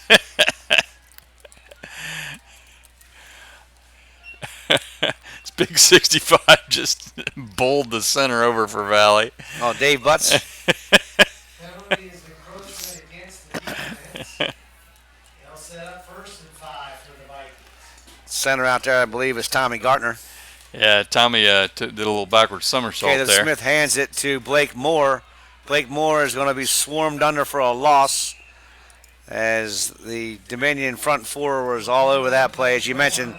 It's Big 65 just bowled the center over for Valley. Oh, Dave Butts. Penalty is encroachment against the defense. They'll set up first and 5 for the Vikings. Center out there, I believe, is Tommy Gartner. Yeah, Tommy did a little backward somersault Caleb there. Smith hands it to Blake Moore. Blake Moore is going to be swarmed under for a loss as the Dominion front four was all over that play. As you mentioned,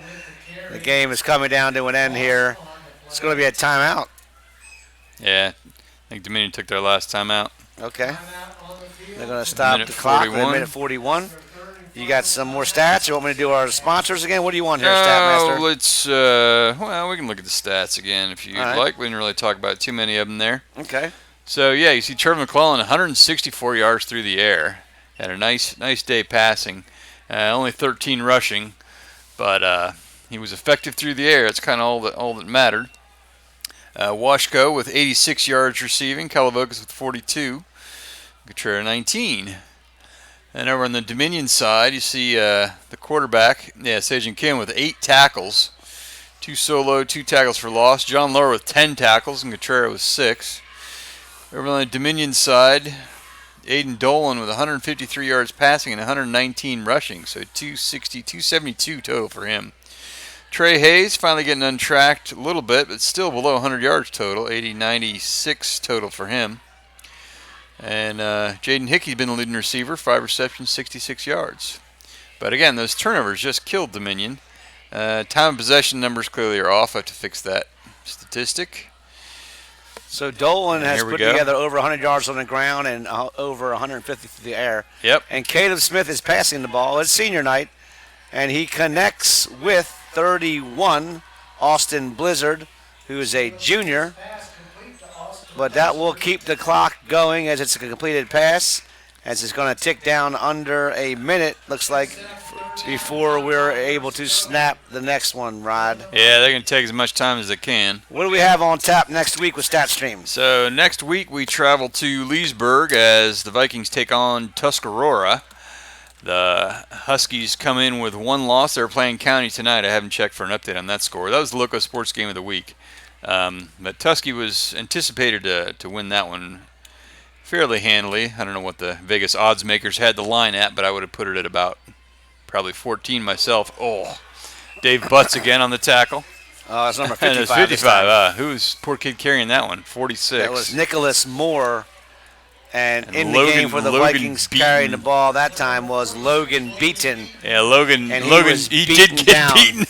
the game is coming down to an end here. It's going to be a timeout. Yeah, I think Dominion took their last timeout. Okay. Timeout on the field. They're going to stop Minute the clock at 41. minute 41. You got some more stats? You want me to do our sponsors again? What do you want here, Statmaster? Let's, well, we can look at the stats again if you'd All right. like. We didn't really talk about too many of them there. Okay. So, yeah, you see Trevor McClellan, 164 yards through the air. Had a nice day passing. Only 13 rushing, but he was effective through the air. That's kind of all that mattered. Washko with 86 yards receiving. Calavocas with 42. Guerrero 19. And over on the Dominion side, you see the quarterback, Sejin Kim with 8 tackles. 2 solo, 2 tackles for loss. John Lower with 10 tackles, and Guerrero with 6. Over on the Dominion side, Aiden Dolan with 153 yards passing and 119 rushing, so 272 total for him. Trey Hayes finally getting untracked a little bit, but still below 100 yards total, 96 total for him. And Jaden Hickey's been the leading receiver, 5 receptions, 66 yards. But again, those turnovers just killed Dominion. Time of possession numbers clearly are off. I have to fix that statistic. So Dolan has Here we put go. together over 100 yards on the ground and over 150 through the air. Yep. And Caleb Smith is passing the ball. It's senior night, and he connects with 31, Austin Blizzard, who is a junior. Pass complete to Austin. But that will keep the clock going as it's a completed pass, as it's going to tick down under a minute, looks like, before we're able to snap the next one, Rod. Yeah, they're going to take as much time as they can. What do we have on tap next week with StatStream? So next week we travel to Leesburg as the Vikings take on Tuscarora. The Huskies come in with 1 loss. They're playing County tonight. I haven't checked for an update on that score. That was the Loco Sports Game of the Week. But Tusky was anticipated to win that one fairly handily. I don't know what the Vegas odds makers had the line at, but I would have put it at about probably 14 myself. Oh, Dave Butts again on the tackle. Oh, it's number And 55. it's this 55. time. Who's poor kid carrying that one? 46. That was Nicholas Moore. And in Logan- the game for the Logan Vikings Beaton. carrying the ball that time was Logan Beaton. Yeah, Logan. And he Logan, was he beaten did get down. beaten.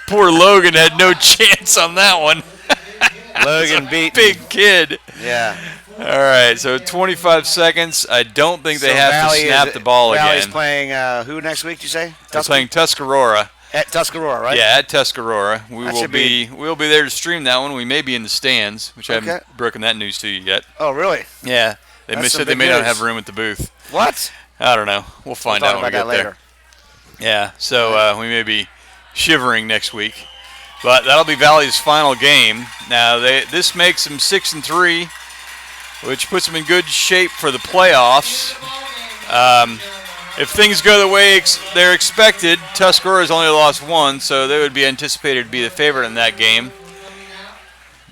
Poor Logan had no chance on that one. Logan Beaton. Big kid. Yeah. All right, so 25 seconds. I don't think they So have Valley to snap is- the ball Valley's again. playing who next week, you say? They're playing Tuscarora. At Tuscarora, right? Yeah, at Tuscarora. That should be- We'll be there to stream that one. We may be in the stands, which I Okay. haven't broken that news to you yet. Oh, really? Yeah, they That's some said they big may not news. have room at the booth. What? I don't know. We'll find We'll out talk when we about get that there. later. Yeah, so we may be shivering next week, but that'll be Valley's final game. Now this makes them 6-3, which puts them in good shape for the playoffs. If things go the way they're expected, Tuscarora's only lost 1, so they would be anticipated to be the favorite in that game.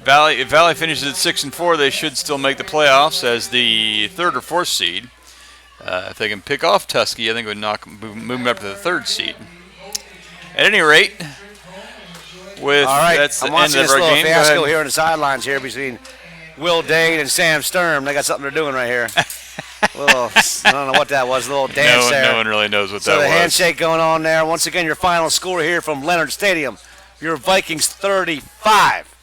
If Valley finishes at 6-4, they should still make the playoffs as the 3rd or 4th seed. If they can pick off Tusky, I think it would move them up to the 3rd seed. At any rate, with All right, that's the I'm end watching of this our little game. Go fiasco ahead. here on the sidelines here between Will Dade and Sam Sturm. They got something they're doing right here. Little, I don't know what that was, a little dance there. No one really knows what So that the was. handshake going on there. Once again, your final score here from Leonard Stadium. Your Vikings 35,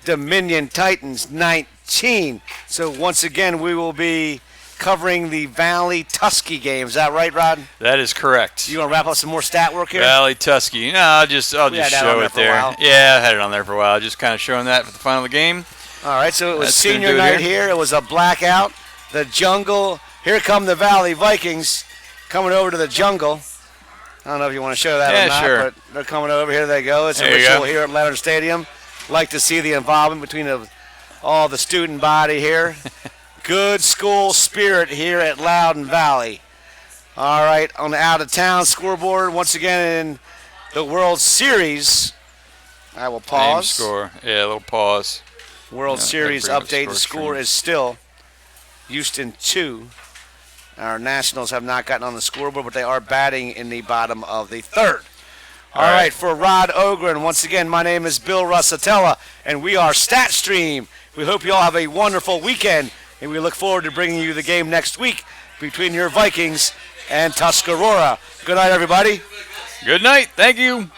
Dominion Titans 19. So once again, we will be covering the Valley Tusky game. Is that right, Rod? That is correct. You want to wrap up some more stat work here? Valley Tusky. No, I'll just had that on show there it for a there. while. Yeah, I had it on there for a while. Just kind of showing that for the final of the game. All right, so it was That's gonna senior do it night here. here. It was a blackout. The jungle. Here come the Valley Vikings coming over to the jungle. I don't know if you want to show that Yeah, or not, sure. but they're coming over. Here they go. It's a There you ritual go. here at Leonard Stadium. Like to see the involvement between all the student body here. Good school spirit here at Loudon Valley. All right, on the out-of-town scoreboard, once again in the World Series. I will Game pause. score. Yeah, a little pause. World Yeah, Series that pretty update. much The score scores is still Houston 2. Our Nationals have not gotten on the scoreboard, but they are batting in the bottom of the third. All right, for Rod Ogren, once again, my name is Bill Russatella, and we are StatStream. We hope you all have a wonderful weekend, and we look forward to bringing you the game next week between your Vikings and Tuscarora. Good night, everybody. Good night. Thank you.